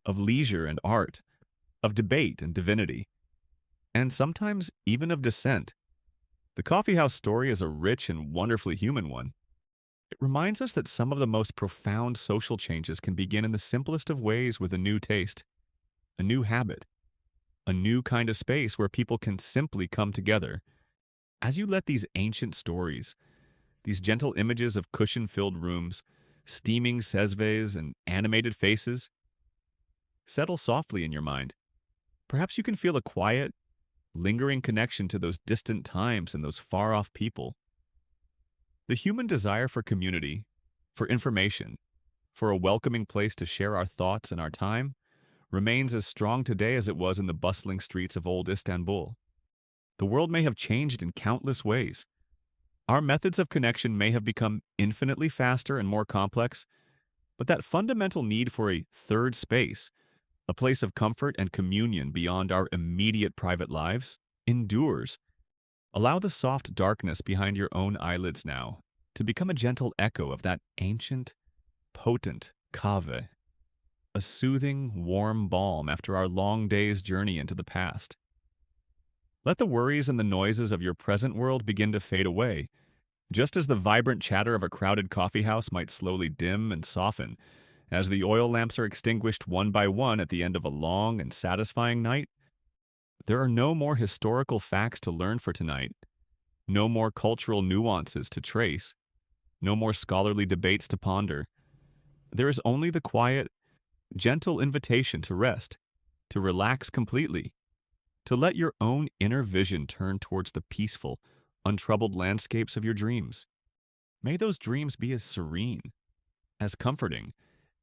of leisure and art, of debate and divinity, and sometimes even of dissent. The coffeehouse story is a rich and wonderfully human one. It reminds us that some of the most profound social changes can begin in the simplest of ways with a new taste, a new habit, a new kind of space where people can simply come together. As you let these ancient stories, these gentle images of cushion-filled rooms, steaming sesves, and animated faces settle softly in your mind, perhaps you can feel a quiet, lingering connection to those distant times and those far-off people. The human desire for community, for information, for a welcoming place to share our thoughts and our time, remains as strong today as it was in the bustling streets of old Istanbul. The world may have changed in countless ways. Our methods of connection may have become infinitely faster and more complex, but that fundamental need for a third space, a place of comfort and communion beyond our immediate private lives, endures. Allow the soft darkness behind your own eyelids now to become a gentle echo of that ancient, potent kave, a soothing, warm balm after our long day's journey into the past. Let the worries and the noises of your present world begin to fade away, just as the vibrant chatter of a crowded coffeehouse might slowly dim and soften as the oil lamps are extinguished one by one at the end of a long and satisfying night. There are no more historical facts to learn for tonight, no more cultural nuances to trace, no more scholarly debates to ponder. There is only the quiet, gentle invitation to rest, to relax completely, to let your own inner vision turn towards the peaceful, untroubled landscapes of your dreams. May those dreams be as serene, as comforting,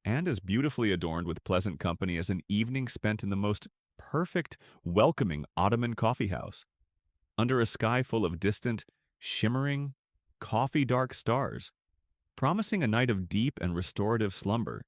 and as beautifully adorned with pleasant company as an evening spent in the most perfect, welcoming Ottoman coffeehouse, under a sky full of distant, shimmering, coffee-dark stars, promising a night of deep and restorative slumber.